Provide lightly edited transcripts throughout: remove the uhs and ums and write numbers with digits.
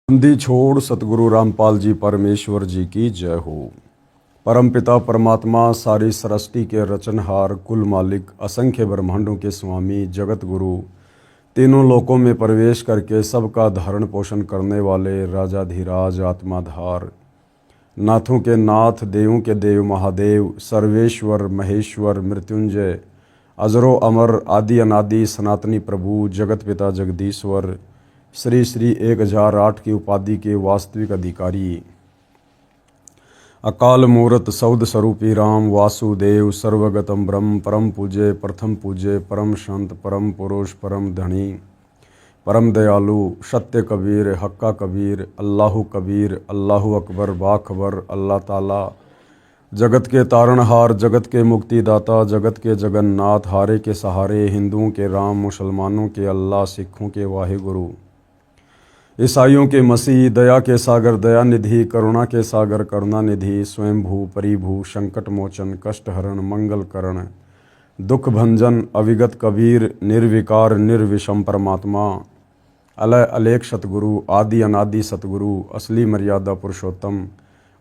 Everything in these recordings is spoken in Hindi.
बंदी छोड़ सतगुरु रामपाल जी परमेश्वर जी की जय हो। परमपिता परमात्मा सारी सृष्टि के रचनहार, कुल मालिक, असंख्य ब्रह्मांडों के स्वामी, जगत गुरु, तीनों लोकों में प्रवेश करके सबका धारण पोषण करने वाले राजाधिराज आत्माधार, नाथों के नाथ, देवों के देव महादेव, सर्वेश्वर महेश्वर मृत्युंजय, अजरो अमर, आदि अनादि सनातनी प्रभु, जगत पिता जगदीश्वर, श्री श्री 1008 की उपाधि के वास्तविक अधिकारी, अकाल मूर्त सौद स्वरूपी राम वासुदेव, सर्वगतम ब्रह्म, परम पूज्य, प्रथम पूज्य, परम संत, परम पुरुष, परम धनी, परम दयालु, सत्य कबीर, हक्का कबीर, अल्लाहु कबीर, अल्लाहु अकबर, बाखबर, अल्लाह ताला, जगत के तारणहार, जगत के मुक्तिदाता, जगत के जगन्नाथ, हारे के सहारे, हिंदुओं के राम, मुसलमानों के अल्लाह, सिखों के वाहिगुरु, ईसाइयों के मसीह, दया के सागर दया निधि, करुणा के सागर करुणा निधि, स्वयंभू परिभू, संकट मोचन, कष्ट हरण, मंगल करण, दुख भंजन, अविगत कबीर, निर्विकार निर्विषम परमात्मा, अलय अलेख सतगुरु, आदि अनादि सतगुरु, असली मर्यादा पुरुषोत्तम,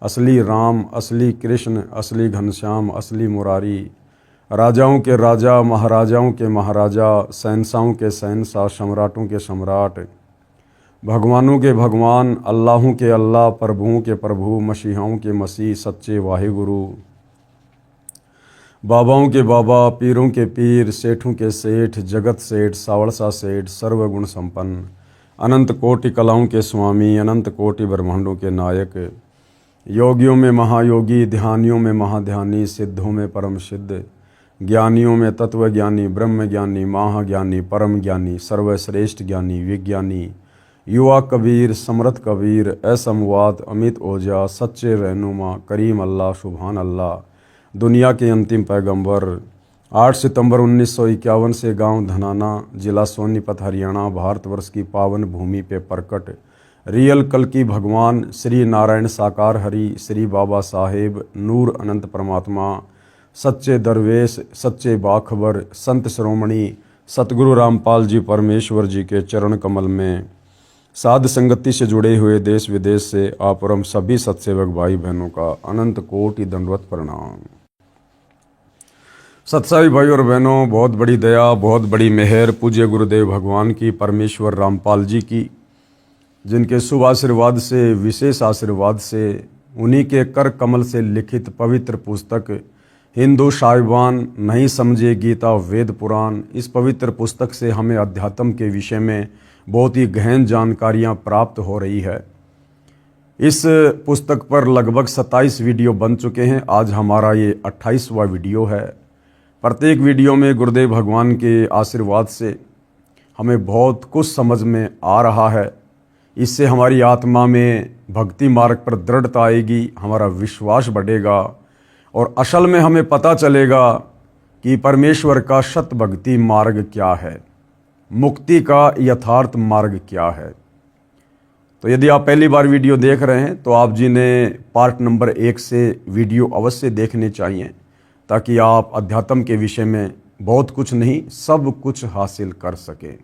असली राम, असली कृष्ण, असली घनश्याम, असली मुरारी, राजाओं के राजा, महाराजाओं के महाराजा, शहंशाहों के शहंशाह, सम्राटों के सम्राट, भगवानों के भगवान, अल्लाहों के अल्लाह, प्रभुओं के प्रभु, मसीहाओं के मसीह, सच्चे वाहिगुरु, बाबाओं के बाबा, पीरों के पीर, सेठों के सेठ, जगत सेठ, सावड़सा सेठ, सर्वगुण संपन्न, अनंत कोटि कलाओं के स्वामी, अनंत कोटि ब्रह्मांडों के नायक, योगियों में महायोगी, ध्यानियों में महाध्यानी, सिद्धों में परम सिद्ध, ज्ञानियों में तत्वज्ञानी, ब्रह्म ज्ञानी, महाज्ञानी, परम ज्ञानी, सर्वश्रेष्ठ ज्ञानी, विज्ञानी, युवा कबीर, समर्थ कबीर, असमवाद, अमित ओझा, सच्चे रहनुमा, करीम अल्लाह, सुभान अल्लाह, दुनिया के अंतिम पैगंबर, 8 सितंबर 1951 से गांव धनाना, जिला सोनीपत, हरियाणा, भारतवर्ष की पावन भूमि पे प्रकट रियल कल की भगवान श्री नारायण साकार हरि, श्री बाबा साहेब, नूर अनंत परमात्मा, सच्चे दरवेश, सच्चे बाखबर, संत श्रोमणी सतगुरु रामपाल जी परमेश्वर जी के चरण कमल में साध संगति से जुड़े हुए देश विदेश से आप और हम सभी सत्सेवक भाई बहनों का अनंत कोटि दंडवत प्रणाम। सत्साई भाई और बहनों, बहुत बड़ी दया, बहुत बड़ी मेहर पूज्य गुरुदेव भगवान की, परमेश्वर रामपाल जी की, जिनके शुभ आशीर्वाद से, विशेष आशीर्वाद से, उन्हीं के कर कमल से लिखित पवित्र पुस्तक हिंदू साहिबान नहीं समझे गीता वेद पुराण, इस पवित्र पुस्तक से हमें अध्यात्म के विषय में बहुत ही गहन जानकारियां प्राप्त हो रही है। इस पुस्तक पर लगभग 27 वीडियो बन चुके हैं। आज हमारा ये 28वां वीडियो है। प्रत्येक वीडियो में गुरुदेव भगवान के आशीर्वाद से हमें बहुत कुछ समझ में आ रहा है। इससे हमारी आत्मा में भक्ति मार्ग पर दृढ़ता आएगी, हमारा विश्वास बढ़ेगा और असल में हमें पता चलेगा कि परमेश्वर का सत भक्ति मार्ग क्या है, मुक्ति का यथार्थ मार्ग क्या है। तो यदि आप पहली बार वीडियो देख रहे हैं तो आप जी ने पार्ट नंबर 1 से वीडियो अवश्य देखने चाहिए, ताकि आप अध्यात्म के विषय में बहुत कुछ नहीं सब कुछ हासिल कर सकें।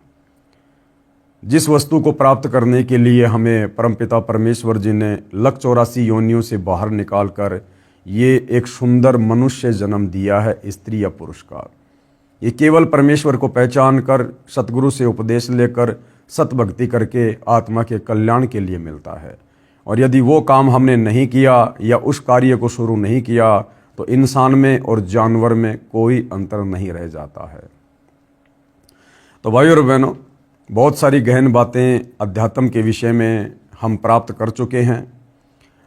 जिस वस्तु को प्राप्त करने के लिए हमें परमपिता परमेश्वर जी ने 184 योनियों से बाहर निकालकर ये एक सुंदर मनुष्य जन्म दिया है, स्त्री या पुरुष का, ये केवल परमेश्वर को पहचान कर, सतगुरु से उपदेश लेकर, सत भक्ति करके आत्मा के कल्याण के लिए मिलता है। और यदि वो काम हमने नहीं किया या उस कार्य को शुरू नहीं किया तो इंसान में और जानवर में कोई अंतर नहीं रह जाता है। तो भाई और बहनों, बहुत सारी गहन बातें अध्यात्म के विषय में हम प्राप्त कर चुके हैं।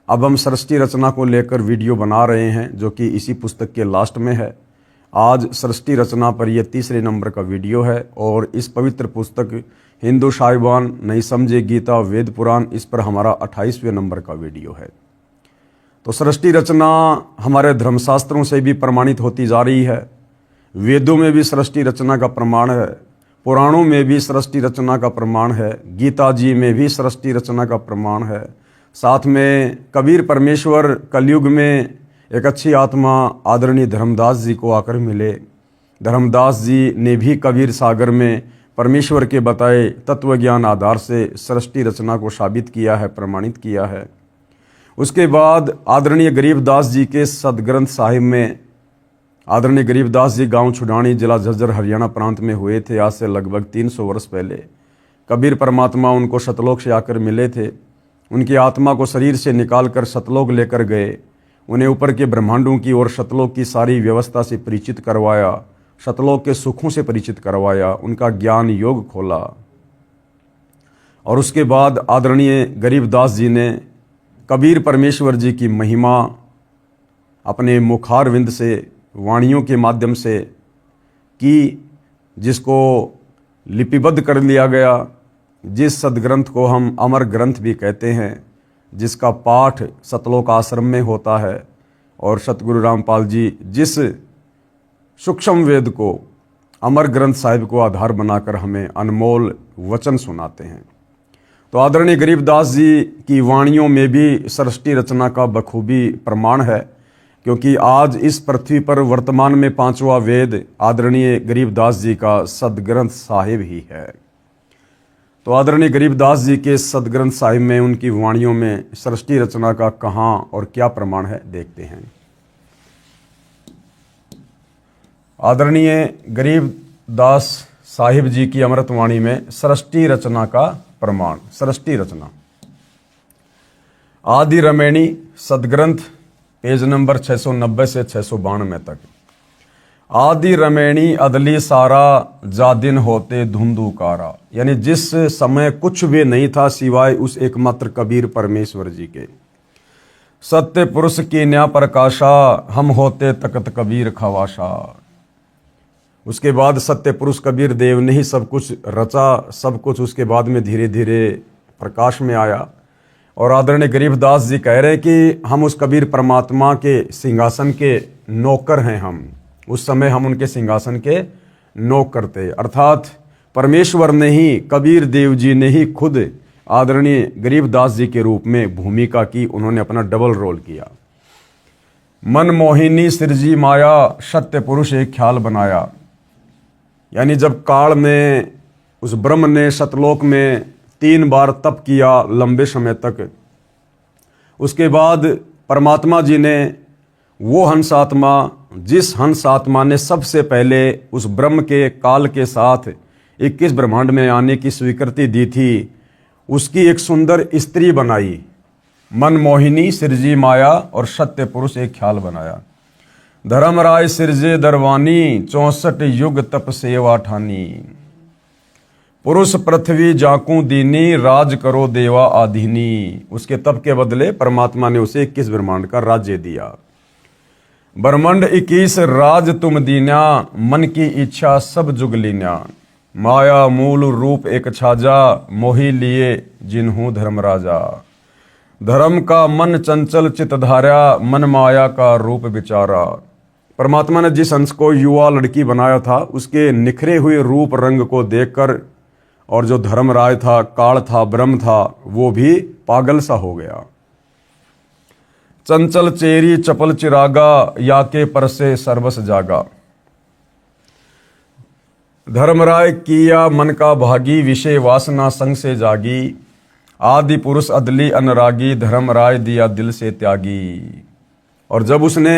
अब हम सृष्टि रचना को लेकर वीडियो बना रहे हैं, जो कि इसी पुस्तक के लास्ट में है। आज सृष्टि रचना पर यह 3रे नंबर का वीडियो है और इस पवित्र पुस्तक हिंदू साहिबान नहीं समझे गीता वेद पुराण, इस पर हमारा 28वें नंबर का वीडियो है। तो सृष्टि रचना हमारे धर्मशास्त्रों से भी प्रमाणित होती जा रही है। वेदों में भी सृष्टि रचना का प्रमाण है, पुराणों में भी सृष्टि रचना का प्रमाण है, गीता जी में भी सृष्टि रचना का प्रमाण है। साथ में कबीर परमेश्वर कलयुग में एक अच्छी आत्मा आदरणीय धर्मदास जी को आकर मिले। धर्मदास जी ने भी कबीर सागर में परमेश्वर के बताए तत्व ज्ञान आधार से सृष्टि रचना को साबित किया है, प्रमाणित किया है। उसके बाद आदरणीय गरीबदास जी के सदग्रंथ साहिब में, आदरणीय गरीबदास जी गांव छुडानी, जिला झज्जर, हरियाणा प्रांत में हुए थे आज से लगभग 300 वर्ष पहले। कबीर परमात्मा उनको सतलोक से आकर मिले थे। उनकी आत्मा को शरीर से निकाल कर सतलोक लेकर गए। उन्हें ऊपर के ब्रह्मांडों की और सतलोक की सारी व्यवस्था से परिचित करवाया, सतलोक के सुखों से परिचित करवाया, उनका ज्ञान योग खोला। और उसके बाद आदरणीय गरीबदास जी ने कबीर परमेश्वर जी की महिमा अपने मुखारविंद से, वाणियों के माध्यम से की, जिसको लिपिबद्ध कर लिया गया, जिस सदग्रंथ को हम अमर ग्रंथ भी कहते हैं, जिसका पाठ सतलोक आश्रम में होता है। और सतगुरु रामपाल जी जिस सूक्ष्म वेद को, अमर ग्रंथ साहिब को आधार बनाकर हमें अनमोल वचन सुनाते हैं। तो आदरणीय गरीबदास जी की वाणियों में भी सृष्टि रचना का बखूबी प्रमाण है, क्योंकि आज इस पृथ्वी पर वर्तमान में 5वां वेद आदरणीय गरीबदास जी का सदग्रंथ साहिब ही है। तो आदरणीय गरीबदास जी के सदग्रंथ साहिब में, उनकी वाणियों में सृष्टि रचना का कहाँ और क्या प्रमाण है, देखते हैं। आदरणीय गरीबदास साहिब जी की अमृत वाणी में सृष्टि रचना का प्रमाण। सृष्टि रचना आदि रमैणी सदग्रंथ, पेज नंबर 690 से 692 तक। आदि रमैणी अदली सारा, जा दिन होते धुंधुकारा, यानी जिस समय कुछ भी नहीं था सिवाय उस एकमात्र कबीर परमेश्वर जी के। सत्य पुरुष की न्या प्रकाशा, हम होते तकत कबीर खवाशा। उसके बाद सत्य पुरुष कबीर देव ने ही सब कुछ रचा, सब कुछ उसके बाद में धीरे धीरे प्रकाश में आया। और आदरणीय गरीबदास जी कह रहे हैं कि हम उस कबीर परमात्मा के सिंहासन के नौकर हैं। हम उस समय हम उनके सिंहासन के नौकर थे, अर्थात परमेश्वर ने ही, कबीर देव जी ने ही खुद आदरणीय गरीबदास जी के रूप में भूमिका की। उन्होंने अपना डबल रोल किया। मन मोहिनी सिरजी माया, सत्य पुरुष एक ख्याल बनाया, यानी जब काल में उस ब्रह्म ने सतलोक में 3 बार तप किया लंबे समय तक, उसके बाद परमात्मा जी ने वो हंस आत्मा, जिस हंस आत्मा ने सबसे पहले उस ब्रह्म के काल के साथ 21 ब्रह्मांड में आने की स्वीकृति दी थी, उसकी एक सुंदर स्त्री बनाई। मन मोहिनी सिरजी माया और सत्य पुरुष एक ख्याल बनाया। धर्मराय सिरजे दरवानी, 64 युग तप सेवा ठानी। पुरुष पृथ्वी जाकू दीनी, राज करो देवा आधीनी। उसके तप के बदले परमात्मा ने उसे 21 ब्रह्मांड का राज्य दिया। ब्रह्मांड 21 राज तुम दीन्या, मन की इच्छा सब जुग लीन्या। माया मूल रूप एक छाजा, मोही लिए जिन्हू धर्मराजा। धर्म का मन चंचल चित धारा, मन माया का रूप विचारा। परमात्मा ने जिस हंस को युवा लड़की बनाया था, उसके निखरे हुए रूप रंग को देखकर, और जो धर्मराज था, काल था, ब्रह्म था, वो भी पागल सा हो गया। चंचल चेरी चपल चिरागा, या के परसे सर्वस जागा। धर्मराय किया मन का भागी, विषय वासना संग से जागी। आदि पुरुष अदली अनुरागी, धर्मराय दिया दिल से त्यागी। और जब उसने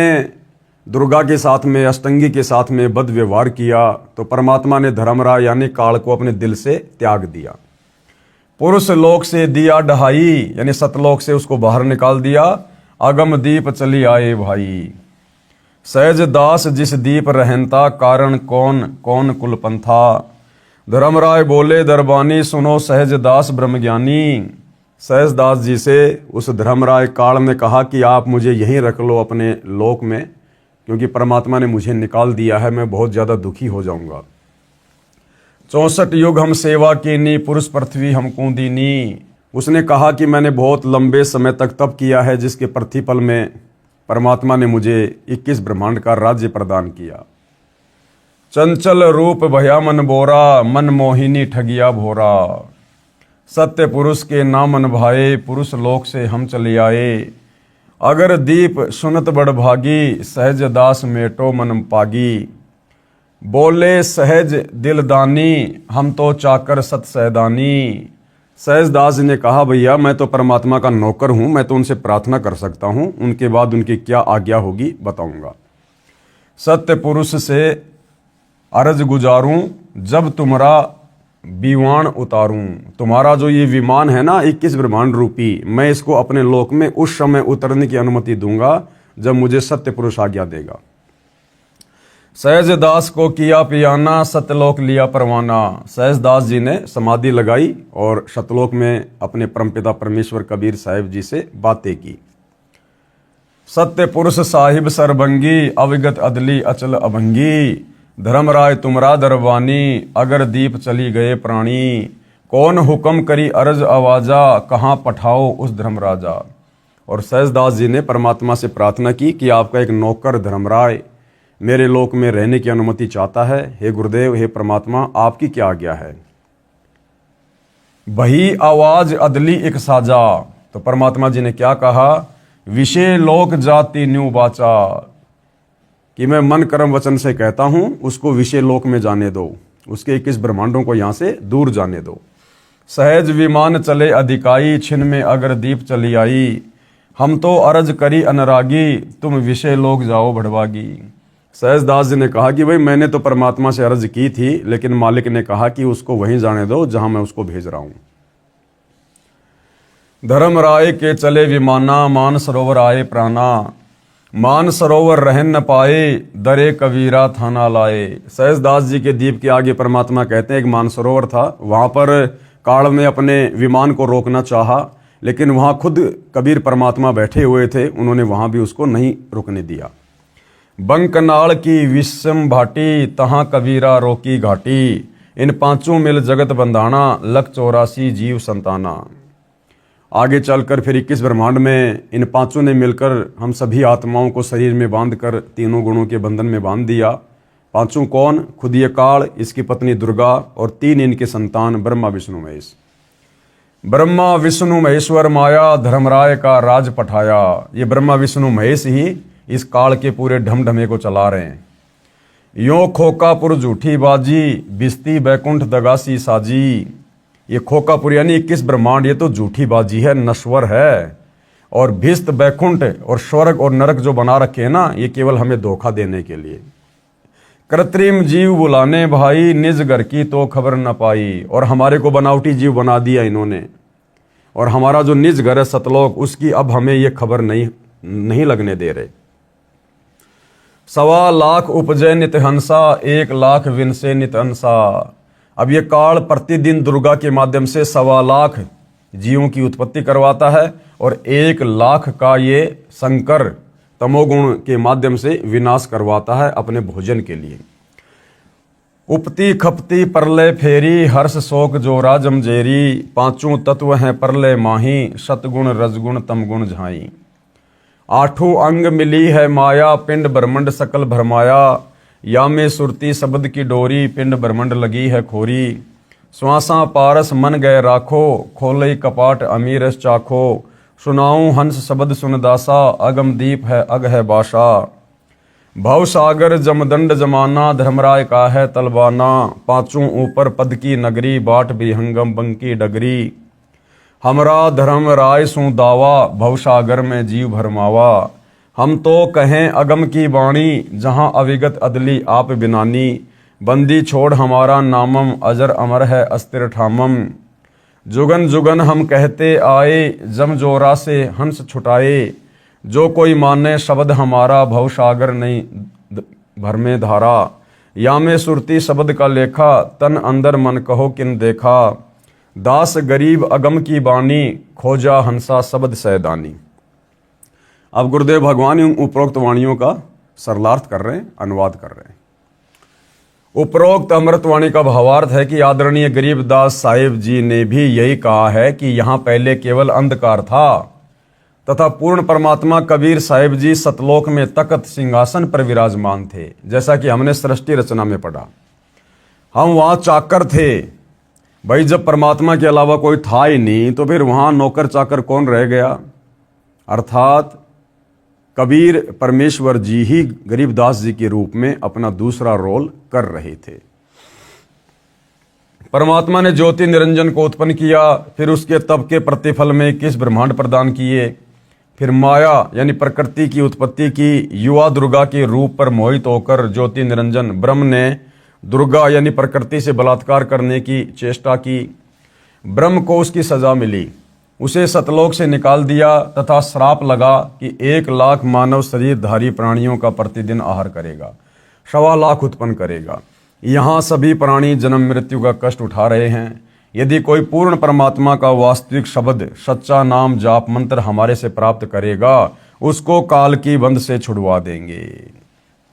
दुर्गा के साथ में, अष्टंगी के साथ में बद व्यवहार किया, तो परमात्मा ने धर्मराय यानी काल को अपने दिल से त्याग दिया। पुरुष लोक से दिया डहाई, यानी सतलोक से उसको बाहर निकाल दिया। अगम दीप चली आए भाई। सहज दास जिस दीप रहनता, कारण कौन कौन कुल पंथा। धर्मराय बोले दरबानी, सुनो सहज दास ब्रह्मज्ञानी। सहज दास जी से उस धर्मराय काल ने कहा कि आप मुझे यहीं रख लो अपने लोक में, क्योंकि परमात्मा ने मुझे निकाल दिया है, मैं बहुत ज़्यादा दुखी हो जाऊंगा। 64 युग हम सेवा कीनी, पुरुष पृथ्वी हमको दीनी। उसने कहा कि मैंने बहुत लंबे समय तक तप किया है, जिसके प्रतिफल में परमात्मा ने मुझे 21 ब्रह्मांड का राज्य प्रदान किया। चंचल रूप भया मन बोरा, मन मोहिनी ठगिया भोरा। सत्य पुरुष के नामन भाए, पुरुष लोक से हम चले आए। अगर दीप सुनत बड़ भागी, सहज दास मेटो मन पागी। बोले सहज दिलदानी, हम तो चाकर सत सैदानी। सहजदास जी ने कहा, भैया मैं तो परमात्मा का नौकर हूं, मैं तो उनसे प्रार्थना कर सकता हूं, उनके बाद उनकी क्या आज्ञा होगी बताऊंगा। सत्य पुरुष से अर्ज गुजारूं, जब तुम्हारा विमान उतारूं। तुम्हारा जो ये विमान है ना 21 ब्रह्मांड रूपी, मैं इसको अपने लोक में उस समय उतरने की अनुमति दूंगा जब मुझे सत्य पुरुष आज्ञा देगा। सहजदास को किया पियाना, सत्यलोक लिया परवाना। सहजदास जी ने समाधि लगाई और सतलोक में अपने परमपिता परमेश्वर कबीर साहिब जी से बातें की। सत्य पुरुष साहिब सरभंगी, अविगत अदली अचल अभंगी। धर्मराय तुमरा दरबानी, अगर दीप चली गए प्राणी। कौन हुक्म करी अरज आवाजा, कहाँ पठाओ उस धर्मराजा। और सहजदास जी ने परमात्मा से प्रार्थना की कि आपका एक नौकर धर्मराय मेरे लोक में रहने की अनुमति चाहता है। हे गुरुदेव, हे परमात्मा, आपकी क्या आज्ञा है। वही आवाज अदली एक साजा। तो परमात्मा जी ने क्या कहा, विषय लोक जाति न्यू बाचा, कि मैं मन कर्म वचन से कहता हूं उसको विषय लोक में जाने दो, उसके 21 ब्रह्मांडों को यहां से दूर जाने दो। सहज विमान चले अधिकाई, छिन में अगर दीप चली आई। हम तो अरज करी अनुरागी, तुम विषय लोक जाओ भड़वागी। सहजदास जी ने कहा कि भाई मैंने तो परमात्मा से अर्ज की थी, लेकिन मालिक ने कहा कि उसको वहीं जाने दो जहां मैं उसको भेज रहा हूं। धर्मराय के चले विमाना, मान सरोवर आए प्राणा। मान सरोवर रहन न पाए, दरे कबीरा थाना लाए। सहजदास जी के दीप के आगे परमात्मा कहते हैं एक मानसरोवर था, वहां पर काल में अपने विमान को रोकना चाहा, लेकिन वहां खुद कबीर परमात्मा बैठे हुए थे, उन्होंने वहां भी उसको नहीं रुकने दिया। बंकनाल की विषम भाटी, तहां कबीरा रोकी घाटी। इन पांचों मिल जगत बंधाना, लख 84 जीव संताना। आगे चलकर फिर 21 ब्रह्मांड में इन पांचों ने मिलकर हम सभी आत्माओं को शरीर में बांधकर तीनों गुणों के बंधन में बांध दिया। पांचों कौन, खुद ये काल, इसकी पत्नी दुर्गा और 3 इनके संतान ब्रह्मा विष्णु महेश। ब्रह्मा विष्णु महेश्वर माया, धर्मराय का राज पठाया। ये ब्रह्मा विष्णु महेश ही इस काल के पूरे ढमढमे को चला रहे हैं। यो खोकापुर झूठी बाजी, बिस्ती बैकुंठ दगासी साजी। ये खोकापुर यानी 21 ब्रह्मांड, ये तो झूठी बाजी है, नश्वर है। और भिस्त बैकुंठ और स्वर्ग और नरक जो बना रखे हैं ना, ये केवल हमें धोखा देने के लिए। कृत्रिम जीव बुलाने भाई, निज घर की तो खबर न पाई। और हमारे को बनावटी जीव बना दिया इन्होंने, और हमारा जो निज घर है सतलोक, उसकी अब हमें ये खबर नहीं लगने दे रहे। 1.25 लाख उपजय नित हंसा, 1 लाख विनसे नित अंसा। अब ये काल प्रतिदिन दुर्गा के माध्यम से 1.25 लाख जीवों की उत्पत्ति करवाता है, और 1 लाख का ये शंकर तमोगुण के माध्यम से विनाश करवाता है अपने भोजन के लिए। उपती खपती परलय फेरी, हर्ष शोक जोरा जमजेरी। पांचों तत्व हैं परलय माही, सतगुण रजगुण तमगुण झाई। 8 अंग मिली है माया, पिंड ब्रह्मंड सकल भरमाया। या में सुरती शब्द की डोरी, पिंड ब्रह्मंड लगी है खोरी। श्वासा पारस मन गए राखो, खोले कपाट अमीरस चाखो। सुनाऊं हंस शब्द सुनदासा, अगम दीप है अग है बाशा। भव सागर जमदंड जमाना, धर्मराय का है तलवाना। पांचों ऊपर पद की नगरी, बाट विहंगम बंकी डगरी। हमरा धर्म राय सु दावा, भवसागर में जीव भरमावा। हम तो कहें अगम की वाणी, जहां अविगत अदली आप बिनानी। बंदी छोड़ हमारा नामम, अजर अमर है अस्तिर ठामम। जुगन जुगन हम कहते आए, जम जोरा से हंस छुटाए। जो कोई माने शब्द हमारा, भवसागर नहीं भर में धारा। या में सुरती शब्द का लेखा, तन अंदर मन कहो किन देखा। दास गरीब अगम की बानी, खोजा हंसा शब्द सैदानी। अब गुरुदेव भगवान इन उपरोक्त वाणियों का सरलार्थ कर रहे हैं, अनुवाद कर रहे हैं। उपरोक्त अमृतवाणी का भावार्थ है कि आदरणीय गरीबदास साहिब जी ने भी यही कहा है कि यहाँ पहले केवल अंधकार था, तथा पूर्ण परमात्मा कबीर साहिब जी सतलोक में तख्त सिंहासन पर विराजमान थे, जैसा कि हमने सृष्टि रचना में पढ़ा। हम वहाँ चाकर थे भाई, जब परमात्मा के अलावा कोई था ही नहीं, तो फिर वहाँ नौकर चाकर कौन रह गया। अर्थात कबीर परमेश्वर जी ही गरीबदास जी के रूप में अपना दूसरा रोल कर रहे थे। परमात्मा ने ज्योति निरंजन को उत्पन्न किया, फिर उसके तप के प्रतिफल में 21 ब्रह्मांड प्रदान किए, फिर माया यानी प्रकृति की उत्पत्ति की। युवा दुर्गा के रूप पर मोहित होकर ज्योति निरंजन ब्रह्म ने दुर्गा यानी प्रकृति से बलात्कार करने की चेष्टा की। ब्रह्म को उसकी सजा मिली, उसे सतलोक से निकाल दिया तथा श्राप लगा कि 1 लाख मानव शरीरधारी प्राणियों का प्रतिदिन आहार करेगा, 1.25 लाख उत्पन्न करेगा। यहाँ सभी प्राणी जन्म मृत्यु का कष्ट उठा रहे हैं। यदि कोई पूर्ण परमात्मा का वास्तविक शब्द सच्चा नाम जाप मंत्र हमारे से प्राप्त करेगा, उसको काल की बंध से छुड़वा देंगे।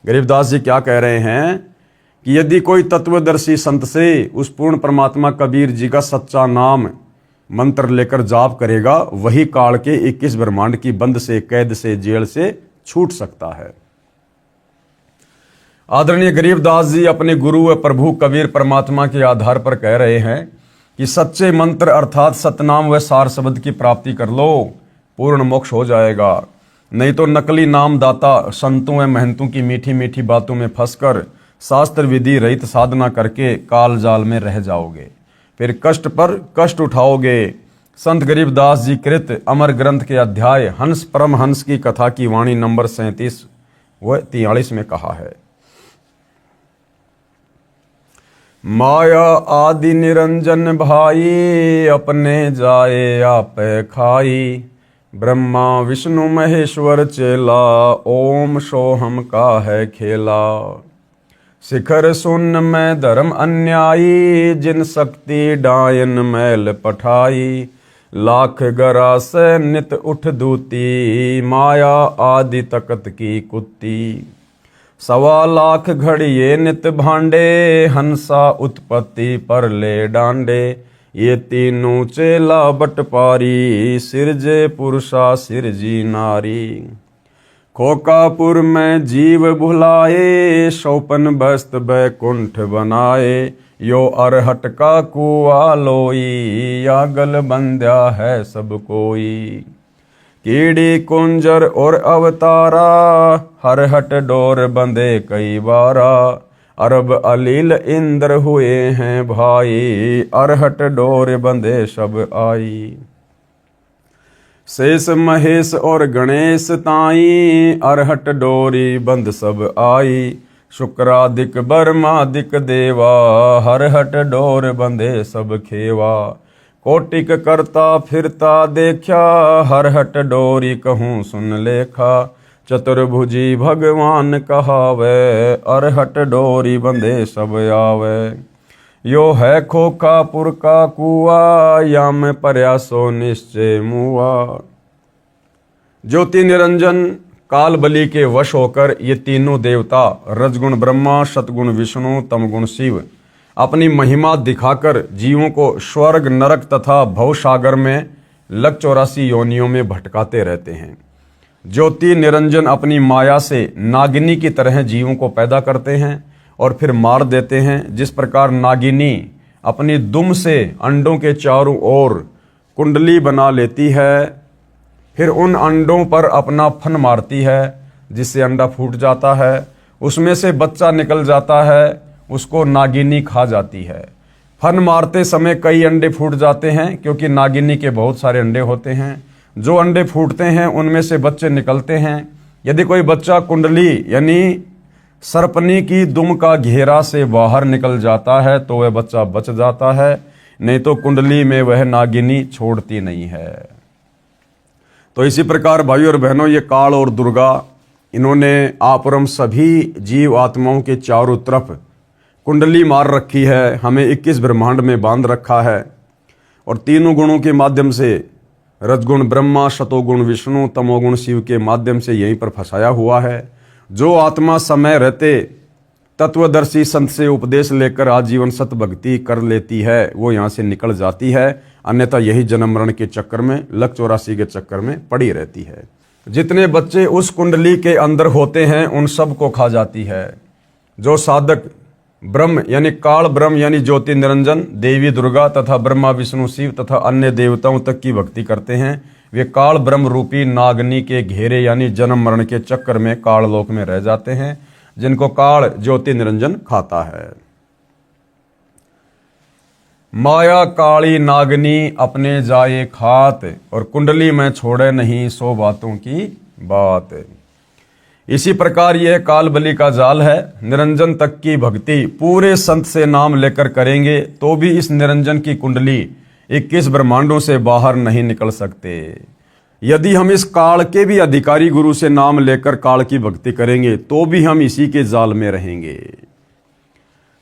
गरीबदास जी क्या कह रहे हैं कि यदि कोई तत्वदर्शी संत से उस पूर्ण परमात्मा कबीर जी का सच्चा नाम मंत्र लेकर जाप करेगा, वही काल के 21 ब्रह्मांड की बंद से, कैद से, जेल से छूट सकता है। आदरणीय गरीबदास जी अपने गुरु व प्रभु कबीर परमात्मा के आधार पर कह रहे हैं कि सच्चे मंत्र अर्थात सतनाम व सार शब्द की प्राप्ति कर लो, पूर्ण मोक्ष हो जाएगा। नहीं तो नकली नाम दाता संतों व महंतों की मीठी मीठी बातों में फंसकर शास्त्र विधि रहित साधना करके काल जाल में रह जाओगे, फिर कष्ट पर कष्ट उठाओगे। संत गरीबदास जी कृत अमर ग्रंथ के अध्याय हंस परम हंस की कथा की वाणी नंबर 37 व 43 में कहा है, माया आदि निरंजन भाई, अपने जाए आप खाई। ब्रह्मा विष्णु महेश्वर चेला, ओम सोहम का है खेला। शिखर सुन में धर्म अन्यायी, जिन शक्ति डायन मैल पठाई। लाख गरा से नित उठ दूती, माया आदि तकत की कुत्ती। 1.25 लाख घड़िए नित भांडे, हंसा उत्पत्ति पर ले डांडे। ये तीनों चेला बटपारी, सिरजे पुरुषा सिरजी नारी। खोकापुर में जीव भुलाए, 54 बस्त बैकुंठ बनाए। यो अरहट का कुआ लोई, यागल बंध्या है सब कोई। कीड़ी कुंजर और अवतारा, हरहट डोर बंधे कई बारा। अरब अलील इंद्र हुए हैं भाई, अरहट डोर बंधे सब आई। शेष महेश और गणेश ताई, अरहट डोरी बंद सब आई। शुक्रादिक बर्मादिक देवा, हरहट डोर बंधे सब खेवा। कोटिक करता फिरता देखा, हरहट डोरी कहूँ सुन लेखा। चतुर्भुजी भगवान कहावे, अरहट डोरी बंधे सब आवे। यो है खोखापुर का कुआ, या में प्रयासो निश्चय मुआ। ज्योति निरंजन काल बलि के वश होकर ये तीनों देवता रजगुण ब्रह्मा, सतगुण विष्णु, तमगुण शिव अपनी महिमा दिखाकर जीवों को स्वर्ग नरक तथा भवसागर में लग 84 योनियों में भटकाते रहते हैं। ज्योति निरंजन अपनी माया से नागिनी की तरह जीवों को पैदा करते हैं और फिर मार देते हैं। जिस प्रकार नागिनी अपनी दुम से अंडों के चारों ओर कुंडली बना लेती है, फिर उन अंडों पर अपना फन मारती है जिससे अंडा फूट जाता है, उसमें से बच्चा निकल जाता है, उसको नागिनी खा जाती है। फन मारते समय कई अंडे फूट जाते हैं क्योंकि नागिनी के बहुत सारे अंडे होते हैं। जो अंडे फूटते हैं उनमें से बच्चे निकलते हैं। यदि कोई बच्चा कुंडली यानी सर्पनी की दुम का घेरा से बाहर निकल जाता है तो वह बच्चा बच जाता है, नहीं तो कुंडली में वह नागिनी छोड़ती नहीं है। तो इसी प्रकार भाइयों और बहनों, ये काल और दुर्गा इन्होंने आप और हम सभी जीव आत्माओं के चारों तरफ कुंडली मार रखी है, हमें 21 ब्रह्मांड में बांध रखा है और तीनों गुणों के माध्यम से, रजगुण ब्रह्मा, सतोगुण विष्णु, तमोगुण शिव के माध्यम से यहीं पर फंसाया हुआ है। जो आत्मा समय रहते तत्वदर्शी संत से उपदेश लेकर आजीवन सत भक्ति कर लेती है, वो यहाँ से निकल जाती है, अन्यथा यही जन्म मरण के चक्कर में, लक 84 के चक्कर में पड़ी रहती है। जितने बच्चे उस कुंडली के अंदर होते हैं उन सब को खा जाती है। जो साधक ब्रह्म यानी काल ब्रह्म यानी ज्योति निरंजन, देवी दुर्गा तथा ब्रह्मा विष्णु शिव तथा अन्य देवताओं तक की भक्ति करते हैं, वे काल ब्रह्म रूपी नागनी के घेरे यानी जन्म मरण के चक्कर में काल लोक में रह जाते हैं, जिनको काल ज्योति निरंजन खाता है। माया काली नागनी अपने जाए खात, और कुंडली में छोड़े नहीं सो बातों की बात। इसी प्रकार यह काल बलि का जाल है। निरंजन तक की भक्ति पूरे संत से नाम लेकर करेंगे तो भी इस निरंजन की कुंडली 21 ब्रह्मांडों से बाहर नहीं निकल सकते। यदि हम इस काल के भी अधिकारी गुरु से नाम लेकर काल की भक्ति करेंगे तो भी हम इसी के जाल में रहेंगे।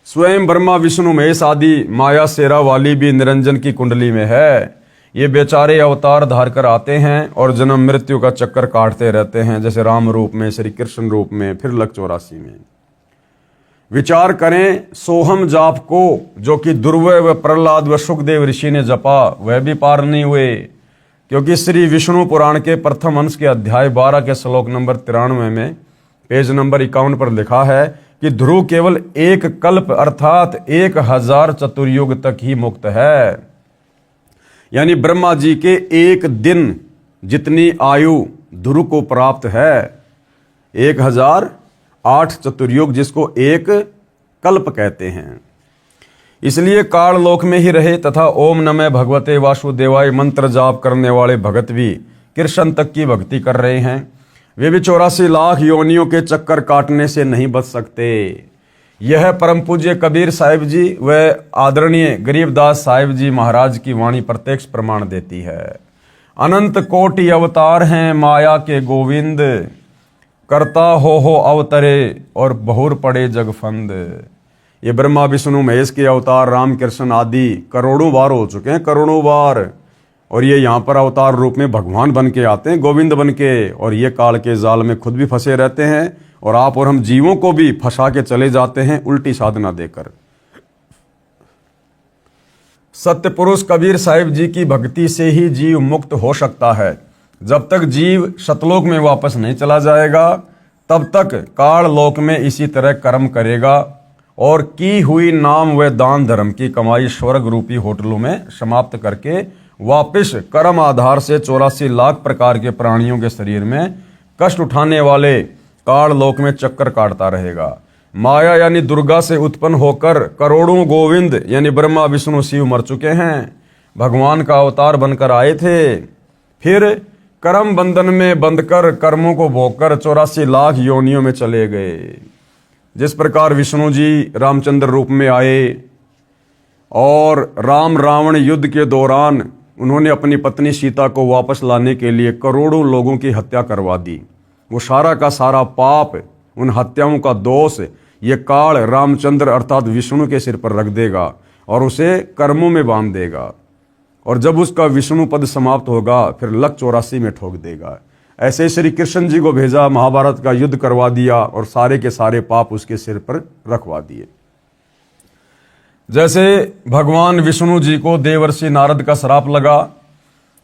स्वयं ब्रह्मा विष्णु महेश आदि माया शेरा वाली भी निरंजन की कुंडली में है। ये बेचारे अवतार धार कर आते हैं और जन्म मृत्यु का चक्कर काटते रहते हैं, जैसे राम रूप में, श्री कृष्ण रूप में, फिर लक 84 में। विचार करें, सोहम जाप को जो कि दुर्वय व प्रहलाद व सुखदेव ऋषि ने जपा वह भी पार नहीं हुए, क्योंकि श्री विष्णु पुराण के प्रथम अंश के अध्याय 12 के श्लोक नंबर 93 में पेज नंबर 51 पर लिखा है कि ध्रुव केवल एक कल्प अर्थात 1000 चतुर्युग तक ही मुक्त है। यानी ब्रह्मा जी के एक दिन जितनी आयु ध्रुव को प्राप्त है, 1008 चतुर्युग, जिसको एक कल्प कहते हैं। इसलिए काल लोक में ही रहे तथा ओम नमः भगवते वासुदेवाय मंत्र जाप करने वाले भगत भी कृष्ण तक की भक्ति कर रहे हैं। वे भी 84 लाख योनियों के चक्कर काटने से नहीं बच सकते। यह परम पूज्य कबीर साहिब जी व आदरणीय गरीबदास साहिब जी महाराज की वाणी प्रत्यक्ष प्रमाण देती है। अनंत कोटि अवतार हैं माया के गोविंद, करता हो अवतरे और बहुर पड़े जगफंद। ये ब्रह्मा विष्णु महेश के अवतार राम कृष्ण आदि करोड़ों बार हो चुके हैं, करोड़ों बार, और ये यहाँ पर अवतार रूप में भगवान बन के आते हैं, गोविंद बन के, और ये काल के जाल में खुद भी फंसे रहते हैं और आप और हम जीवों को भी फंसा के चले जाते हैं उल्टी साधना देकर। सत्य पुरुष कबीर साहिब जी की भक्ति से ही जीव मुक्त हो सकता है। जब तक जीव सतलोक में वापस नहीं चला जाएगा तब तक काल लोक में इसी तरह कर्म करेगा और की हुई नाम व दान धर्म की कमाई स्वर्ग रूपी होटलों में समाप्त करके वापस कर्म आधार से 84 लाख प्रकार के प्राणियों के शरीर में कष्ट उठाने वाले काल लोक में चक्कर काटता रहेगा। माया यानी दुर्गा से उत्पन्न होकर करोड़ों गोविंद यानी ब्रह्मा विष्णु शिव मर चुके हैं, भगवान का अवतार बनकर आए थे, फिर कर्म बंधन में बंधकर कर्मों को भोगकर 84 लाख योनियों में चले गए। जिस प्रकार विष्णु जी रामचंद्र रूप में आए और राम रावण युद्ध के दौरान उन्होंने अपनी पत्नी सीता को वापस लाने के लिए करोड़ों लोगों की हत्या करवा दी। वो सारा का सारा पाप, उन हत्याओं का दोष ये काल रामचंद्र अर्थात विष्णु के सिर पर रख देगा और उसे कर्मों में बांध देगा, और जब उसका विष्णु पद समाप्त होगा फिर लक 84 में ठोक देगा। ऐसे श्री कृष्ण जी को भेजा, महाभारत का युद्ध करवा दिया और सारे के सारे पाप उसके सिर पर रखवा दिए। जैसे भगवान विष्णु जी को देवर्षि नारद का श्राप लगा,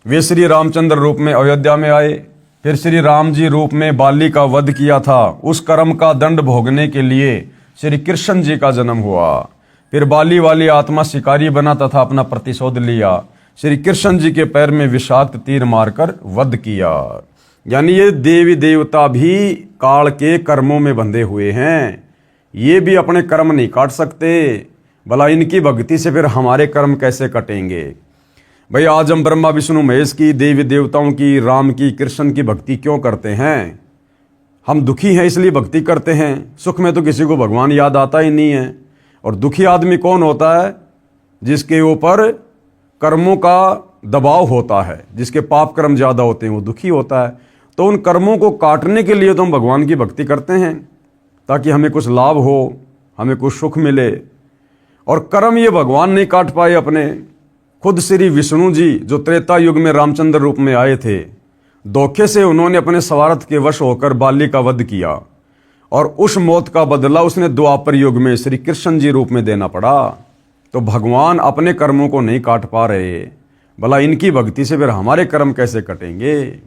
वे श्री रामचंद्र रूप में अयोध्या में आए, फिर श्री राम जी रूप में बाली का वध किया था। उस कर्म का दंड भोगने के लिए श्री कृष्ण जी का जन्म हुआ। फिर बाली वाली आत्मा शिकारी बना तथा अपना प्रतिशोध लिया, श्री कृष्ण जी के पैर में विषाक्त तीर मारकर वध किया। यानी ये देवी देवता भी काल के कर्मों में बंधे हुए हैं, ये भी अपने कर्म नहीं काट सकते, भला इनकी भक्ति से फिर हमारे कर्म कैसे कटेंगे। भाई आज हम ब्रह्मा विष्णु महेश की, देवी देवताओं की, राम की, कृष्ण की भक्ति क्यों करते हैं? हम दुखी हैं इसलिए भक्ति करते हैं। सुख में तो किसी को भगवान याद आता ही नहीं है। और दुखी आदमी कौन होता है? जिसके ऊपर कर्मों का दबाव होता है, जिसके पाप कर्म ज़्यादा होते हैं, वो दुखी होता है। तो उन कर्मों को काटने के लिए तो हम भगवान की भक्ति करते हैं ताकि हमें कुछ लाभ हो, हमें कुछ सुख मिले। और कर्म ये भगवान नहीं काट पाए अपने। खुद श्री विष्णु जी जो त्रेता युग में रामचंद्र रूप में आए थे, धोखे से उन्होंने अपने स्वार्थ के वश होकर बाली का वध किया और उस मौत का बदला उसने द्वापर युग में श्री कृष्ण जी रूप में देना पड़ा। तो भगवान अपने कर्मों को नहीं काट पा रहे, भला इनकी भक्ति से फिर हमारे कर्म कैसे कटेंगे?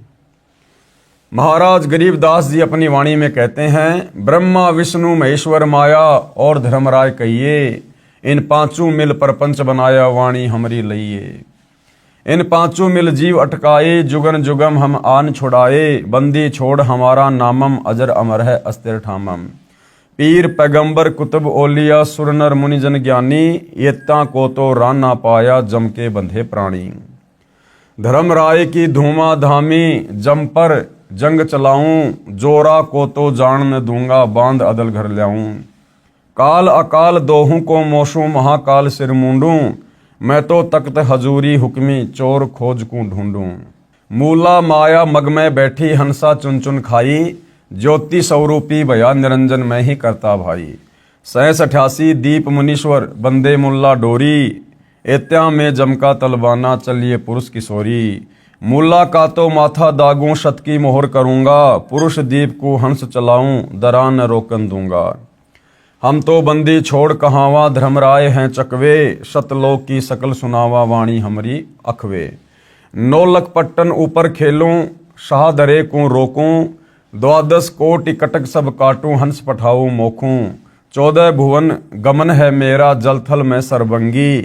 महाराज गरीबदास जी अपनी वाणी में कहते हैं, ब्रह्मा विष्णु महेश्वर माया और धर्मराय कहिए, इन पांचों मिल प्रपंच बनाया वाणी हमरी लइए। इन पांचों मिल जीव अटकाए, जुगन जुगम हम आन छुड़ाए, बंदी छोड़ हमारा नामम, अजर अमर है अस्थिर ठामम। पीर पैगंबर कुतुब ओलिया, सुर नर मुनिजन ज्ञानी, येता को तो रान ना पाया, जम के बंधे प्राणी। धर्म राय की धूमा धामी, जम पर जंग चलाऊं, जोरा को तो जान न दूंगा, बांध अदल घर लाऊं। काल अकाल दोहू को मोशू, महाकाल सिर मूंडूं, मैं तो तख्त हजूरी हुक्मी, चोर खोज को ढूंढूं। मूला माया मग में बैठी, हंसा चुन चुन खाई, ज्योति स्वरूपी भया, निरंजन मैं ही करता भाई। 87 दीप मुनीश्वर, बंदे मुल्ला डोरी, एत्या में जमका तलबाना, चलिए पुरुष किशोरी। मुल्ला का तो माथा दागूं, शत की मोहर करूंगा, पुरुष दीप को हंस चलाऊं, दरा न रोकन दूंगा। हम तो बंदी छोड़ कहावा, धर्मराय हैं चकवे, शतलोक की सकल सुनावा, वाणी हमारी अखवे। 9 लख पट्टन ऊपर खेलूं, शाह दरे को रोकूं, 12 कोटि कटक सब काटूं, हंस पठाऊं मोखूं। 14 भुवन गमन है मेरा, जल थल में सरबंगी,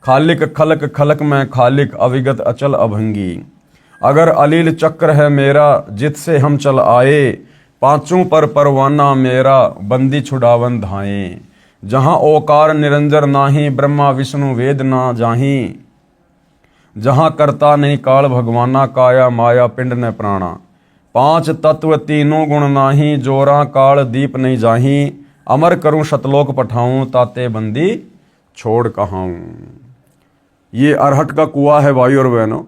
खालिक खलक खलक में खालिक, अविगत अचल अभंगी। अगर अलील चक्र है मेरा, जित से हम चल आए, पांचों पर परवाना मेरा, बंदी छुड़ावन धाए। जहां ओकार निरंजन नाही, ब्रह्मा विष्णु वेद ना जाही, जहां करता नहीं काल भगवाना, काया माया पिंड न प्राणा। 5 तत्व तीनों गुण नाही, जोरा काल दीप नहीं जाही, अमर करूं शतलोक पठाऊं, ताते बंदी छोड़ कहाऊं। ये अरहट का कुआं है भाई और बहनों।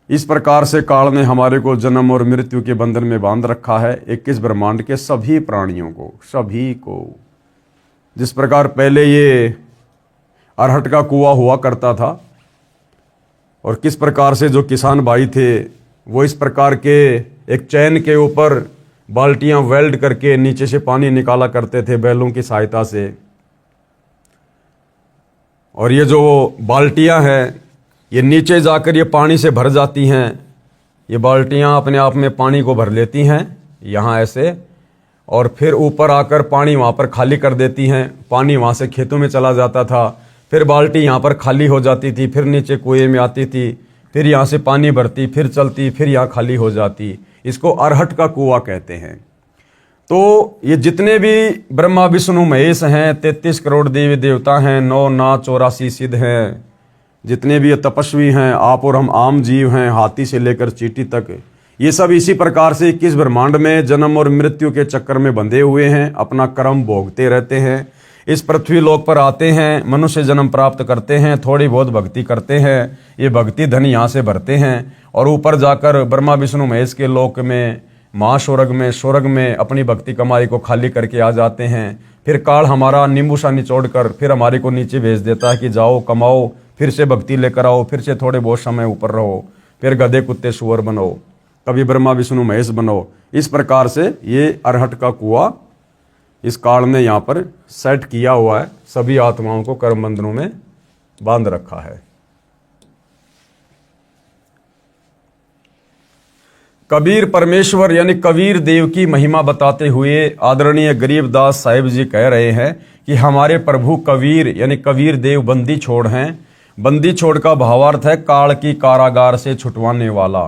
इस प्रकार से काल ने हमारे को जन्म और मृत्यु के बंधन में बांध रखा है, 21 ब्रह्मांड के सभी प्राणियों को, सभी को। जिस प्रकार पहले ये अरहट का कुआं हुआ करता था और किस प्रकार से जो किसान भाई थे वो इस प्रकार के एक चैन के ऊपर बाल्टियां वेल्ड करके नीचे से पानी निकाला करते थे बैलों की सहायता से। और ये जो बाल्टियां हैं ये नीचे जाकर ये पानी से भर जाती हैं। ये बाल्टियां अपने आप में पानी को भर लेती हैं यहाँ ऐसे, और फिर ऊपर आकर पानी वहाँ पर खाली कर देती हैं। पानी वहाँ से खेतों में चला जाता था, फिर बाल्टी यहाँ पर खाली हो जाती थी, फिर नीचे कुएं में आती थी, फिर यहाँ से पानी भरती, फिर चलती, फिर यहाँ खाली हो जाती। इसको अरहट का कुआं कहते हैं। तो ये जितने भी ब्रह्मा विष्णु महेश हैं, 33 करोड़ देवी देवता हैं, 9 नाथ 84 सिद्ध हैं, जितने भी ये तपस्वी हैं, आप और हम आम जीव हैं, हाथी से लेकर चींटी तक, ये सब इसी प्रकार से 21 ब्रह्मांड में जन्म और मृत्यु के चक्कर में बंधे हुए हैं, अपना कर्म भोगते रहते हैं। इस पृथ्वी लोक पर आते हैं, मनुष्य जन्म प्राप्त करते हैं, थोड़ी बहुत भक्ति करते हैं, ये भक्ति धन यहाँ से भरते हैं और ऊपर जाकर ब्रह्मा विष्णु महेश के लोक में, स्वर्ग में अपनी भक्ति कमाई को खाली करके आ जाते हैं। फिर काल हमारा नींबू सा निचोड़ कर फिर हमारे को नीचे भेज देता है कि जाओ कमाओ, फिर से भक्ति लेकर आओ, फिर से थोड़े बहुत समय ऊपर रहो, फिर गधे कुत्ते सुअर बनो, कभी ब्रह्मा विष्णु महेश बनो। इस प्रकार से ये अरहट का कुआं इस काल ने यहाँ पर सेट किया हुआ है, सभी आत्माओं को कर्म बंधनों में बांध रखा है। कबीर परमेश्वर यानी कबीर देव की महिमा बताते हुए आदरणीय गरीबदास साहिब जी कह रहे हैं कि हमारे प्रभु कबीर यानी कबीर देव बंदी छोड़ हैं। बंदी छोड़ का भावार्थ है काल की कारागार से छुटवाने वाला।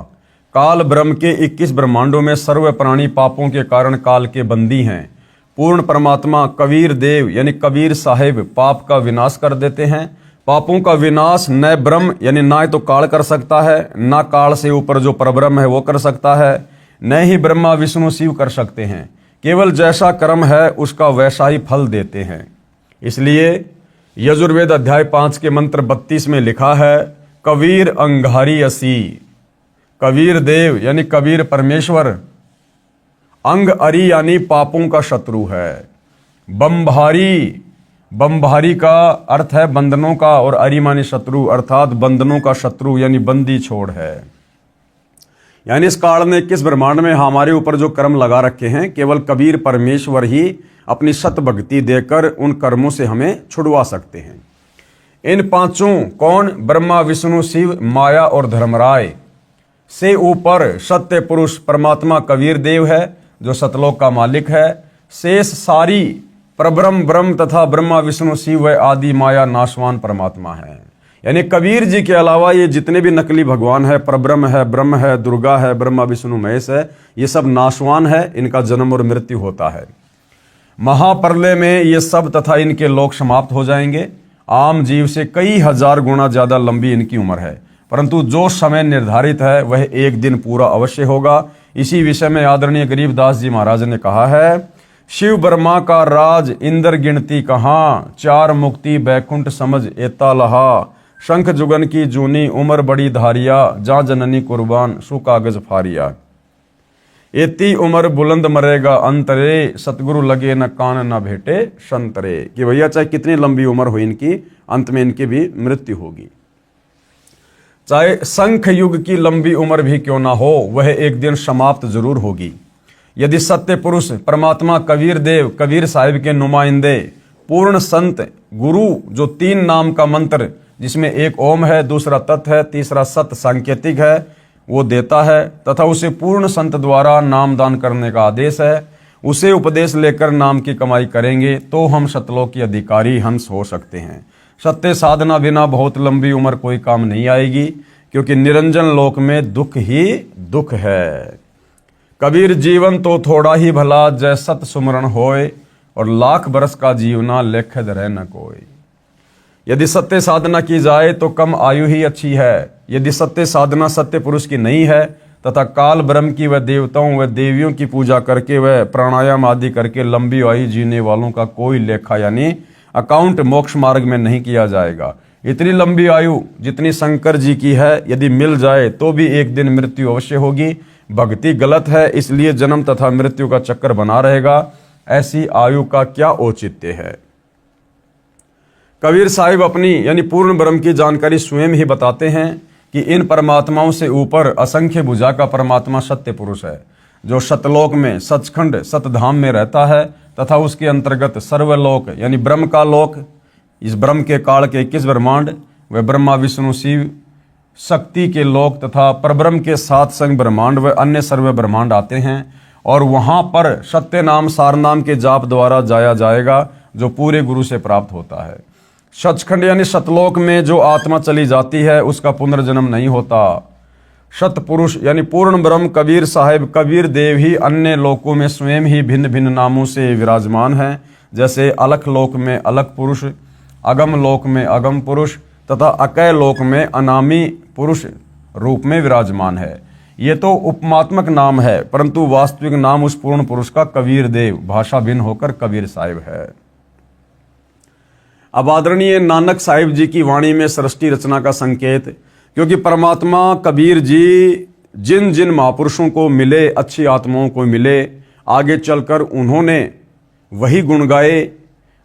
काल ब्रह्म के 21 ब्रह्मांडों में सर्व प्राणी पापों के कारण काल के बंदी हैं। पूर्ण परमात्मा कबीर देव यानी कबीर साहिब पाप का विनाश कर देते हैं। पापों का विनाश न ब्रह्म यानी ना तो काल कर सकता है, ना काल से ऊपर जो परब्रह्म है वो कर सकता है, न ही ब्रह्मा विष्णु शिव कर सकते हैं। केवल जैसा कर्म है उसका वैसा ही फल देते हैं। इसलिए यजुर्वेद अध्याय 5 के मंत्र 32 में लिखा है, कबीर अंगारी असी। कबीर देव यानी कबीर परमेश्वर अंग अरी यानी पापों का शत्रु है। बमभारी, बमभारी का अर्थ है बंधनों का और अरी मानी शत्रु अर्थात बंधनों का शत्रु यानी बंदी छोड़ है। यानी इस काल ने 21 ब्रह्मांड में हमारे ऊपर जो कर्म लगा रखे हैं केवल कबीर परमेश्वर ही अपनी सत भक्ति देकर उन कर्मों से हमें छुड़वा सकते हैं। इन पांचों कौन? ब्रह्मा विष्णु शिव माया और धर्मराय से ऊपर सत्य पुरुष परमात्मा कबीर देव है जो सतलोक का मालिक है। शेष सारी परब्रह्म ब्रह्म तथा ब्रह्मा विष्णु शिव व आदि माया नाशवान परमात्मा है। यानी कबीर जी के अलावा ये जितने भी नकली भगवान है, परब्रह्म है, ब्रह्म है, दुर्गा है, ब्रह्मा विष्णु महेश है, ये सब नाशवान है, इनका जन्म और मृत्यु होता है। महाप्रलय में ये सब तथा इनके लोक समाप्त हो जाएंगे। आम जीव से कई हजार गुना ज्यादा लंबी इनकी उम्र है, परंतु जो समय निर्धारित है वह एक दिन पूरा अवश्य होगा। इसी विषय में आदरणीय गरीबदास जी महाराज ने कहा है, शिव ब्रह्मा का राज इंद्र गिनती कहाँ, चार मुक्ति बैकुंठ समझ एता लहा, शंख जुगन की जूनी उम्र बड़ी धारिया, जा जननी कुर्बान सु कागज फारिया। एती उम्र बुलंद मरेगा अंतरे, सतगुरु लगे न कान न भेटे संतरे। कि भैया चाहे कितनी लंबी उम्र हो इनकी, अंत में इनकी भी मृत्यु होगी। चाहे शंख युग की लंबी उम्र भी क्यों ना हो, वह एक दिन समाप्त जरूर होगी। यदि सत्य पुरुष परमात्मा कबीर देव, कबीर साहिब के नुमाइंदे, पूर्ण संत गुरु, जो 3 नाम का मंत्र जिसमें एक ओम है, दूसरा तत् है, तीसरा सत सांकेतिक है, वो देता है, तथा उसे पूर्ण संत द्वारा नाम दान करने का आदेश है, उसे उपदेश लेकर नाम की कमाई करेंगे तो हम सतलोक के अधिकारी हंस हो सकते हैं। सत्य साधना बिना बहुत लंबी उम्र कोई काम नहीं आएगी, क्योंकि निरंजन लोक में दुख ही दुख है। कबीर जीवन तो थोड़ा ही भला, जय सत सुमरण होए, और लाख बरस का जीवना लेखद रह न कोई। यदि सत्य साधना की जाए तो कम आयु ही अच्छी है। यदि सत्य साधना सत्य पुरुष की नहीं है तथा काल ब्रह्म की व देवताओं व देवियों की पूजा करके व प्राणायाम आदि करके लंबी आयु जीने वालों का कोई लेखा यानी अकाउंट मोक्ष मार्ग में नहीं किया जाएगा। इतनी लंबी आयु जितनी शंकर जी की है, यदि मिल जाए तो भी एक दिन मृत्यु अवश्य होगी। भक्ति गलत है, इसलिए जन्म तथा मृत्यु का चक्कर बना रहेगा। ऐसी आयु का क्या औचित्य है। कबीर साहिब अपनी यानी पूर्ण ब्रह्म की जानकारी स्वयं ही बताते हैं कि इन परमात्माओं से ऊपर असंख्य भुजा का परमात्मा सत्य पुरुष है, जो सतलोक में सचखंड सतधाम में रहता है, तथा उसके अंतर्गत सर्वलोक यानी ब्रह्म का लोक, इस ब्रह्म के काल के 21 ब्रह्मांड व ब्रह्मा विष्णु शिव शक्ति के लोक तथा परब्रह्म के 7 संग ब्रह्मांड व अन्य सर्व ब्रह्मांड आते हैं, और वहां पर सत्य नाम सार नाम के जाप द्वारा जाया जाएगा, जो पूरे गुरु से प्राप्त होता है। सचखंड यानी सतलोक में जो आत्मा चली जाती है उसका पुनर्जन्म नहीं होता। सतपुरुष यानी पूर्ण ब्रह्म कबीर साहिब कबीर देव ही अन्य लोकों में स्वयं ही भिन्न भिन्न नामों से विराजमान हैं, जैसे अलख लोक में अलख पुरुष, अगम लोक में अगम पुरुष तथा अकय लोक में अनामी पुरुष रूप में विराजमान है। ये तो उपमात्मक नाम है, परंतु वास्तविक नाम उस पूर्ण पुरुष का कबीर देव, भाषा भिन्न होकर कबीर साहिब है। अब आदरणीय नानक साहिब जी की वाणी में सृष्टि रचना का संकेत, क्योंकि परमात्मा कबीर जी जिन जिन महापुरुषों को मिले, अच्छी आत्माओं को मिले, आगे चलकर उन्होंने वही गुण गाए,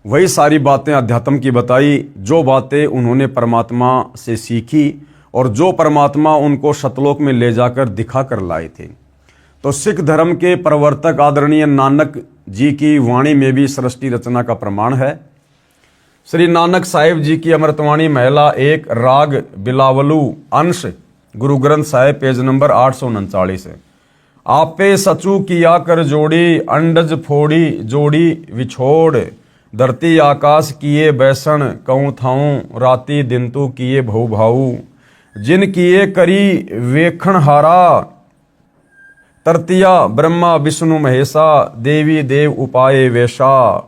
वही सारी बातें अध्यात्म की बताई, जो बातें उन्होंने परमात्मा से सीखी और जो परमात्मा उनको सतलोक में ले जाकर दिखा कर लाए थे। तो सिख धर्म के प्रवर्तक आदरणीय नानक जी की वाणी में भी सृष्टि रचना का प्रमाण है। श्री नानक साहिब जी की अमृतवाणी महिला 1 राग बिलावलू अंश गुरु ग्रंथ साहिब पेज नंबर 839 है। आपे सचू किया कर जोड़ी, अंडज फोड़ी जोड़ी विछोड़, धरती आकाश किए बैसन, कहूँ थाऊं राती दिन तू किए भऊ भाऊ, जिन किए करी वेखण हारा, तरतिया ब्रह्मा विष्णु महेशा, देवी देव उपाय वेशा,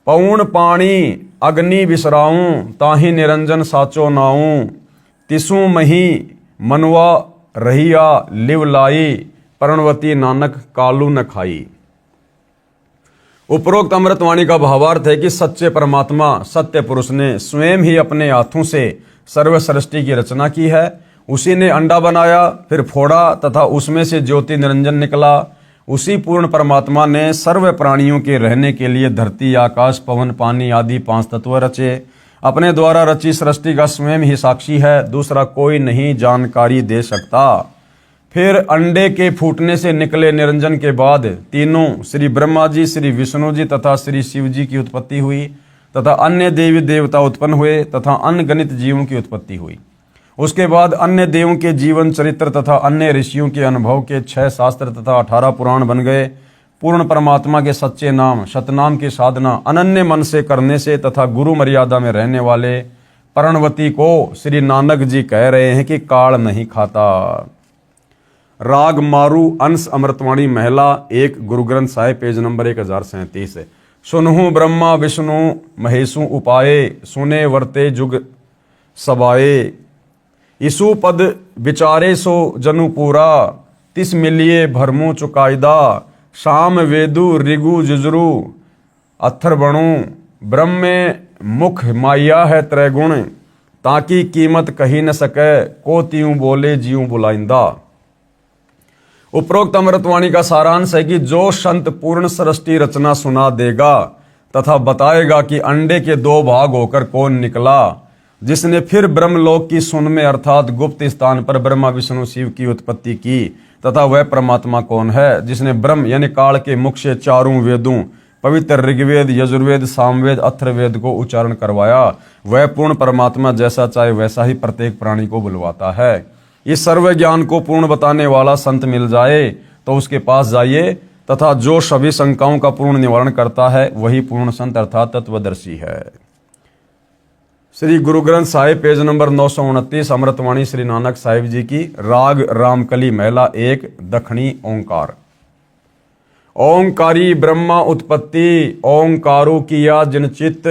पौण पाणी अग्नि बिसराऊं, ताहि निरंजन साचो नाऊं, तिसु मही मनवा रहिया लिव लाई, प्रणवती नानक कालू न खाई। उपरोक्त अमृतवाणी का भावार्थ है कि सच्चे परमात्मा सत्य पुरुष ने स्वयं ही अपने हाथों से सर्व सृष्टि की रचना की है। उसी ने अंडा बनाया, फिर फोड़ा तथा उसमें से ज्योति निरंजन निकला। उसी पूर्ण परमात्मा ने सर्व प्राणियों के रहने के लिए धरती आकाश पवन पानी आदि 5 तत्व रचे। अपने द्वारा रची सृष्टि का स्वयं ही साक्षी है, दूसरा कोई नहीं जानकारी दे सकता। फिर अंडे के फूटने से निकले निरंजन के बाद तीनों श्री ब्रह्मा जी, श्री विष्णु जी तथा श्री शिव जी की उत्पत्ति हुई तथा अन्य देवी देवता उत्पन्न हुए तथा अनगणित जीवों की उत्पत्ति हुई। उसके बाद अन्य देवों के जीवन चरित्र तथा अन्य ऋषियों के अनुभव के 6 शास्त्र तथा 18 पुराण बन गए। पूर्ण परमात्मा के सच्चे नाम सतनाम की साधना अनन्य मन से करने से तथा गुरु मर्यादा में रहने वाले प्रणवती को श्री नानक जी कह रहे हैं कि काल नहीं खाता। राग मारू अंश अमृतवाणी महिला 1 गुरु ग्रंथ साहिब पेज नंबर 1037 है। सुनहु ब्रह्मा विष्णु महेशु उपाये, सुने वर्ते जुग सबाए। इसु पद विचारे सो जनु पूरा, तिस मिलिए भरमु चुकायदा। शाम वेदु ऋगु जुजरु अथर्वणु, ब्रह्म में मुख माया है त्रैगुण। ताकि कीमत कही न सके, को त्यूं बोले जीव बुलाइंदा। उपरोक्त अमृतवाणी का सारांश है कि जो संत पूर्ण सृष्टि रचना सुना देगा तथा बताएगा कि अंडे के 2 भाग होकर कौन निकला, जिसने फिर ब्रह्मलोक की सुन में अर्थात गुप्त स्थान पर ब्रह्मा विष्णु शिव की उत्पत्ति की तथा वह परमात्मा कौन है, जिसने ब्रह्म यानी काल के मुख से 4 वेदों पवित्र ऋग्वेद यजुर्वेद सामवेद अथर्ववेद को उच्चारण करवाया, वह पूर्ण परमात्मा जैसा चाहे वैसा ही प्रत्येक प्राणी को बुलवाता है। इस सर्व ज्ञान को पूर्ण बताने वाला संत मिल जाए तो उसके पास जाइए तथा जो सभी शंकाओं का पूर्ण निवारण करता है वही पूर्ण संत अर्थात तत्वदर्शी है। श्री गुरु ग्रंथ साहिब पेज नंबर 929 अमृतवाणी श्री नानक साहिब जी की। राग रामकली महिला 1 दक्षिणी ओंकार। ओंकारी ब्रह्मा उत्पत्ति, ओंकारो किया जिन चित्त।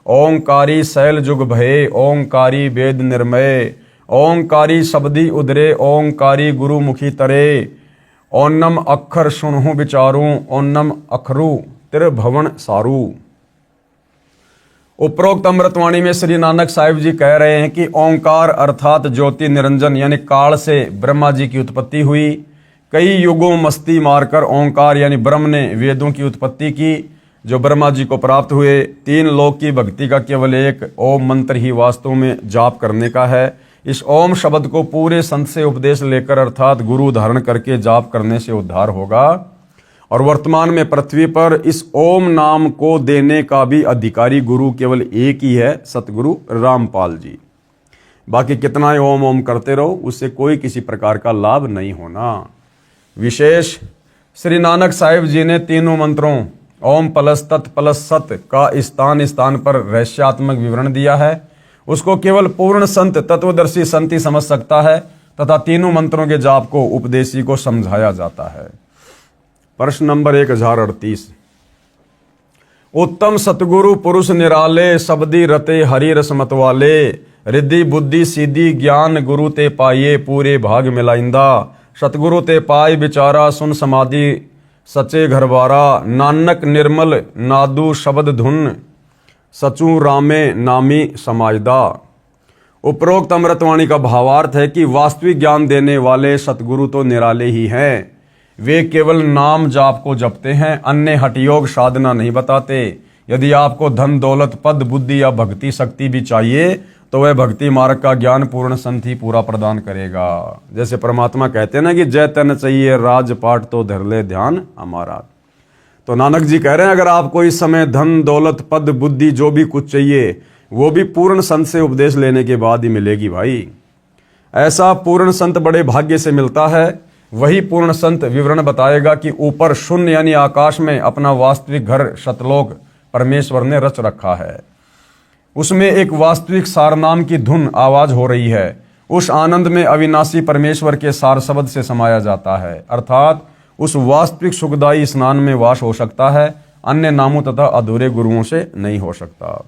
ओंकारी शैल जुग भये, ओंकारी वेद निर्मय। ओंकारी शब्दी उदरे, ओंकारी गुरु मुखी तरे। ओन्नम अक्षर सुनहु विचारू, ओन्नम अखरु त्रिभुवन सारू। उपरोक्त अमृतवाणी में श्री नानक साहिब जी कह रहे हैं कि ओंकार अर्थात ज्योति निरंजन यानी काल से ब्रह्मा जी की उत्पत्ति हुई। कई युगों मस्ती मारकर ओंकार यानी ब्रह्म ने वेदों की उत्पत्ति की जो ब्रह्मा जी को प्राप्त हुए। 3 लोक की भक्ति का केवल एक ओम मंत्र ही वास्तव में जाप करने का है। इस ओम शब्द को पूरे संत से उपदेश लेकर अर्थात गुरु धारण करके जाप करने से उद्धार होगा। और वर्तमान में पृथ्वी पर इस ओम नाम को देने का भी अधिकारी गुरु केवल एक ही है, सतगुरु रामपाल जी। बाकी कितना ही ओम ओम करते रहो उससे कोई किसी प्रकार का लाभ नहीं होना। विशेष श्री नानक साहिब जी ने तीनों मंत्रों ओम प्लस तत् प्लस सत का स्थान स्थान पर रहस्यात्मक विवरण दिया है। उसको केवल पूर्ण संत तत्वदर्शी संत ही समझ सकता है तथा तीनों मंत्रों के जाप को उपदेशी को समझाया जाता है। प्रश्न नंबर 1038। उत्तम सतगुरु पुरुष निराले, शब्दी रते हरि रस मतवाले। रिद्धि बुद्धि सीधी ज्ञान गुरु ते पाइये, पूरे भाग मिलाइंदा। सतगुरु ते पाए विचारा, सुन समाधि सचे घरबारा। नानक निर्मल नादू शब्द धुन, सचू रामे नामी समायदा। उपरोक्त अमृतवाणी का भावार्थ है कि वास्तविक ज्ञान देने वाले सतगुरु तो निराले ही हैं। वे केवल नाम जाप को जपते हैं, अन्य हठयोग साधना नहीं बताते। यदि आपको धन दौलत पद बुद्धि या भक्ति शक्ति भी चाहिए तो वह भक्ति मार्ग का ज्ञान पूर्ण संत ही पूरा प्रदान करेगा। जैसे परमात्मा कहते हैं ना कि जय तन चाहिए राजपाट तो धर ले ध्यान हमारा। तो नानक जी कह रहे हैं अगर आपको इस समय धन दौलत पद बुद्धि जो भी कुछ चाहिए वो भी पूर्ण संत से उपदेश लेने के बाद ही मिलेगी भाई। ऐसा पूर्ण संत बड़े भाग्य से मिलता है। वही पूर्ण संत विवरण बताएगा कि ऊपर शून्य यानी आकाश में अपना वास्तविक घर सतलोक परमेश्वर ने रच रखा है। उसमें एक वास्तविक सारनाम की धुन आवाज हो रही है। उस आनंद में अविनाशी परमेश्वर के सार शब्द से समाया जाता है, अर्थात उस वास्तविक सुखदायी स्नान में वास हो सकता है, अन्य नामों तथा अधूरे गुरुओं से नहीं हो सकता।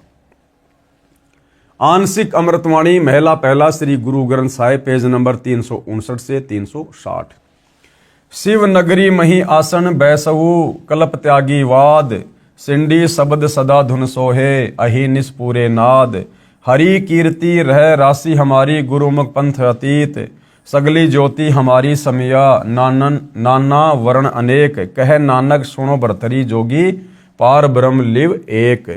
आंशिक अमृतवाणी महिला पहला श्री गुरु ग्रंथ साहिब पेज नंबर 359 से 360। शिव नगरी मही आसन बैसऊ कल्प त्यागी वाद। सिंडी शब्द सदा धुन सोहे अहि निस्पूरे नाद। हरि कीर्ति रह राशि हमारी गुरुमुख पंथ अतीत। सगली ज्योति हमारी समिया नाना वर्ण अनेक। कह नानक सुनो भरतरी जोगी पार ब्रह्म लिव एक।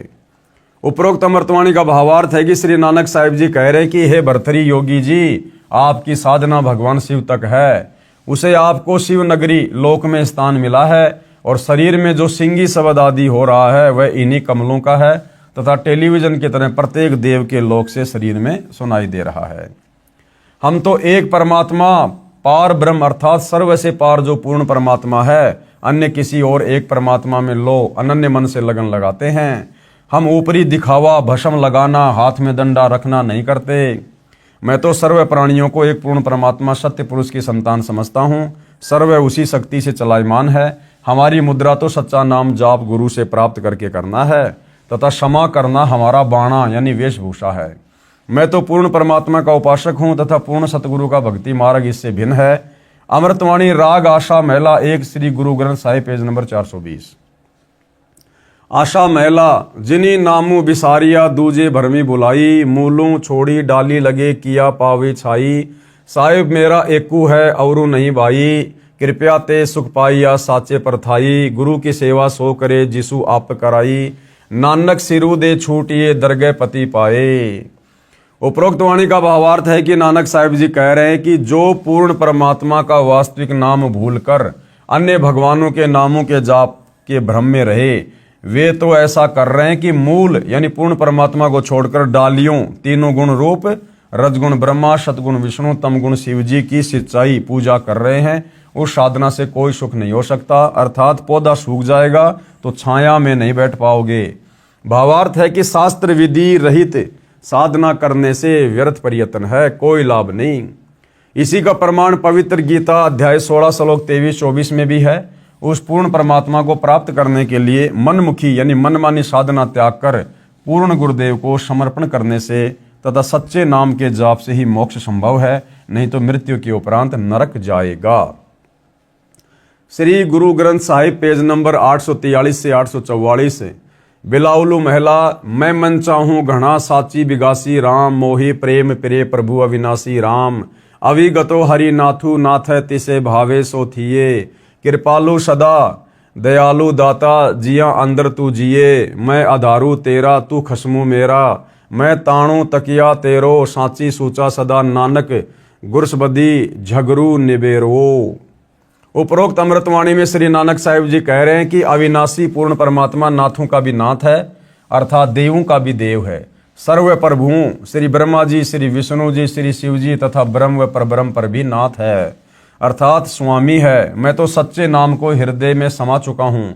उपरोक्त अमृतवाणी का भावार्थ है कि श्री नानक साहिब जी कह रहे कि हे भरतरी योगी जी, आपकी साधना भगवान शिव तक है। उसे आपको शिव नगरी लोक में स्थान मिला है और शरीर में जो सिंगी शब्द आदि हो रहा है वह इन्हीं कमलों का है तथा टेलीविजन की तरह प्रत्येक देव के लोक से शरीर में सुनाई दे रहा है। हम तो एक परमात्मा पार ब्रह्म अर्थात सर्व से पार जो पूर्ण परमात्मा है, अन्य किसी और एक परमात्मा में लो अनन्य मन से लगन लगाते हैं। हम ऊपरी दिखावा, भस्म लगाना, हाथ में डंडा रखना नहीं करते। मैं तो सर्व प्राणियों को एक पूर्ण परमात्मा सत्य पुरुष की संतान समझता हूँ। सर्व उसी शक्ति से चलायमान है। हमारी मुद्रा तो सच्चा नाम जाप गुरु से प्राप्त करके करना है तथा क्षमा करना हमारा बाणा यानी वेशभूषा है। मैं तो पूर्ण परमात्मा का उपासक हूँ तथा पूर्ण सतगुरु का भक्ति मार्ग इससे भिन्न है। अमृतवाणी राग आशा महिला 1 श्री गुरु ग्रंथ साहिब पेज नंबर 420। आशा महिला जिनी नामू बिसारिया दूजे भरमी बुलाई, मूलों छोड़ी डाली लगे किया पावे छाई। साहिब मेरा एकू है औरू नहीं भाई, कृपया ते सुख पाइया साचे परथाई। गुरु की सेवा सो करे जिसु आप कराई, नानक सिरु दे छूटिए दरगह पति पाए। उपरोक्त वाणी का भावार्थ है कि नानक साहिब जी कह रहे हैं कि जो पूर्ण परमात्मा का वास्तविक नाम भूलकर अन्य भगवानों के नामों के जाप के भ्रम में रहे, वे तो ऐसा कर रहे हैं कि मूल यानी पूर्ण परमात्मा को छोड़कर डालियों, तीनों गुण रूप, रजगुण ब्रह्मा, सतगुण विष्णु, तमगुण शिव जी की सिंचाई पूजा कर रहे हैं। उस साधना से कोई सुख नहीं हो सकता, अर्थात पौधा सूख जाएगा तो छाया में नहीं बैठ पाओगे। भावार्थ है कि शास्त्र विधि रहित साधना करने से व्यर्थ प्रयत्न है, कोई लाभ नहीं। इसी का प्रमाण पवित्र गीता अध्याय 16 श्लोक 23-24 में भी है। उस पूर्ण परमात्मा को प्राप्त करने के लिए मनमुखी यानी मनमानी साधना त्याग कर पूर्ण गुरुदेव को समर्पण करने से तथा सच्चे नाम के जाप से ही मोक्ष संभव है, नहीं तो मृत्यु के उपरांत नरक जाएगा। श्री गुरु ग्रंथ साहिब पेज नंबर 843 से 844। बिलाउलू महिला मैं मन चाहूं घना साची बिगासी राम, मोहि प्रेम प्रिय प्रभु अविनाशी राम। अविगतो हरि नाथु नाथ तिसे भावे सो थिये, कृपालु सदा दयालु दाता जिया अंदर तू जिये। मैं आधारू तेरा तू खसमू मेरा, मैं ताणू तकिया तेरो साची सूचा सदा नानक गुरसबदी झगरू निबेरो। उपरोक्त अमृतवाणी में श्री नानक साहिब जी कह रहे हैं कि अविनाशी पूर्ण परमात्मा नाथों का भी नाथ है, अर्थात देवों का भी देव है। सर्व प्रभुओं श्री ब्रह्मा जी, श्री विष्णु जी, श्री शिव जी तथा ब्रह्म व परब्रह्म पर भी नाथ है, अर्थात स्वामी है। मैं तो सच्चे नाम को हृदय में समा चुका हूँ।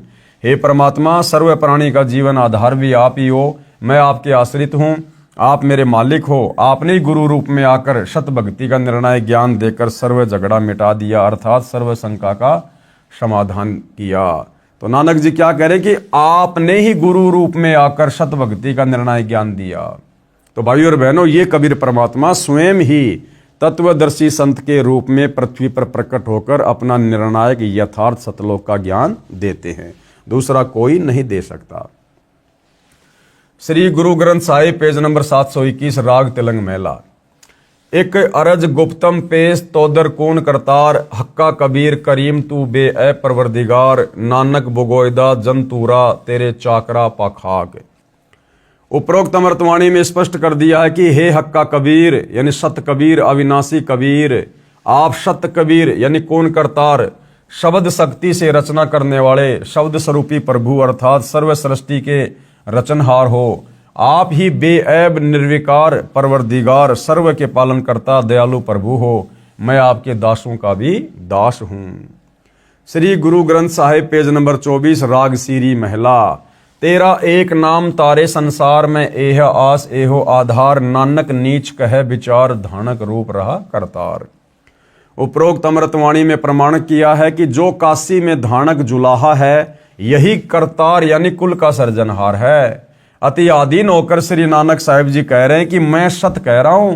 हे परमात्मा, सर्व प्राणी का जीवन आधार भी आप ही हो। मैं आपके आश्रित हूँ, आप मेरे मालिक हो। आपने गुरु रूप में आकर शत भक्ति का निर्णय ज्ञान देकर सर्व झगड़ा मिटा दिया, अर्थात सर्व शंका का समाधान किया। तो नानक जी क्या कह रहे कि आपने ही गुरु रूप में आकर शत भक्ति का निर्णय ज्ञान दिया। तो भाइयों और बहनों, ये कबीर परमात्मा स्वयं ही तत्वदर्शी संत के रूप में पृथ्वी पर प्रकट होकर अपना निर्णायक यथार्थ सतलोक का ज्ञान देते हैं, दूसरा कोई नहीं दे सकता। श्री गुरु ग्रंथ साहिब पेज नंबर 721 राग तिलंग महिला। एक अरज गुप्तम पेश तोदर कौन करतार, हक्का कबीर करीम तू बे ए परवरदिगार। नानक बुगोयदा जंतूरा तेरे चाकरा पाखाक। उपरोक्त अमृतवाणी में स्पष्ट कर दिया है कि हे हक्का कबीर यानी सत कबीर, अविनाशी कबीर, आप सत कबीर यानी कौन करतार, शब्द शक्ति से रचना करने वाले शब्द स्वरूपी प्रभु अर्थात सर्व सृष्टि के रचनहार हो। आप ही बेऐब निर्विकार परवरदिगार, सर्व के पालन करता दयालु प्रभु हो। मैं आपके दासों का भी दास हूँ। श्री गुरु ग्रंथ साहिब पेज नंबर 24 राग सीरी महिला। तेरा एक नाम तारे संसार में एह आस एहो आधार। नानक नीच कह विचार धानक रूप रहा करतार। उपरोक्त अमृतवाणी में प्रमाण किया है कि जो काशी में धानक जुलाहा है यही करतार यानी कुल का सर्जनहार है। अति आधीन होकर श्री नानक साहिब जी कह रहे हैं कि मैं सत कह रहा हूं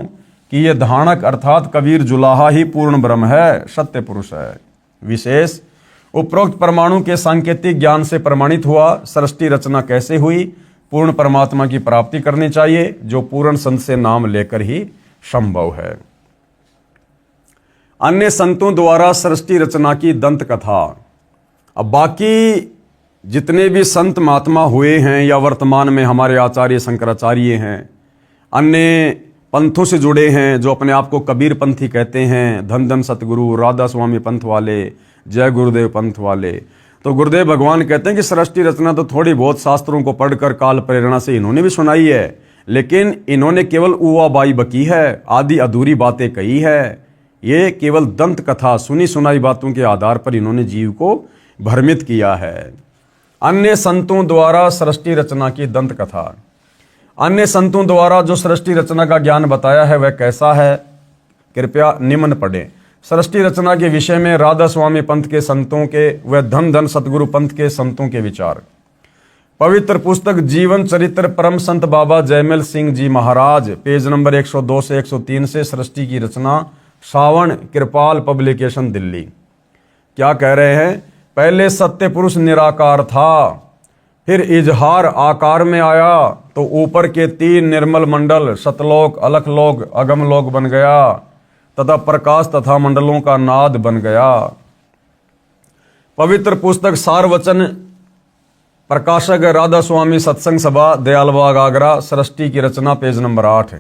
कि ये धानक अर्थात कबीर जुलाहा ही पूर्ण ब्रह्म है, सत्य पुरुष है। विशेष उपरोक्त परमाणु के सांकेतिक ज्ञान से प्रमाणित हुआ सृष्टि रचना कैसे हुई। पूर्ण परमात्मा की प्राप्ति करनी चाहिए जो पूर्ण संत से नाम लेकर ही संभव है। अन्य संतों द्वारा सृष्टि रचना की दंत कथा। अब बाकी जितने भी संत महात्मा हुए हैं या वर्तमान में हमारे आचार्य शंकराचार्य हैं, अन्य पंथों से जुड़े हैं जो अपने आप को कबीर पंथी कहते हैं, धन धन सतगुरु, राधा स्वामी पंथ वाले, जय गुरुदेव पंथ वाले, तो गुरुदेव भगवान कहते हैं कि सृष्टि रचना तो थोड़ी बहुत शास्त्रों को पढ़कर काल प्रेरणा से इन्होंने भी सुनाई है, लेकिन इन्होंने केवल उवा बाई बकी है, आदि अधूरी बातें कही है। ये केवल दंत कथा सुनी सुनाई बातों के आधार पर इन्होंने जीव को भ्रमित किया है। अन्य संतों द्वारा सृष्टि रचना की दंत कथा। अन्य संतों द्वारा जो सृष्टि रचना का ज्ञान बताया है वह कैसा है, कृपया निम्न पढ़ें। सृष्टि रचना के विषय में राधा स्वामी पंथ के संतों के व धन धन सतगुरु पंथ के संतों के विचार। पवित्र पुस्तक जीवन चरित्र परम संत बाबा जयमल सिंह जी महाराज, पेज नंबर 102 से 103 से सृष्टि की रचना, सावन कृपाल पब्लिकेशन, दिल्ली। क्या कह रहे हैं? पहले सत्य पुरुष निराकार था, फिर इजहार आकार में आया तो ऊपर के 3 निर्मल मंडल सतलोक, अलखलोक, अगमलोक बन गया तथा प्रकाश तथा मंडलों का नाद बन गया। पवित्र पुस्तक सारवचन, प्रकाशक राधा स्वामी सत्संग सभा, दयालबाग आगरा, सृष्टि की रचना, पेज नंबर 8।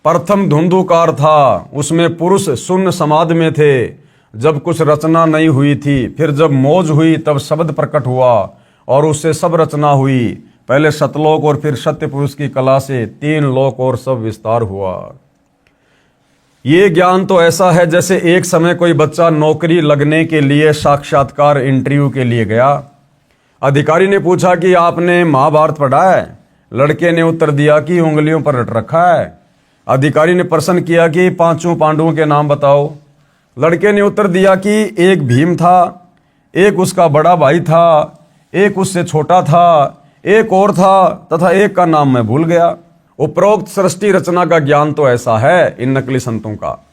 प्रथम धुंधुकार था, उसमें पुरुष शून्य समाधि में थे जब कुछ रचना नहीं हुई थी, फिर जब मौज हुई तब शब्द प्रकट हुआ और उससे सब रचना हुई। पहले सतलोक और फिर सत्य पुरुष की कला से 3 लोक और सब विस्तार हुआ। ये ज्ञान तो ऐसा है जैसे एक समय कोई बच्चा नौकरी लगने के लिए साक्षात्कार इंटरव्यू के लिए गया। अधिकारी ने पूछा कि आपने महाभारत पढ़ा है? लड़के ने उत्तर दिया कि उंगलियों पर रट रखा है। अधिकारी ने प्रश्न किया कि 5 पांडवों के नाम बताओ। लड़के ने उत्तर दिया कि एक भीम था, एक उसका बड़ा भाई था, एक उससे छोटा था, एक और था तथा एक का नाम मैं भूल गया। उपरोक्त सृष्टि रचना का ज्ञान तो ऐसा है इन नकली संतों का।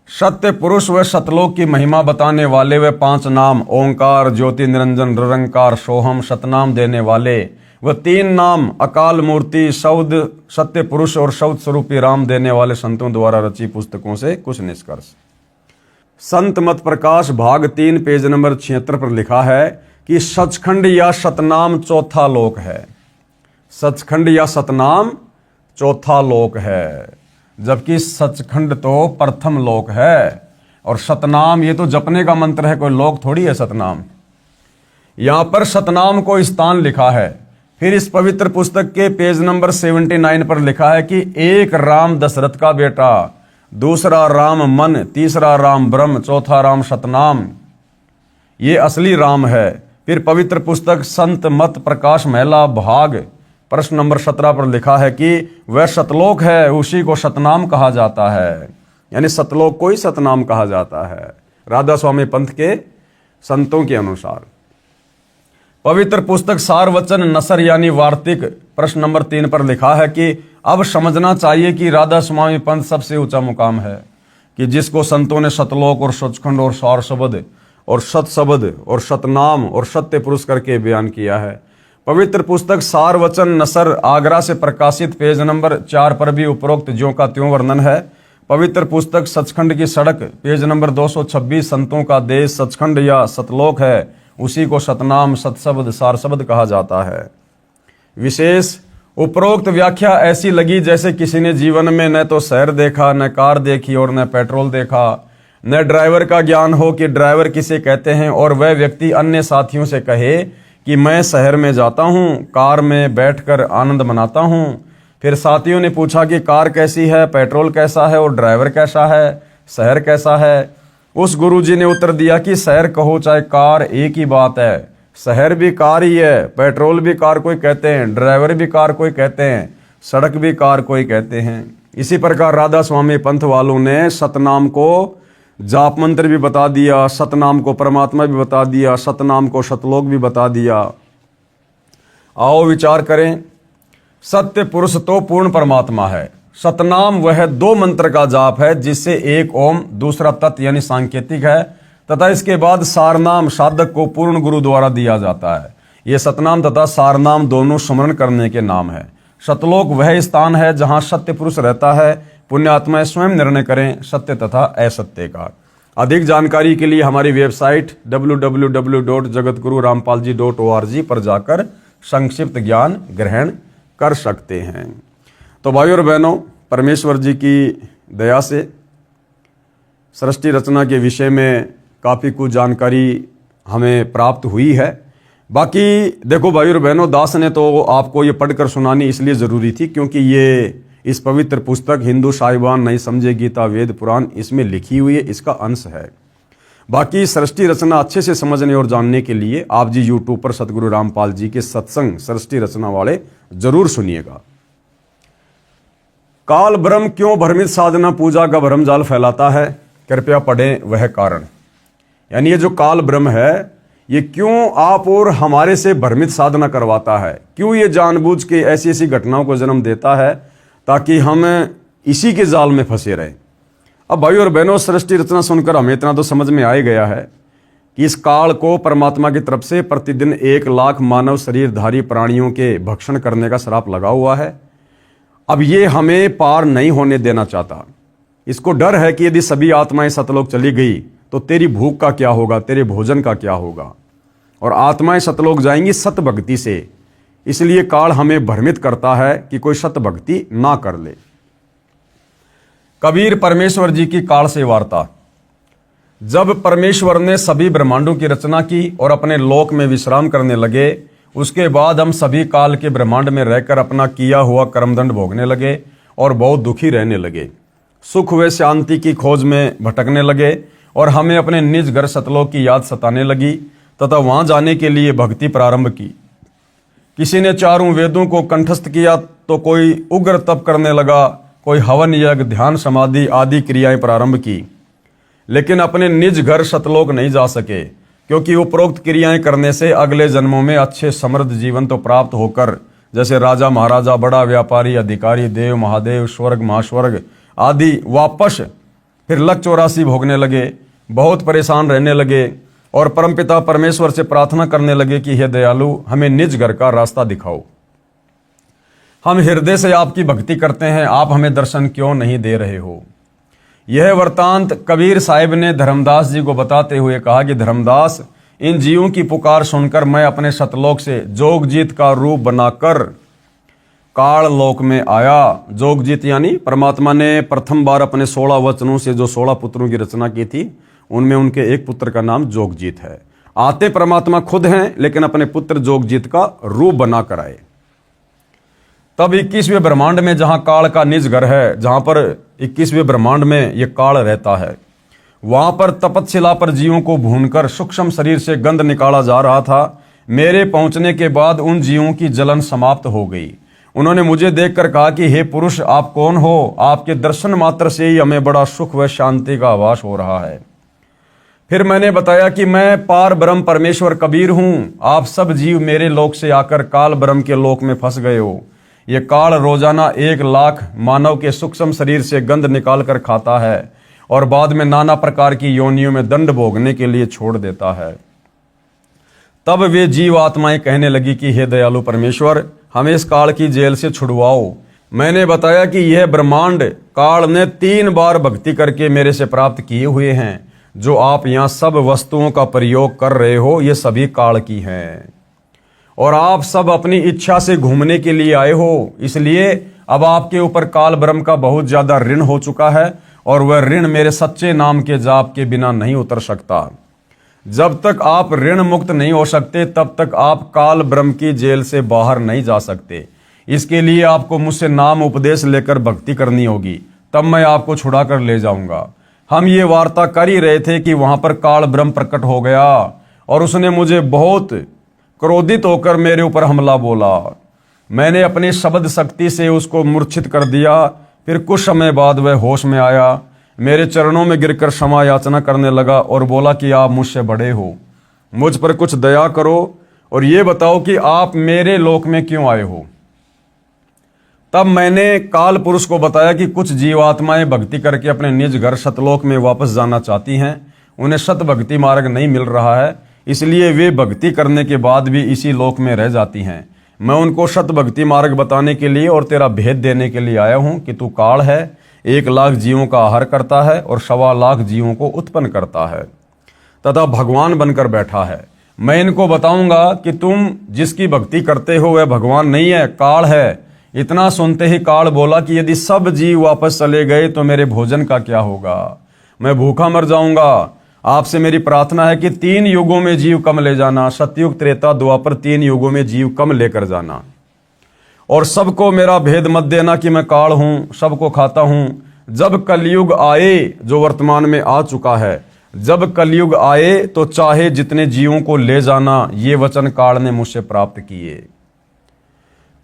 सत्य पुरुष व सतलोक की महिमा बताने वाले वे 5 नाम ओंकार, ज्योति निरंजन, निरंकार, सोहम, सतनाम देने वाले व 3 नाम अकाल मूर्ति, शब्द, सत्य पुरुष और शब्द स्वरूपी राम देने वाले संतों द्वारा रची पुस्तकों से कुछ निष्कर्ष। संत मत प्रकाश भाग 3 पेज नंबर 76 पर लिखा है कि सचखंड या सतनाम चौथा लोक है। सचखंड या सतनाम चौथा लोक है, जबकि सचखंड तो प्रथम लोक है और सतनाम ये तो जपने का मंत्र है, कोई लोक थोड़ी है सतनाम। यहां पर सतनाम को स्थान लिखा है। फिर इस पवित्र पुस्तक के पेज नंबर 79 पर लिखा है कि एक राम दशरथ का बेटा, दूसरा राम मन, तीसरा राम ब्रह्म, चौथा राम सतनाम, ये असली राम है। फिर पवित्र पुस्तक संत मत प्रकाश महिला भाग प्रश्न नंबर 17 पर लिखा है कि वह सतलोक है, उसी को सतनाम कहा जाता है, यानी सतलोक को ही सतनाम कहा जाता है राधा स्वामी पंथ के संतों के अनुसार। पवित्र पुस्तक सारवचन नसर यानी वार्तिक प्रश्न नंबर 3 पर लिखा है कि अब समझना चाहिए कि राधा स्वामी पंथ सबसे ऊंचा मुकाम है कि जिसको संतों ने सतलोक और सचखंड और सार शब्द और सत शब्द और सतनाम और सत्य पुरुष करके बयान किया है। पवित्र पुस्तक सारवचन नसर आगरा से प्रकाशित पेज नंबर 4 पर भी उपरोक्त ज्यों का त्यों वर्णन है। पवित्र पुस्तक सचखंड की सड़क पेज नंबर 226 संतों का देश सचखंड या सतलोक है, उसी को सतनाम, सतशब्द, सार शब्द कहा जाता है। विशेष उपरोक्त व्याख्या ऐसी लगी जैसे किसी ने जीवन में न तो शहर देखा, न कार देखी और न पेट्रोल देखा, न ड्राइवर का ज्ञान हो कि ड्राइवर किसे कहते हैं, और वह व्यक्ति अन्य साथियों से कहे कि मैं शहर में जाता हूँ, कार में बैठकर आनंद मनाता हूँ। फिर साथियों ने पूछा कि कार कैसी है, पेट्रोल कैसा है और ड्राइवर कैसा है, शहर कैसा है। उस गुरुजी ने उत्तर दिया कि शहर कहो चाहे कार एक ही बात है, शहर भी कार ही है, पेट्रोल भी कार कोई कहते हैं, ड्राइवर भी कार कोई कहते हैं, सड़क भी कार कोई कहते हैं। इसी प्रकार राधा स्वामी पंथ वालों ने सतनाम को जाप मंत्र भी बता दिया, सतनाम को परमात्मा भी बता दिया, सतनाम को सतलोक भी बता दिया। आओ विचार करें, सत्य पुरुष तो पूर्ण परमात्मा है, सतनाम वह 2 मंत्र का जाप है जिससे एक ओम, दूसरा तत् यानी सांकेतिक है, तथा इसके बाद सारनाम साधक को पूर्ण गुरु द्वारा दिया जाता है। ये सतनाम तथा सारनाम दोनों स्मरण करने के नाम है। सतलोक वह स्थान है जहां सत्य पुरुष रहता है। पुण्यात्माएं स्वयं निर्णय करें सत्य तथा असत्य का। अधिक जानकारी के लिए हमारी वेबसाइट www.jagatgururampalji.org पर जाकर संक्षिप्त ज्ञान ग्रहण कर सकते हैं। तो भाइयों और बहनों, परमेश्वर जी की दया से सृष्टि रचना के विषय में काफ़ी कुछ जानकारी हमें प्राप्त हुई है। बाकी देखो भाइयों और बहनों, दास ने तो आपको ये पढ़कर सुनानी इसलिए ज़रूरी थी क्योंकि ये इस पवित्र पुस्तक हिंदू साहिबान नहीं समझे गीता वेद पुराण इसमें लिखी हुई है, इसका अंश है। बाकी सृष्टि रचना अच्छे से समझने और जानने के लिए आप जी यूट्यूब पर सतगुरु रामपाल जी के सत्संग सृष्टि रचना वाले जरूर सुनिएगा। काल ब्रह्म क्यों भ्रमित साधना पूजा का भ्रमजाल फैलाता है, कृपया पढ़ें वह कारण। यानी ये जो काल ब्रह्म है ये क्यों आप और हमारे से भ्रमित साधना करवाता है, क्यों ये जानबूझ के ऐसी ऐसी घटनाओं को जन्म देता है ताकि हम इसी के जाल में फंसे रहें। अब भाई और बहनों, सृष्टि रचना सुनकर हमें इतना तो समझ में आ ही गया है कि इस काल को परमात्मा की तरफ से प्रतिदिन 1 लाख मानव शरीरधारी प्राणियों के भक्षण करने का श्राप लगा हुआ है। अब ये हमें पार नहीं होने देना चाहता। इसको डर है कि यदि सभी आत्माएं सतलोक चली गई तो तेरी भूख का क्या होगा, तेरे भोजन का क्या होगा। और आत्माएं सतलोक जाएंगी सत भक्ति से, इसलिए काल हमें भ्रमित करता है कि कोई सत भक्ति ना कर ले। कबीर परमेश्वर जी की काल से वार्ता। जब परमेश्वर ने सभी ब्रह्मांडों की रचना की और अपने लोक में विश्राम करने लगे, उसके बाद हम सभी काल के ब्रह्मांड में रहकर अपना किया हुआ कर्मदंड भोगने लगे और बहुत दुखी रहने लगे। सुख व शांति की खोज में भटकने लगे और हमें अपने निज घर सतलोक की याद सताने लगी तथा वहां जाने के लिए भक्ति प्रारंभ की। किसी ने 4 वेदों को कंठस्थ किया तो कोई उग्र तप करने लगा, कोई हवन यज्ञ ध्यान समाधि आदि क्रियाएं प्रारंभ की, लेकिन अपने निज घर सतलोक नहीं जा सके, क्योंकि उपरोक्त क्रियाएं करने से अगले जन्मों में अच्छे समृद्ध जीवन तो प्राप्त होकर जैसे राजा महाराजा, बड़ा व्यापारी, अधिकारी, देव महादेव, स्वर्ग महास्वर्ग आदि वापस फिर लक 84 भोगने लगे, बहुत परेशान रहने लगे और परमपिता परमेश्वर से प्रार्थना करने लगे कि हे दयालु, हमें निज घर का रास्ता दिखाओ। हम हृदय से आपकी भक्ति करते हैं, आप हमें दर्शन क्यों नहीं दे रहे हो। यह वृतांत कबीर साहिब ने धर्मदास जी को बताते हुए कहा कि धर्मदास, इन जीवों की पुकार सुनकर मैं अपने सतलोक से जोगजीत का रूप बनाकर काल लोक में आया। जोगजीत यानी परमात्मा ने प्रथम बार अपने 16 वचनों से जो 16 पुत्रों की रचना की थी, उनमें उनके एक पुत्र का नाम जोगजीत है। आते परमात्मा खुद हैं, लेकिन अपने पुत्र जोगजीत का रूप बनाकर आए। तब 21वें ब्रह्मांड में जहां काल का निज घर है, जहां पर 21वें ब्रह्मांड में यह काल रहता है, वहां पर तपतशिला पर जीवों को भूनकर सूक्ष्म शरीर से गंध निकाला जा रहा था। मेरे पहुंचने के बाद उन जीवों की जलन समाप्त हो गई। उन्होंने मुझे देखकर कहा कि हे पुरुष, आप कौन हो? आपके दर्शन मात्र से ही हमें बड़ा सुख व शांति का आभास हो रहा है। फिर मैंने बताया कि मैं पार ब्रह्म परमेश्वर कबीर हूं। आप सब जीव मेरे लोक से आकर काल ब्रह्म के लोक में फंस गए हो। ये काल रोजाना 1 लाख मानव के सूक्ष्म शरीर से गंध निकाल कर खाता है और बाद में नाना प्रकार की योनियों में दंड भोगने के लिए छोड़ देता है। तब वे जीव आत्माएं कहने लगी कि हे दयालु परमेश्वर, हमें इस काल की जेल से छुड़वाओ। मैंने बताया कि यह ब्रह्मांड काल ने 3 बार भक्ति करके मेरे से प्राप्त किए हुए हैं। जो आप यहाँ सब वस्तुओं का प्रयोग कर रहे हो, ये सभी काल की हैं और आप सब अपनी इच्छा से घूमने के लिए आए हो। इसलिए अब आपके ऊपर काल ब्रह्म का बहुत ज्यादा ऋण हो चुका है और वह ऋण मेरे सच्चे नाम के जाप के बिना नहीं उतर सकता। जब तक आप ऋण मुक्त नहीं हो सकते, तब तक आप काल ब्रह्म की जेल से बाहर नहीं जा सकते। इसके लिए आपको मुझसे नाम उपदेश लेकर भक्ति करनी होगी, तब मैं आपको छुड़ा कर ले जाऊंगा। हम ये वार्ता कर ही रहे थे कि वहां पर काल ब्रह्म प्रकट हो गया और उसने मुझे बहुत क्रोधित होकर मेरे ऊपर हमला बोला। मैंने अपनी शब्द शक्ति से उसको मूर्छित कर दिया। फिर कुछ समय बाद वह होश में आया, मेरे चरणों में गिरकर क्षमा याचना करने लगा और बोला कि आप मुझसे बड़े हो, मुझ पर कुछ दया करो और ये बताओ कि आप मेरे लोक में क्यों आए हो। तब मैंने काल पुरुष को बताया कि कुछ जीवात्माएं भक्ति करके अपने निज घर सतलोक में वापस जाना चाहती हैं। उन्हें सत भक्ति मार्ग नहीं मिल रहा है, इसलिए वे भक्ति करने के बाद भी इसी लोक में रह जाती हैं। मैं उनको सत भक्ति मार्ग बताने के लिए और तेरा भेद देने के लिए आया हूं कि तू काल है, 1 लाख जीवों का आहार करता है और 1.25 लाख जीवों को उत्पन्न करता है तथा भगवान बनकर बैठा है। मैं इनको बताऊंगा कि तुम जिसकी भक्ति करते हो वह भगवान नहीं है, काल है। इतना सुनते ही काल बोला कि यदि सब जीव वापस चले गए तो मेरे भोजन का क्या होगा, मैं भूखा मर जाऊंगा। आपसे मेरी प्रार्थना है कि 3 युगों में जीव कम ले जाना, सतयुग त्रेता द्वापर 3 युगों में जीव कम लेकर जाना और सबको मेरा भेद मत देना कि मैं काल हूं, सबको खाता हूं। जब कलयुग आए, जो वर्तमान में आ चुका है, जब कलयुग आए तो चाहे जितने जीवों को ले जाना, ये वचन काल ने मुझसे प्राप्त किए।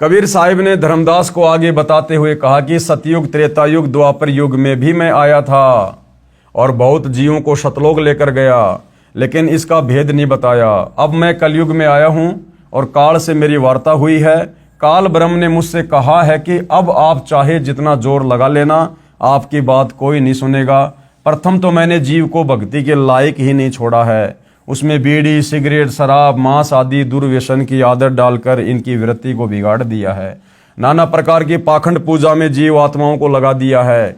कबीर साहिब ने धर्मदास को आगे बताते हुए कहा कि सतयुग, त्रेता युग, द्वापर युग में भी मैं आया था और बहुत जीवों को सतलोक लेकर गया, लेकिन इसका भेद नहीं बताया। अब मैं कलयुग में आया हूं और काल से मेरी वार्ता हुई है। काल ब्रह्म ने मुझसे कहा है कि अब आप चाहे जितना जोर लगा लेना, आपकी बात कोई नहीं सुनेगा। प्रथम तो मैंने जीव को भक्ति के लायक ही नहीं छोड़ा है, उसमें बीड़ी, सिगरेट, शराब, मांस आदि दुर्व्यसन की आदत डालकर इनकी वृत्ति को बिगाड़ दिया है। नाना प्रकार की पाखंड पूजा में जीव आत्माओं को लगा दिया है।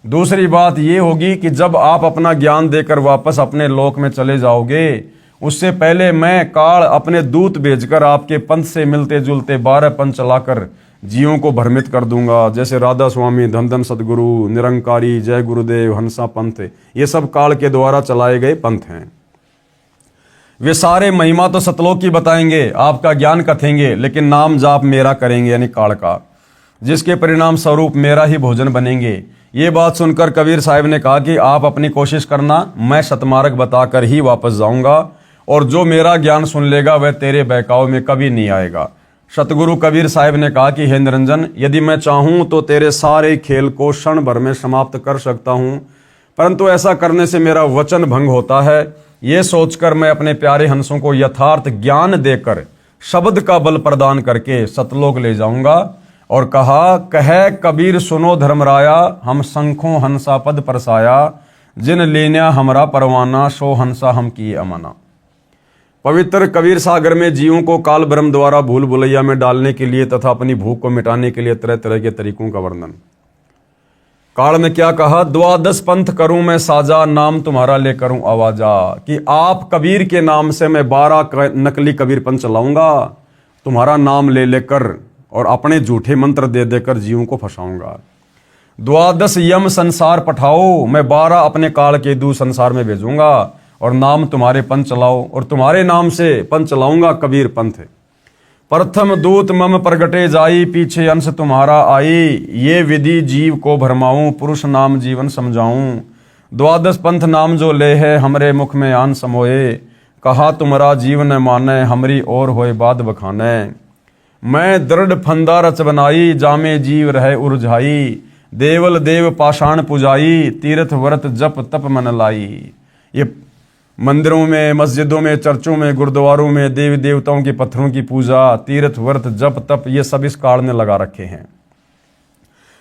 दूसरी बात ये होगी कि जब आप अपना ज्ञान देकर वापस अपने लोक में चले जाओगे, उससे पहले मैं काल अपने दूत भेजकर आपके पंथ से मिलते जुलते 12 पंथ चलाकर जीवों को भ्रमित कर दूंगा। जैसे राधा स्वामी, धन धन सदगुरु, निरंकारी, जय गुरुदेव, हंसा पंथ, ये सब काल के द्वारा चलाए गए पंथ हैं। वे सारे महिमा तो सतलोक की बताएंगे, आपका ज्ञान कथेंगे, लेकिन नाम जाप मेरा करेंगे, यानी काल का, जिसके परिणाम स्वरूप मेरा ही भोजन बनेंगे। ये बात सुनकर कबीर साहिब ने कहा कि आप अपनी कोशिश करना, मैं सतमार्ग बताकर ही वापस जाऊंगा और जो मेरा ज्ञान सुन लेगा वह तेरे बहकाव में कभी नहीं आएगा। सतगुरु कबीर साहिब ने कहा कि हे निरंजन, यदि मैं चाहूं तो तेरे सारे खेल को क्षण भर में समाप्त कर सकता हूं, परंतु ऐसा करने से मेरा वचन भंग होता है। ये सोचकर मैं अपने प्यारे हंसों को यथार्थ ज्ञान देकर शब्द का बल प्रदान करके सतलोक ले जाऊंगा। और कहा, कह कबीर सुनो धर्मराया, हम शंखों हंसा पद परसाया, जिन लेन्या हमरा परवाना, सो हंसा हम किए अमाना। पवित्र कबीर सागर में जीवों को काल ब्रह्म द्वारा भूल भुलैया में डालने के लिए तथा अपनी भूख को मिटाने के लिए तरह तरह के तरीकों का वर्णन। काल में क्या कहा, 12 पंथ करूं मैं साजा, नाम तुम्हारा ले करूं आवाजा, कि आप कबीर के नाम से मैं 12 नकली कबीर पंथ चलाऊंगा, तुम्हारा नाम ले लेकर और अपने झूठे मंत्र दे देकर जीवों को फंसाऊंगा। 12 यम संसार पठाओ, मैं 12 अपने काल के दूत संसार में भेजूंगा और नाम तुम्हारे पंथ चलाओ, और तुम्हारे नाम से पंथ चलाऊंगा कबीर पंथ। प्रथम दूत मम प्रगटे जाई, पीछे अंश तुम्हारा आई, ये विधि जीव को भरमाऊं, पुरुष नाम जीवन समझाऊं। 12 पंथ नाम जो ले है, हमरे मुख में आन समोए, कहा तुम्हारा जीवन माने, हमरी और होए बाद बखाने। मैं दृढ़ फंदा रच बनाई, जामे जीव रहे उर्झाई, देवल देव पाषाण पुजाई, तीर्थ व्रत जप तप मन लाई। ये मंदिरों में, मस्जिदों में, चर्चों में, गुरुद्वारों में देवी देवताओं के पत्थरों की पूजा, तीर्थ व्रत जप तप, ये सब इस काल ने लगा रखे हैं।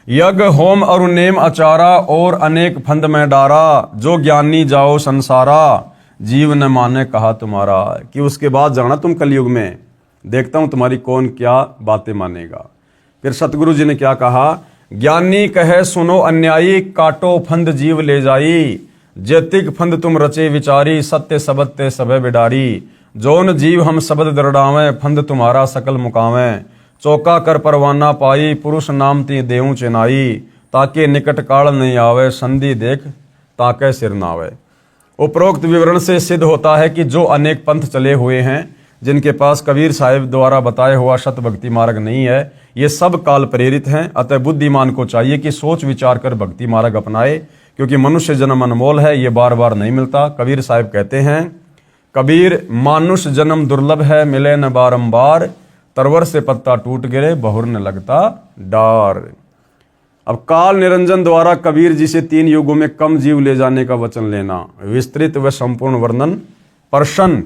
यज्ञ होम और नेम आचारा, और अनेक फंद में डारा, जो ज्ञानी जाओ संसारा, जीव न माने कहा तुम्हारा। कि उसके बाद जाना तुम कलयुग में, देखता हूं तुम्हारी कौन क्या बातें मानेगा। फिर सतगुरु जी ने क्या कहा, ज्ञानी कहे सुनो अन्यायी, काटो फंद जीव ले जाई, जैतिक फंद तुम रचे विचारी, सत्य सबद ते सबे बिडारी, जोन जीव हम शब्द दरड़ावें, फंद तुम्हारा सकल मुकावें, चौका कर परवाना पाई, पुरुष नाम ती देऊं चेनाई, ताके निकट काल नहीं आवे, संधि देख ताके सिर नावे। उपरोक्त विवरण से सिद्ध होता है कि जो अनेक पंथ चले हुए हैं, जिनके पास कबीर साहिब द्वारा बताया हुआ शत भक्ति मार्ग नहीं है, ये सब काल प्रेरित हैं। अतः बुद्धिमान को चाहिए कि सोच विचार कर भक्ति मार्ग अपनाए, क्योंकि मनुष्य जन्म अनमोल है, ये बार बार नहीं मिलता। कबीर साहिब कहते हैं, कबीर मानुष जन्म दुर्लभ है, मिले न बारंबार, तरवर से पत्ता टूट गिरे, बहुर न लगता डार। अब काल निरंजन द्वारा कबीर जी से 3 युगों में कम जीव ले जाने का वचन लेना, विस्तृत व संपूर्ण वर्णन। प्रश्न,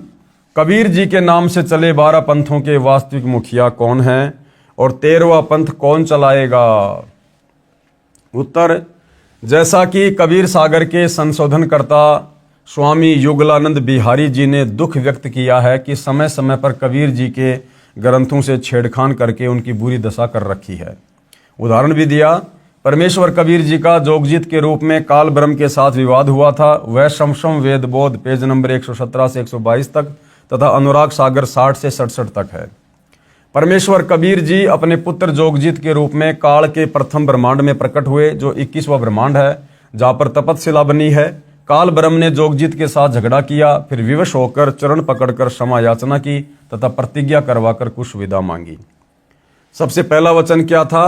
कबीर जी के नाम से चले 12 पंथों के वास्तविक मुखिया कौन है और 13वां पंथ कौन चलाएगा? उत्तर, जैसा कि कबीर सागर के संशोधनकर्ता स्वामी युगलानंद बिहारी जी ने दुख व्यक्त किया है कि समय समय पर कबीर जी के ग्रंथों से छेड़खान करके उनकी बुरी दशा कर रखी है। उदाहरण भी दिया, परमेश्वर कबीर जी का जोगजीत के रूप में काल ब्रह्म के साथ विवाद हुआ था, वह शमशम वेद बोध पेज नंबर 117 से 122 तक तथा अनुराग सागर 60 से 67 तक है। परमेश्वर कबीर जी अपने पुत्र जोगजीत के रूप में काल के प्रथम ब्रह्मांड में प्रकट हुए, जो 21वां ब्रह्मांड है, जहाँ पर तपतशिला बनी है। काल ब्रह्म ने जोगजीत के साथ झगड़ा किया, फिर विवश होकर चरण पकड़कर क्षमा याचना की तथा प्रतिज्ञा करवाकर कुछ विदा मांगी। सबसे पहला वचन क्या था?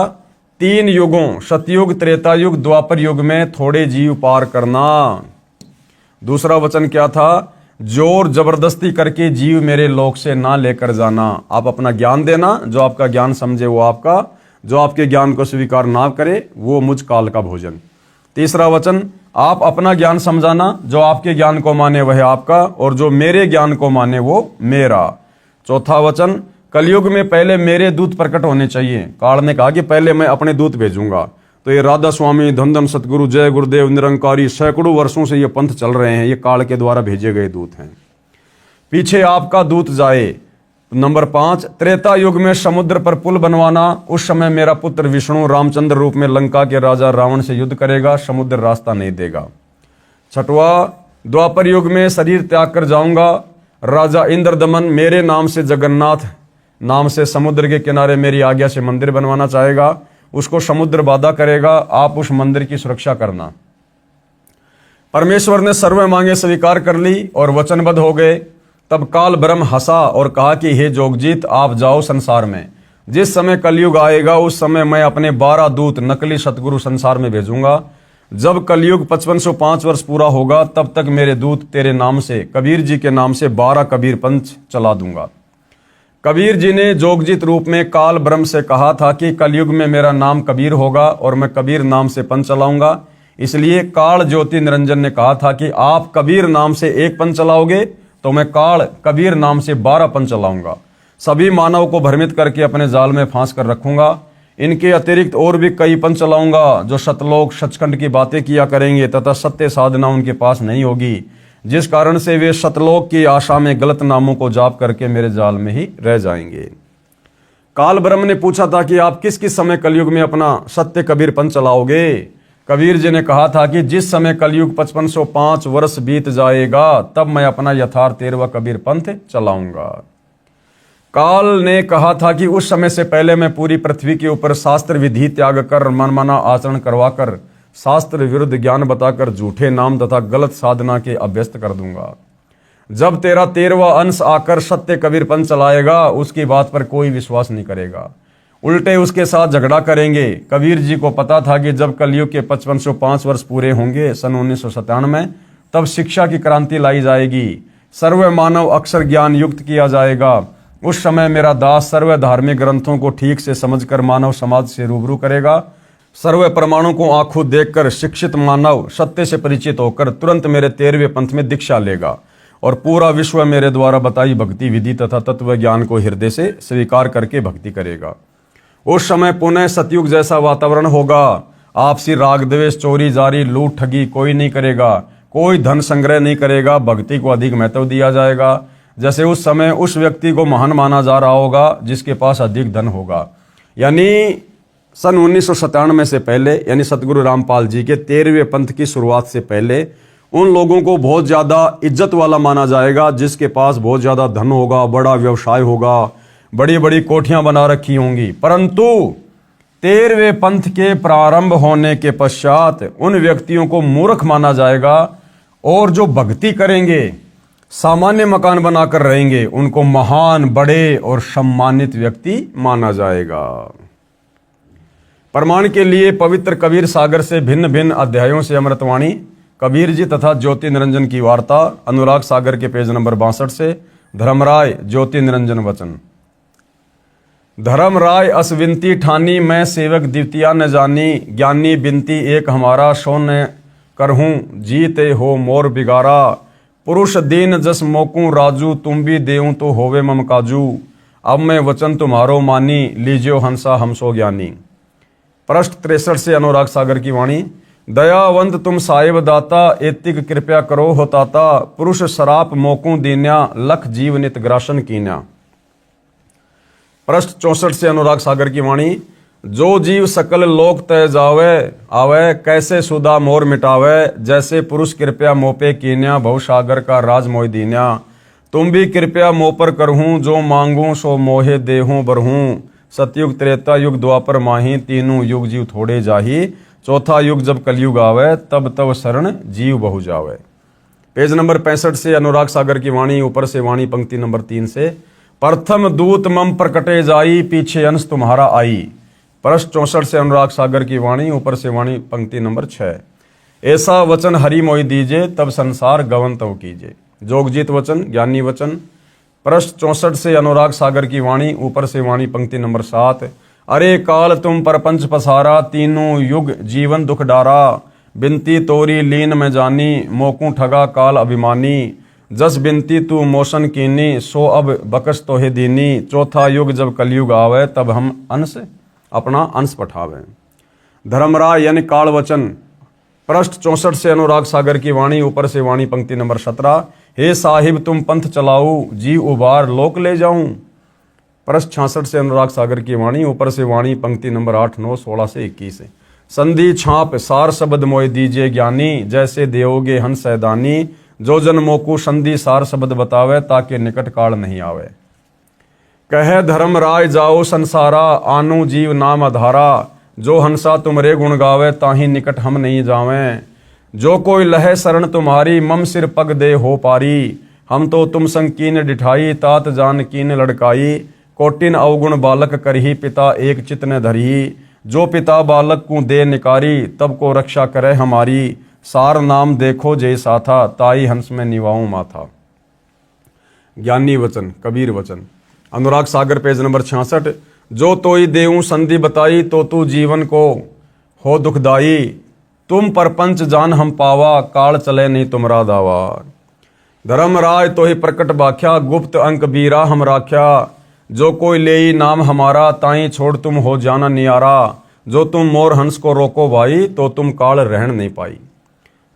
3 युगों, सतयुग, त्रेता युग, द्वापर युग में थोड़े जीव पार करना। दूसरा वचन क्या था? जोर जबरदस्ती करके जीव मेरे लोक से ना लेकर जाना। आप अपना ज्ञान देना, जो आपका ज्ञान समझे वो आपका, जो आपके ज्ञान को स्वीकार ना करे वो मुझ काल का भोजन। तीसरा वचन, आप अपना ज्ञान समझाना, जो आपके ज्ञान को माने वह आपका, और जो मेरे ज्ञान को माने वो मेरा। चौथा वचन, कलयुग में पहले मेरे दूत प्रकट होने चाहिए। काल ने कहा कि पहले मैं अपने दूत भेजूंगा। तो ये राधा स्वामी, धन धन सतगुरु, जय गुरुदेव, निरंकारी, सैकड़ों वर्षों से ये पंथ चल रहे हैं, ये काल के द्वारा भेजे गए दूत हैं। पीछे आपका दूत जाए। नंबर 5, त्रेता युग में समुद्र पर पुल बनवाना। उस समय मेरा पुत्र विष्णु रामचंद्र रूप में लंका के राजा रावण से युद्ध करेगा, समुद्र रास्ता नहीं देगा। छठवा, द्वापर युग में शरीर त्याग कर जाऊंगा। राजा इंद्रदमन मेरे नाम से, जगन्नाथ नाम से, समुद्र के किनारे मेरी आज्ञा से मंदिर बनवाना चाहेगा। उसको समुद्र बाधा करेगा, आप उस मंदिर की सुरक्षा करना। परमेश्वर ने सर्व मांगे स्वीकार कर ली और वचनबद्ध हो गए। तब काल ब्रह्म हंसा और कहा कि हे जोगजीत, आप जाओ संसार में। जिस समय कलयुग आएगा उस समय मैं अपने 12 दूत नकली सतगुरु संसार में भेजूंगा। जब कलयुग 5505 वर्ष पूरा होगा तब तक मेरे दूत तेरे नाम से, कबीर जी के नाम से 12 कबीर पंथ चला दूंगा। कबीर जी ने जोगजीत रूप में काल ब्रह्म से कहा था कि कलयुग में मेरा नाम कबीर होगा और मैं कबीर नाम से पंथ चलाऊंगा। इसलिए काल ज्योति निरंजन ने कहा था कि आप कबीर नाम से एक पंथ चलाओगे तो मैं काल कबीर नाम से 12 पंथ चलाऊंगा। सभी मानव को भ्रमित करके अपने जाल में फांस कर रखूंगा। इनके अतिरिक्त और भी कई पंथ चलाऊंगा जो सतलोक सचखंड की बातें किया करेंगे तथा सत्य साधना उनके पास नहीं होगी, जिस कारण से वे सतलोक की आशा में गलत नामों को जाप करके मेरे जाल में ही रह जाएंगे। काल ब्रह्म ने पूछा था कि आप किस किस समय कलयुग में अपना सत्य कबीर पंथ चलाओगे? कबीर जी ने कहा था कि जिस समय कलयुग 5505 वर्ष बीत जाएगा तब मैं अपना यथार्थ 13वां कबीर पंथ चलाऊंगा। काल ने कहा था कि उस समय से पहले मैं पूरी पृथ्वी के ऊपर शास्त्र विधि त्याग कर, मनमाना आचरण करवाकर, शास्त्र विरुद्ध ज्ञान बताकर झूठे नाम तथा गलत साधना के अभ्यस्त कर दूंगा। जब तेरा 13वां अंश आकर सत्य कबीर पंथ चलाएगा उसकी बात पर कोई विश्वास नहीं करेगा, उल्टे उसके साथ झगड़ा करेंगे। कबीर जी को पता था कि जब कलयुग के 5505 वर्ष पूरे होंगे सन 1997 में, तब शिक्षा की क्रांति लाई जाएगी, सर्व मानव अक्षर ज्ञान युक्त किया जाएगा। उस समय मेरा दास सर्व धार्मिक ग्रंथों को ठीक से समझकर मानव समाज से रूबरू करेगा। सर्व प्रमाणों को आंखों देखकर शिक्षित मानव सत्य से परिचित होकर तुरंत मेरे 13वें पंथ में दीक्षा लेगा और पूरा विश्व मेरे द्वारा बताई भक्ति विधि तथा तत्व ज्ञान को हृदय से स्वीकार करके भक्ति करेगा। उस समय पुनः सतयुग जैसा वातावरण होगा। आपसी राग द्वेष, चोरी जारी, लूट ठगी कोई नहीं करेगा, कोई धन संग्रह नहीं करेगा, भक्ति को अधिक महत्व दिया जाएगा। जैसे उस समय उस व्यक्ति को महान माना जा रहा होगा जिसके पास अधिक धन होगा। यानी सन 1997 से पहले, यानी सतगुरु रामपाल जी के 13वें पंथ की शुरुआत से पहले उन लोगों को बहुत ज्यादा इज्जत वाला माना जाएगा जिसके पास बहुत ज्यादा धन होगा, बड़ा व्यवसाय होगा, बड़ी बड़ी कोठियां बना रखी होंगी। परंतु 13वें पंथ के प्रारंभ होने के पश्चात उन व्यक्तियों को मूर्ख माना जाएगा और जो भक्ति करेंगे, सामान्य मकान बनाकर रहेंगे, उनको महान, बड़े और सम्मानित व्यक्ति माना जाएगा। प्रमाण के लिए पवित्र कबीर सागर से भिन्न भिन्न अध्यायों से अमृतवाणी कबीर जी तथा ज्योति निरंजन की वार्ता, अनुराग सागर के पेज नंबर 62 से। धर्मराय ज्योति निरंजन वचन। धर्मराय असविंती ठानी, मैं सेवक द्वितीया न जानी, ज्ञानी बिनती एक हमारा, सो न करहूं जीते हो मोर बिगारा। पुरुष दीन जस मोकू राजू, तुम भी देऊं तो होवे मम काजू। अब मैं वचन तुम्हारो मानी, लीजियो हंसा हमसो ज्ञानी। पृष्ठ 63 से अनुराग सागर की वाणी। दयावंत तुम साहिब दाता, एतिक कृपया करो होताता। पुरुष शराप मोकू दीन्या, लख जीव नित ग्रासन कीन्या। पृष्ठ 64 से अनुराग सागर की वाणी। जो जीव सकल लोक तय जावे, आवे कैसे सुधा मोर मिटावे। जैसे पुरुष कृपया मोपे कीन्या, भवसागर का राज मोह दीन्या। तुम भी कृपया मोह पर करहूं, जो मांगूं सो मोहे देहूं बरहूं। सतयुग त्रेता युग द्वापर माही, तीनों युग जीव थोड़े जाही। चौथा युग जब कलयुग आवे, तब तब शरण जीव बहु जावे। पेज नंबर 65 से अनुराग सागर की वाणी, ऊपर से वाणी पंक्ति नंबर 3 से। प्रथम दूत मम प्रकटे जाई, पीछे अंश तुम्हारा आई। पृष्ठ 64 से अनुराग सागर की वाणी, ऊपर से वाणी पंक्ति नंबर 6। ऐसा वचन हरि मोहि दीजे, तब संसार गवन तव कीजे। जोगजीत वचन, ज्ञानी वचन। पृष्ठ 64 से अनुराग सागर की वाणी, ऊपर से वाणी पंक्ति नंबर 7। अरे काल तुम परपंच पसारा, तीनों युग जीवन दुख डारा। बिनती तोरी लीन में जानी, मोकू ठगा काल अभिमानी। जस बिनती तू मोशन कीनी, सो अब बकस तोहे दीनी। चौथा युग जब कलयुग आवे, तब हम अंश अपना अंश पठावे। धर्मराय यानी काल वचन। पृष्ठ 64 से अनुराग सागर की वाणी, ऊपर से वाणी पंक्ति नंबर 17। हे साहिब तुम पंथ चलाऊ, जी उबार लोक ले जाऊं। पृष्ठ 66 से अनुराग सागर की वाणी, ऊपर से वाणी पंक्ति नंबर 8, 9, 16 से 21। संधि छाप सार शब्द मोय दीजे ज्ञानी, जैसे देवोगे हंस सैदानी। जो जन मोकू संधि सार शब्द बतावे, ताके निकट काल नहीं आवे। कहे धर्म राय जाओ संसारा, आनु जीव नाम अधारा। जो हंसा तुमरे गुण गावे, ताही निकट हम नहीं जावें। जो कोई लहे शरण तुम्हारी, मम सिर पग दे हो पारी। हम तो तुम संग कीन डिठाई, तात जान कीन लड़काई। कोटिन अवगुण बालक करही, पिता एक चित न धरही। जो पिता बालक को दे निकारी, तब को रक्षा करे हमारी। सार नाम देखो जैसा था, ताई हंस में निवाऊं माथा। ज्ञानी वचन, कबीर वचन। Anurag Sagar page number 66। जो तोई देऊं संधि बताई, तो तू जीवन को हो दुखदाई। तुम परपंच जान हम पावा, काल चले नहीं तुमरा दावा। धर्मराय तो ही प्रकट बाख्या, गुप्त अंक बीरा हम राख्या। जो कोई लेई नाम हमारा, ताई छोड़ तुम हो जाना नियारा। जो तुम मोर हंस को रोको भाई, तो तुम काल रहन नहीं पाई।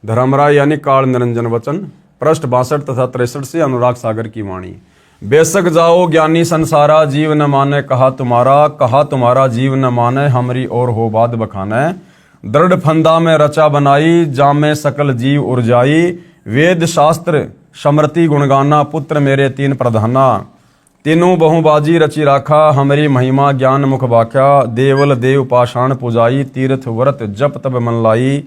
धर्मराय यानी काल निरंजन वचन। पृष्ठ 62 तथा 63 से अनुराग सागर की वाणी। बेशक जाओ ज्ञानी संसारा, जीव न माने कहा तुम्हारा जीव न माने, हमरी और हो बाद बखाने। दृढ़ फंदा में रचा बनाई, जामे सकल जीव उर्जाई। वेद शास्त्र समृति गुणगाना, पुत्र मेरे तीन प्रधाना। तीनों बहुबाजी रचि राखा, हमारी महिमा ज्ञान मुख बाख्या। देवल देव पाषाण पुजाई, तीर्थ व्रत जप तब मन लाई।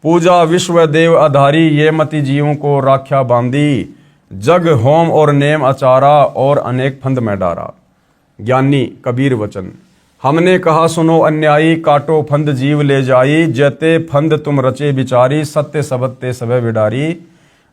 पूजा विश्व देव आधारी, ये मति जीवों को राख्या बांधी। जग होम और नेम अचारा, और अनेक फंद में डारा। ज्ञानी कबीर वचन। हमने कहा सुनो अन्यायी, काटो फंद जीव ले जाई। जैते फंद तुम रचे बिचारी, सत्य शब्द ते सबे विडारी।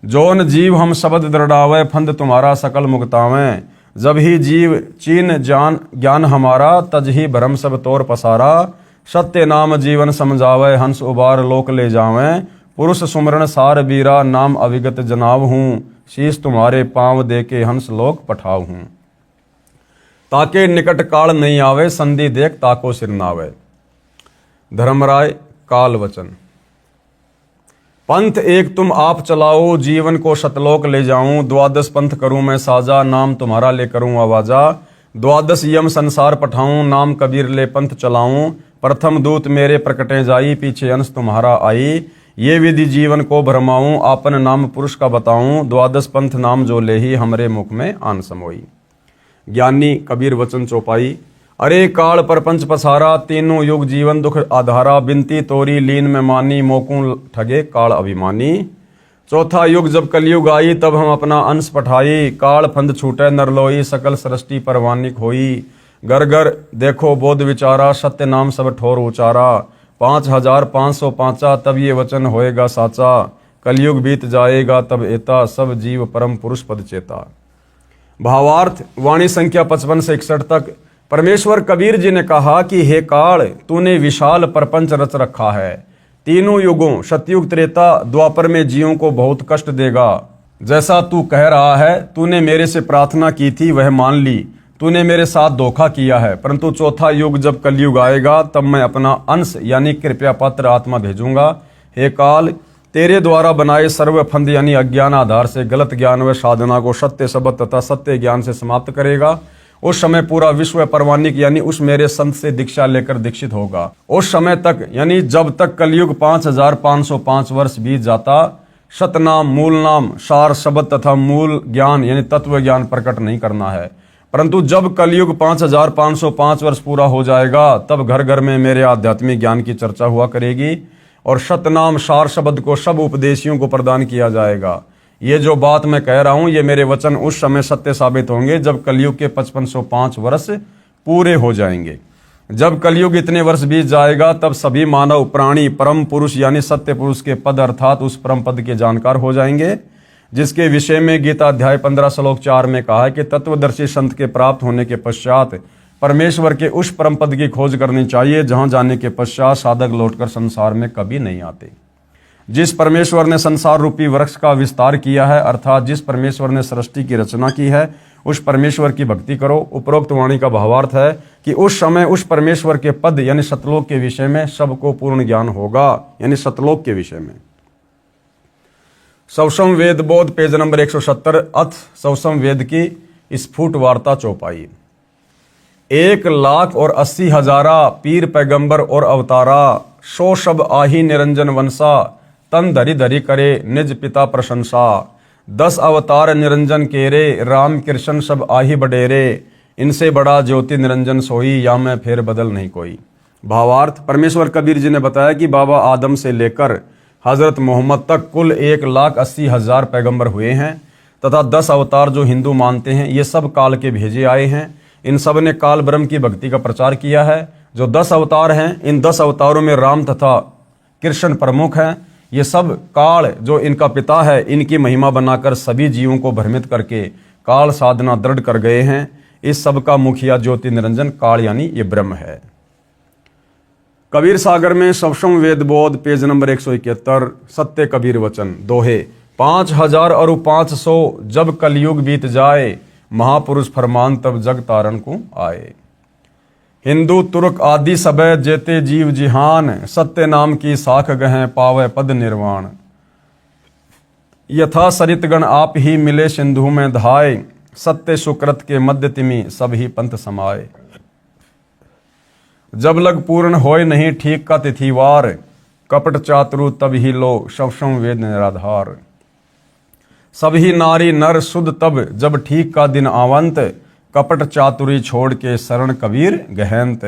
जोन जीव हम शब्द दृढ़ावे, फंद तुम्हारा सकल मुक्तावें। जब ही जीव चीन जान ज्ञान हमारा, तज ही भरम सब तोर पसारा। सत्य नाम जीवन समझावे, हंस उबार लोक ले जावें। पुरुष सुमरण सार बीरा, नाम अविगत जनाव हूँ। शीश तुम्हारे पांव दे के हंस लोक पठाव हूँ। ताके निकट काल नहीं आवे, संधि देख ताको सिर नावे। धर्मराय काल वचन। पंथ एक तुम आप चलाओ, जीवन को शतलोक ले जाऊं। द्वादश पंथ करूं मैं साजा, नाम तुम्हारा ले करूं आवाजा। द्वादश यम संसार पठाऊं, नाम कबीर ले पंथ चलाऊं। प्रथम दूत मेरे प्रकटे जाई, पीछे अंश तुम्हारा आई। ये विधि जीवन को भरमाऊं, आपन नाम पुरुष का बताऊं। द्वादश पंथ नाम जो ले ही, हमरे मुख में आन समोई। ज्ञानी कबीर वचन चौपाई। अरे काल परपंच पसारा, तीनों युग जीवन दुख आधारा। बिनती तोरी लीन में मानी, मोकू ठगे काल अभिमानी। चौथा युग जब कलयुग आई, तब हम अपना अंश पठाई। काल फंद छूटे नरलोई, सकल सृष्टि परवानिक होई। घर घर देखो बोध विचारा, सत्य नाम सब ठोर उचारा। 5505 तब ये वचन होएगा साचा। कलयुग बीत जाएगा तब एता, सब जीव परम पुरुष पद चेता। भावार्थ वाणी संख्या 55 से 61 तक। परमेश्वर कबीर जी ने कहा कि हे काल, तूने विशाल प्रपंच रच रखा है। तीनों युगों सतयुग त्रेता द्वापर में जीवों को बहुत कष्ट देगा। जैसा तू कह रहा है, तूने मेरे से प्रार्थना की थी वह मान ली। तूने मेरे साथ धोखा किया है, परंतु चौथा युग जब कलयुग आएगा, तब मैं अपना अंश यानी कृपया पात्र आत्मा भेजूंगा। हे काल, तेरे द्वारा बनाए सर्व फंद यानी अज्ञान आधार से गलत ज्ञान व साधना को सत्य शब्द तथा सत्य ज्ञान से समाप्त करेगा। उस समय पूरा विश्व परवानिक यानी उस मेरे संत से दीक्षा लेकर दीक्षित होगा। उस समय तक यानी जब तक कलयुग 5505 वर्ष बीत जाता, सतनाम मूल नाम सार शब्द तथा मूल ज्ञान यानी तत्व ज्ञान प्रकट नहीं करना है। परंतु जब कलयुग 5505 वर्ष पूरा हो जाएगा, तब घर घर में मेरे आध्यात्मिक ज्ञान की चर्चा हुआ करेगी और सतनाम सार शब्द को सब उपदेशियों को प्रदान किया जाएगा। ये जो बात मैं कह रहा हूं, ये मेरे वचन उस समय सत्य साबित होंगे जब कलयुग के 5505 वर्ष पूरे हो जाएंगे। जब कलयुग इतने वर्ष बीत जाएगा तब सभी मानव प्राणी परम पुरुष यानी सत्य पुरुष के पद अर्थात उस परम पद के जानकार हो जाएंगे, जिसके विषय में गीता अध्याय 15 श्लोक 4 में कहा है कि तत्वदर्शी संत के प्राप्त होने के पश्चात परमेश्वर के उस परम पद की खोज करनी चाहिए जहां जाने के पश्चात साधक लौटकर संसार में कभी नहीं आते। जिस परमेश्वर ने संसार रूपी वृक्ष का विस्तार किया है अर्थात जिस परमेश्वर ने सृष्टि की रचना की है उस परमेश्वर की भक्ति करो। उपरोक्त वाणी का भावार्थ है कि उस समय उस परमेश्वर के पद यानी सतलोक के विषय में सबको पूर्ण ज्ञान होगा, यानी सतलोक के विषय में। सवसम वेद बोध पेज नंबर 170 अथ सवसम वेद की स्फुट वार्ता चौपाई। 1,80,000 पीर पैगंबर और अवतारा, सो सब आही निरंजन वंशा, तन धरी धरी करे निज पिता प्रशंसा। 10 अवतार निरंजन केरे, राम कृष्ण सब आही बडेरे, इनसे बड़ा ज्योति निरंजन सोई, या में फेर बदल नहीं कोई। भावार्थ, परमेश्वर कबीर जी ने बताया कि बाबा आदम से लेकर हजरत मोहम्मद तक कुल 1,80,000 पैगंबर हुए हैं तथा 10 अवतार जो हिंदू मानते हैं ये सब काल के भेजे आए हैं। इन सब ने काल ब्रह्म की भक्ति का प्रचार किया है। जो 10 अवतार हैं इन 10 अवतारों में राम तथा कृष्ण प्रमुख हैं। ये सब काल जो इनका पिता है इनकी महिमा बनाकर सभी जीवों को भ्रमित करके काल साधना दृढ़ कर गए हैं। इस सब का मुखिया ज्योति निरंजन काल यानी ये ब्रह्म है। कबीर सागर में सवसम वेद बोध पेज नंबर 171 सत्य कबीर वचन दोहे। 5,000 और 500 जब कलयुग बीत जाए, महापुरुष फरमान तब जग तारण को आए। हिंदू तुर्क आदि सबे जेते जीव जिहान, सत्य नाम की साख गहें पावे पद निर्वाण। यथा सरितगण आप ही मिले सिंधु में धाय, सत्य सुकृत के मध्य तिमि सब ही पंथ समाये। जब लग पूर्ण होय नहीं ठीक का तिथिवार, कपट चातुरु तब ही लो सवसम वेद निराधार। सभी नारी नर शुद्ध तब जब ठीक का दिन आवंत, कपट चातुरी छोड़ के शरण कबीर गहनत।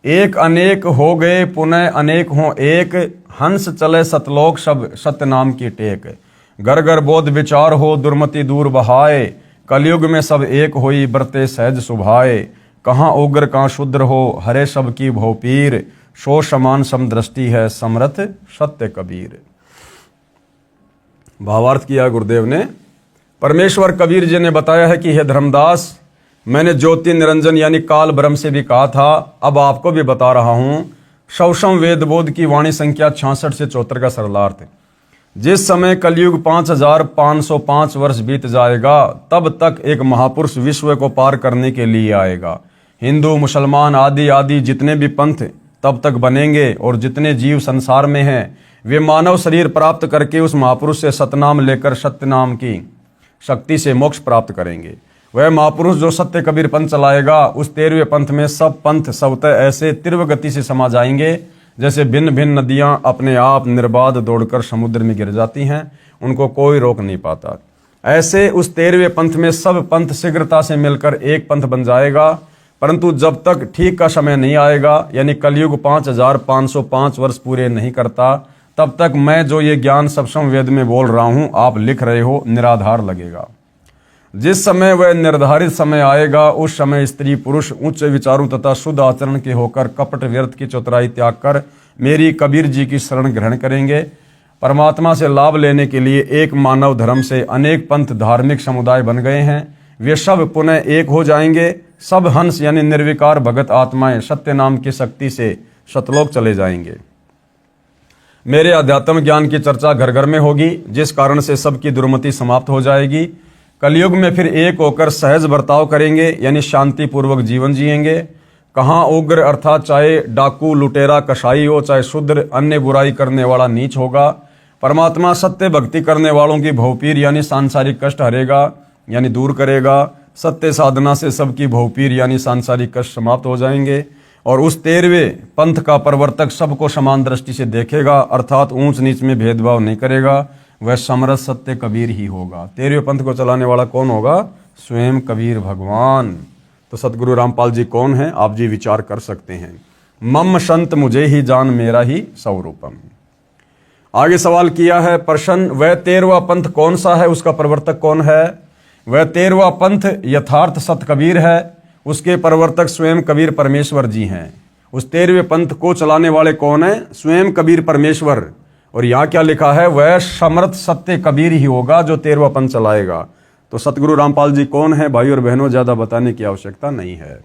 एक अनेक हो गए पुनः अनेक हो एक, हंस चले सतलोक सब सत्य नाम की टेक। घर घर बोध विचार हो दुर्मति दूर बहाए, कलयुग में सब एक होई बरते सहज सुभाए। कहाँ उग्र कहाँ शुद्र हो हरे सब की भोपीर, सो समान समदृष्टि है समरथ सत्य कबीर। भावार्थ किया गुरुदेव ने। परमेश्वर कबीर जी ने बताया है कि हे धर्मदास, मैंने ज्योति निरंजन यानी काल ब्रह्म से भी कहा था, अब आपको भी बता रहा हूं। सवसम वेद बोध की वाणी संख्या 66 से 74 का सरलार्थ। जिस समय कलयुग 5,505 वर्ष बीत जाएगा तब तक एक महापुरुष विश्व को पार करने के लिए आएगा। हिंदू मुसलमान आदि आदि जितने भी पंथ तब तक बनेंगे और जितने जीव संसार में हैं वे मानव शरीर प्राप्त करके उस महापुरुष से सतनाम लेकर सत्य नाम की शक्ति से मोक्ष प्राप्त करेंगे। वह महापुरुष जो सत्य कबीर पंथ चलाएगा उस 13वें पंथ में सब पंथ स्वतः ऐसे तीव्र गति से समा जाएंगे जैसे भिन्न भिन्न नदियां अपने आप निर्बाध दौड़कर समुद्र में गिर जाती हैं, उनको कोई रोक नहीं पाता। ऐसे उस 13वें पंथ में सब पंथ शीघ्रता से मिलकर एक पंथ बन जाएगा। परंतु जब तक ठीक का समय नहीं आएगा यानी कलयुग 5,505 वर्ष पूरे नहीं करता तब तक मैं जो ये ज्ञान सवसम वेद में बोल रहा हूं आप लिख रहे हो निराधार लगेगा। जिस समय वह निर्धारित समय आएगा उस समय स्त्री पुरुष उच्च विचारों तथा शुद्ध आचरण के होकर कपट व्यर्थ की चतुराई त्याग कर मेरी कबीर जी की शरण ग्रहण करेंगे। परमात्मा से लाभ लेने के लिए एक मानव धर्म से अनेक पंथ धार्मिक समुदाय बन गए हैं। वे सब पुनः एक हो जाएंगे। सब हंस यानी निर्विकार भगत आत्माएं सत्य नाम की शक्ति से सतलोक चले जाएंगे। मेरे अध्यात्म ज्ञान की चर्चा घर घर में होगी, जिस कारण से सबकी दुर्मति समाप्त हो जाएगी। कलयुग में फिर एक होकर सहज बर्ताव करेंगे यानी शांति पूर्वक जीवन जिएंगे। कहाँ उग्र अर्थात चाहे डाकू लुटेरा कसाई हो, चाहे शूद्र अन्य बुराई करने वाला नीच होगा। परमात्मा सत्य भक्ति करने वालों की भवपीर यानी सांसारिक कष्ट हरेगा यानी दूर करेगा। सत्य साधना से सबकी भवपीर यानी सांसारिक कष्ट समाप्त हो जाएंगे और उस 13वें पंथ का प्रवर्तक सबको समान दृष्टि से देखेगा अर्थात ऊंच नीच में भेदभाव नहीं करेगा। वह समरथ सत्य कबीर ही होगा। 13वें पंथ को चलाने वाला कौन होगा? स्वयं कबीर भगवान। तो सतगुरु रामपाल जी कौन है? आप जी विचार कर सकते हैं। मम संत मुझे ही जान मेरा ही स्वरूपम। आगे सवाल किया है प्रश्न, वह 13वां पंथ कौन सा है, उसका प्रवर्तक कौन है? वह 13वां पंथ यथार्थ सत कबीर है। उसके प्रवर्तक स्वयं कबीर परमेश्वर जी हैं। उस 13वें पंथ को चलाने वाले कौन है? स्वयं कबीर परमेश्वर। और यहाँ क्या लिखा है? वह समर्थ सत्य कबीर ही होगा जो 13वां पंथ चलाएगा। तो सतगुरु रामपाल जी कौन है भाई और बहनों? ज्यादा बताने की आवश्यकता नहीं है।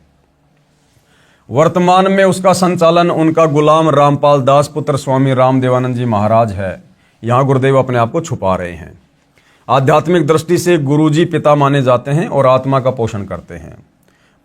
वर्तमान में उसका संचालन उनका गुलाम रामपाल दास पुत्र स्वामी रामदेवानंद जी महाराज है। यहाँ गुरुदेव अपने आप को छुपा रहे हैं। आध्यात्मिक दृष्टि से गुरुजी पिता माने जाते हैं और आत्मा का पोषण करते हैं।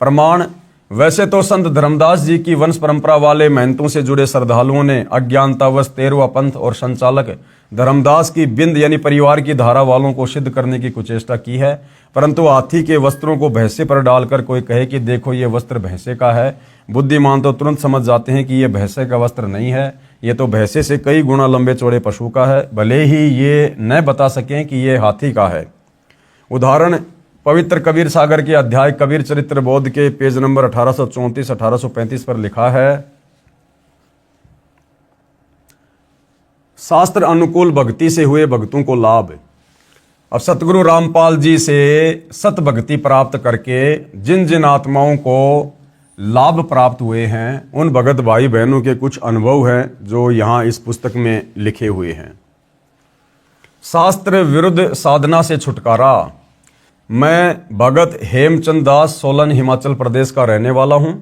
प्रमाण, वैसे तो संत धर्मदास जी की वंश परंपरा वाले महंतों से जुड़े श्रद्धालुओं ने अज्ञानतावश 13वां पंथ और संचालक धर्मदास की बिंद यानी परिवार की धारा वालों को सिद्ध करने की कुचेष्टा की है, परंतु हाथी के वस्त्रों को भैंसे पर डालकर कोई कहे कि देखो ये वस्त्र भैंसे का है, बुद्धिमान तो तुरंत समझ जाते हैं कि ये भैंसे का वस्त्र नहीं है, ये तो भैंसे से कई गुना लंबे चौड़े पशु का है, भले ही ये न बता सकें कि ये हाथी का है। उदाहरण, पवित्र कबीर सागर के अध्याय कबीर चरित्र बोध के पेज नंबर 1834-1835 पर लिखा है, शास्त्र अनुकूल भक्ति से हुए भक्तों को लाभ। अब सतगुरु रामपाल जी से सत भक्ति प्राप्त करके जिन जिन आत्माओं को लाभ प्राप्त हुए हैं, उन भगत भाई बहनों के कुछ अनुभव हैं जो यहाँ इस पुस्तक में लिखे हुए हैं। शास्त्र विरुद्ध साधना से छुटकारा। मैं भगत हेमचंद दास, सोलन, हिमाचल प्रदेश का रहने वाला हूँ।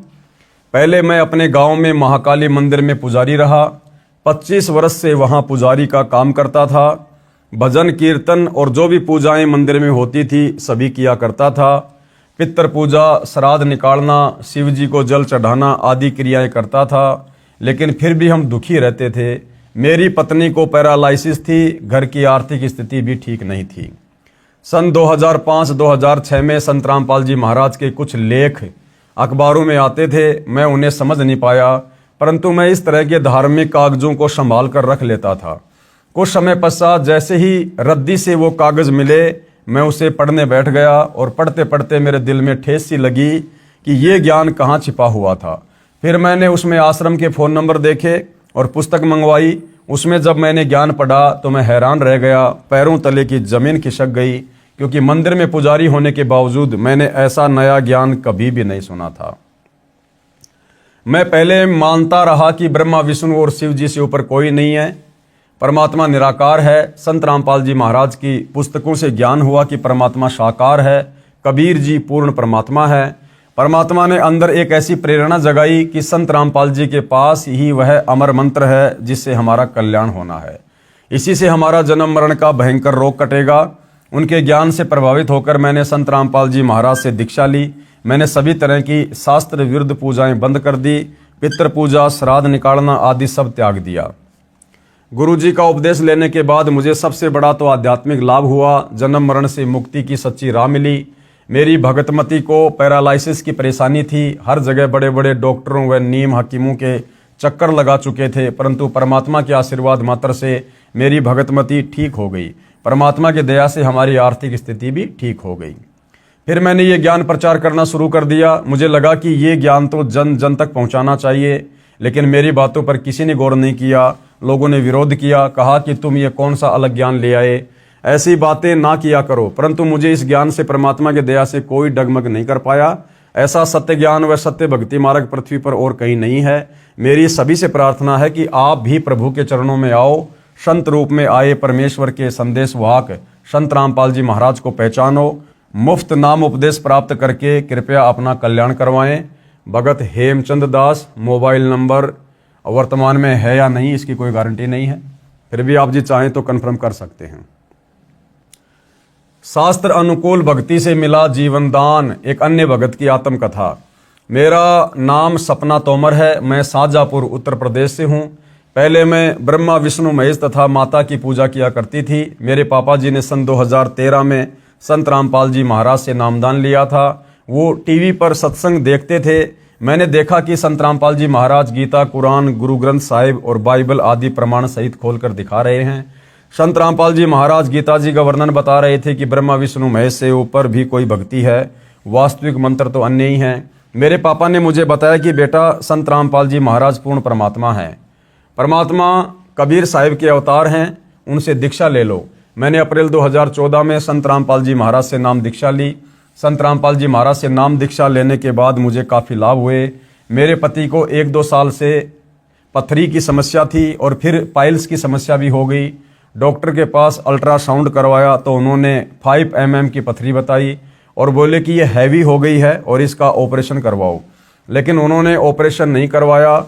पहले मैं अपने गांव में महाकाली मंदिर में पुजारी रहा। 25 वर्ष से वहाँ पुजारी का काम करता था। भजन कीर्तन और जो भी पूजाएं मंदिर में होती थी सभी किया करता था। पितृ पूजा, श्राद्ध निकालना, शिव जी को जल चढ़ाना आदि क्रियाएं करता था। लेकिन फिर भी हम दुखी रहते थे। मेरी पत्नी को पैरालाइसिस थी, घर की आर्थिक स्थिति भी ठीक नहीं थी। सन 2005-2006 में संत रामपाल जी महाराज के कुछ लेख अखबारों में आते थे। मैं उन्हें समझ नहीं पाया, परंतु मैं इस तरह के धार्मिक कागजों को संभाल कर रख लेता था। कुछ समय पश्चात जैसे ही रद्दी से वो कागज मिले, मैं उसे पढ़ने बैठ गया और पढ़ते पढ़ते मेरे दिल में ठेस सी लगी कि ये ज्ञान कहाँ छिपा हुआ था। फिर मैंने उसमें आश्रम के फ़ोन नंबर देखे और पुस्तक मंगवाई। उसमें जब मैंने ज्ञान पढ़ा तो मैं हैरान रह गया, पैरों तले की जमीन खिसक गई, क्योंकि मंदिर में पुजारी होने के बावजूद मैंने ऐसा नया ज्ञान कभी भी नहीं सुना था। मैं पहले मानता रहा कि ब्रह्मा, विष्णु और शिव जी से ऊपर कोई नहीं है, परमात्मा निराकार है। संत रामपाल जी महाराज की पुस्तकों से ज्ञान हुआ कि परमात्मा साकार है, कबीर जी पूर्ण परमात्मा है। परमात्मा ने अंदर एक ऐसी प्रेरणा जगाई कि संत रामपाल जी के पास ही वह अमर मंत्र है जिससे हमारा कल्याण होना है। इसी से हमारा जन्म मरण का भयंकर रोग कटेगा। उनके ज्ञान से प्रभावित होकर मैंने संत रामपाल जी महाराज से दीक्षा ली। मैंने सभी तरह की शास्त्र विरुद्ध पूजाएं बंद कर दी। पितृ पूजा, श्राद्ध निकालना आदि सब त्याग दिया। गुरु जी का उपदेश लेने के बाद मुझे सबसे बड़ा तो आध्यात्मिक लाभ हुआ। जन्म मरण से मुक्ति की सच्ची राह मिली। मेरी भगतमती को पैरालाइसिस की परेशानी थी। हर जगह बड़े बड़े डॉक्टरों व नीम हकीमों के चक्कर लगा चुके थे, परंतु परमात्मा के आशीर्वाद मात्र से मेरी भगतमती ठीक हो गई। परमात्मा की दया से हमारी आर्थिक स्थिति भी ठीक हो गई। फिर मैंने ये ज्ञान प्रचार करना शुरू कर दिया। मुझे लगा कि ये ज्ञान तो जन जन तक पहुंचाना चाहिए, लेकिन मेरी बातों पर किसी ने गौर नहीं किया। लोगों ने विरोध किया, कहा कि तुम ये कौन सा अलग ज्ञान ले आए, ऐसी बातें ना किया करो। परंतु मुझे इस ज्ञान से परमात्मा की दया से कोई डगमग नहीं कर पाया। ऐसा सत्य ज्ञान व सत्य भक्ति मार्ग पृथ्वी पर और कहीं नहीं है। मेरी सभी से प्रार्थना है कि आप भी प्रभु के चरणों में आओ। संत रूप में आए परमेश्वर के संदेश वाहक संत रामपाल जी महाराज को पहचानो। मुफ्त नाम उपदेश प्राप्त करके कृपया अपना कल्याण करवाएं। भगत हेमचंद दास। मोबाइल नंबर वर्तमान में है या नहीं इसकी कोई गारंटी नहीं है, फिर भी आप जी चाहें तो कन्फर्म कर सकते हैं। शास्त्र अनुकूल भक्ति से मिला जीवन दान, एक अन्य भगत की आत्मकथा। मेरा नाम सपना तोमर है। मैं शाहजहाँपुर उत्तर प्रदेश से हूँ। पहले मैं ब्रह्मा, विष्णु, महेश तथा माता की पूजा किया करती थी। मेरे पापा जी ने सन 2013 में संत रामपाल जी महाराज से नामदान लिया था। वो टीवी पर सत्संग देखते थे। मैंने देखा कि संत रामपाल जी महाराज गीता, कुरान, गुरु ग्रंथ साहिब और बाइबल आदि प्रमाण सहित खोलकर दिखा रहे हैं। संत रामपाल जी महाराज गीता जी का वर्णन बता रहे थे कि ब्रह्मा, विष्णु, महेश से ऊपर भी कोई भक्ति है, वास्तविक मंत्र तो अन्य ही हैं। मेरे पापा ने मुझे बताया कि बेटा, संत रामपाल जी महाराज पूर्ण परमात्मा हैं। परमात्मा कबीर साहिब के अवतार हैं, उनसे दीक्षा ले लो। मैंने अप्रैल 2014 में संत रामपाल जी महाराज से नाम दीक्षा ली। संत रामपाल जी महाराज से नाम दीक्षा लेने के बाद मुझे काफ़ी लाभ हुए। मेरे पति को 1-2 साल से पथरी की समस्या थी और फिर पाइल्स की समस्या भी हो गई। डॉक्टर के पास अल्ट्रासाउंड करवाया तो उन्होंने 5 mm की पथरी बताई और बोले कि ये हैवी हो गई है और इसका ऑपरेशन करवाओ, लेकिन उन्होंने ऑपरेशन नहीं करवाया।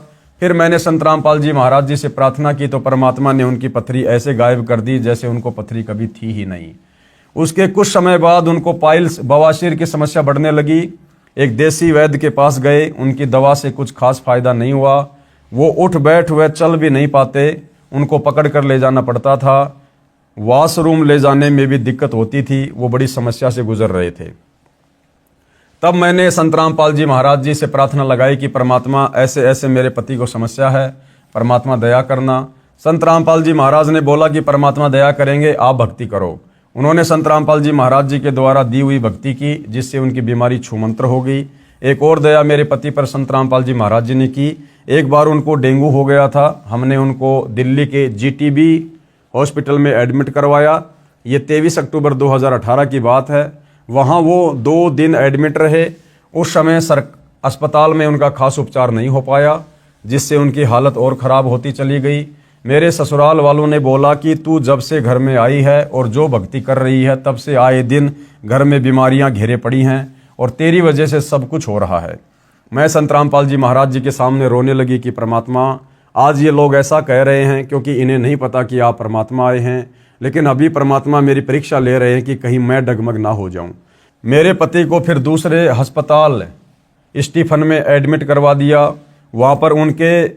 फिर मैंने संत रामपाल जी महाराज जी से प्रार्थना की तो परमात्मा ने उनकी पथरी ऐसे गायब कर दी जैसे उनको पथरी कभी थी ही नहीं। उसके कुछ समय बाद उनको पाइल्स बवासीर की समस्या बढ़ने लगी। एक देसी वैद्य के पास गए, उनकी दवा से कुछ खास फायदा नहीं हुआ। वो उठ बैठ व चल भी नहीं पाते, उनको पकड़ कर ले जाना पड़ता था। वॉशरूम ले जाने में भी दिक्कत होती थी, वो बड़ी समस्या से गुजर रहे थे। तब मैंने संत रामपाल जी महाराज जी से प्रार्थना लगाई कि परमात्मा ऐसे ऐसे मेरे पति को समस्या है, परमात्मा दया करना। संत रामपाल जी महाराज ने बोला कि परमात्मा दया करेंगे, आप भक्ति करो। उन्होंने संत रामपाल जी महाराज जी के द्वारा दी हुई भक्ति की, जिससे उनकी बीमारी छूमंत्र हो गई। एक और दया मेरे पति पर संत रामपाल जी महाराज जी ने की। एक बार उनको डेंगू हो गया था, हमने उनको दिल्ली के GTB हॉस्पिटल में एडमिट करवाया। ये 23 अक्टूबर 2018 की बात है। वहाँ वो 2 दिन एडमिट रहे। उस समय अस्पताल में उनका खास उपचार नहीं हो पाया, जिससे उनकी हालत और ख़राब होती चली गई। मेरे ससुराल वालों ने बोला कि तू जब से घर में आई है और जो भक्ति कर रही है, तब से आए दिन घर में बीमारियां घेरे पड़ी हैं और तेरी वजह से सब कुछ हो रहा है। मैं संत रामपाल जी महाराज जी के सामने रोने लगी कि परमात्मा, आज ये लोग ऐसा कह रहे हैं क्योंकि इन्हें नहीं पता कि आप परमात्मा आए हैं, लेकिन अभी परमात्मा मेरी परीक्षा ले रहे हैं कि कहीं मैं डगमग ना हो जाऊं। मेरे पति को फिर दूसरे अस्पताल स्टीफन में एडमिट करवा दिया। वहाँ पर उनके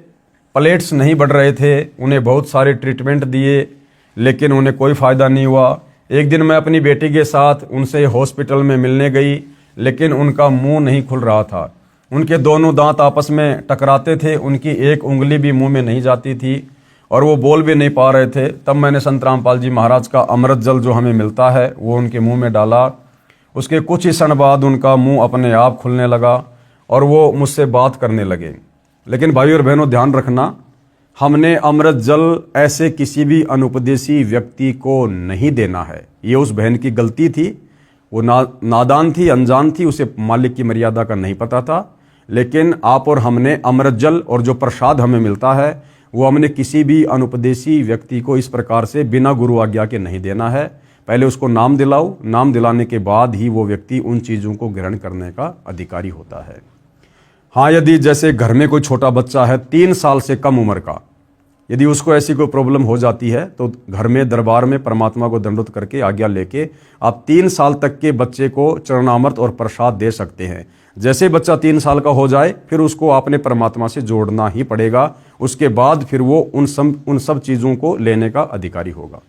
प्लेट्स नहीं बढ़ रहे थे, उन्हें बहुत सारे ट्रीटमेंट दिए, लेकिन उन्हें कोई फ़ायदा नहीं हुआ। एक दिन मैं अपनी बेटी के साथ उनसे हॉस्पिटल में मिलने गई, लेकिन उनका मुंह नहीं खुल रहा था। उनके दोनों दांत आपस में टकराते थे, उनकी एक उंगली भी मुंह में नहीं जाती थी और वो बोल भी नहीं पा रहे थे। तब मैंने संत रामपाल जी महाराज का अमृत जल जो हमें मिलता है वो उनके मुंह में डाला। उसके कुछ ही क्षण बाद उनका मुंह अपने आप खुलने लगा और वो मुझसे बात करने लगे। लेकिन भाई और बहनों, ध्यान रखना, हमने अमृत जल ऐसे किसी भी अनुपदेशी व्यक्ति को नहीं देना है। ये उस बहन की गलती थी, वो नादान थी, अनजान थी, उसे मालिक की मर्यादा का नहीं पता था। लेकिन आप और हमने अमृत जल और जो प्रसाद हमें मिलता है वो हमने किसी भी अनुपदेशी व्यक्ति को इस प्रकार से बिना गुरु आज्ञा के नहीं देना है। पहले उसको नाम दिलाओ, नाम दिलाने के बाद ही वो व्यक्ति उन चीज़ों को ग्रहण करने का अधिकारी होता है। हाँ, यदि जैसे घर में कोई छोटा बच्चा है 3 साल से कम उम्र का, यदि उसको ऐसी कोई प्रॉब्लम हो जाती है तो घर में दरबार में परमात्मा को दंडवत करके आज्ञा लेके आप 3 साल तक के बच्चे को चरणामृत और प्रसाद दे सकते हैं। जैसे बच्चा 3 साल का हो जाए फिर उसको आपने परमात्मा से जोड़ना ही पड़ेगा। उसके बाद फिर वो उन सब चीज़ों को लेने का अधिकारी होगा।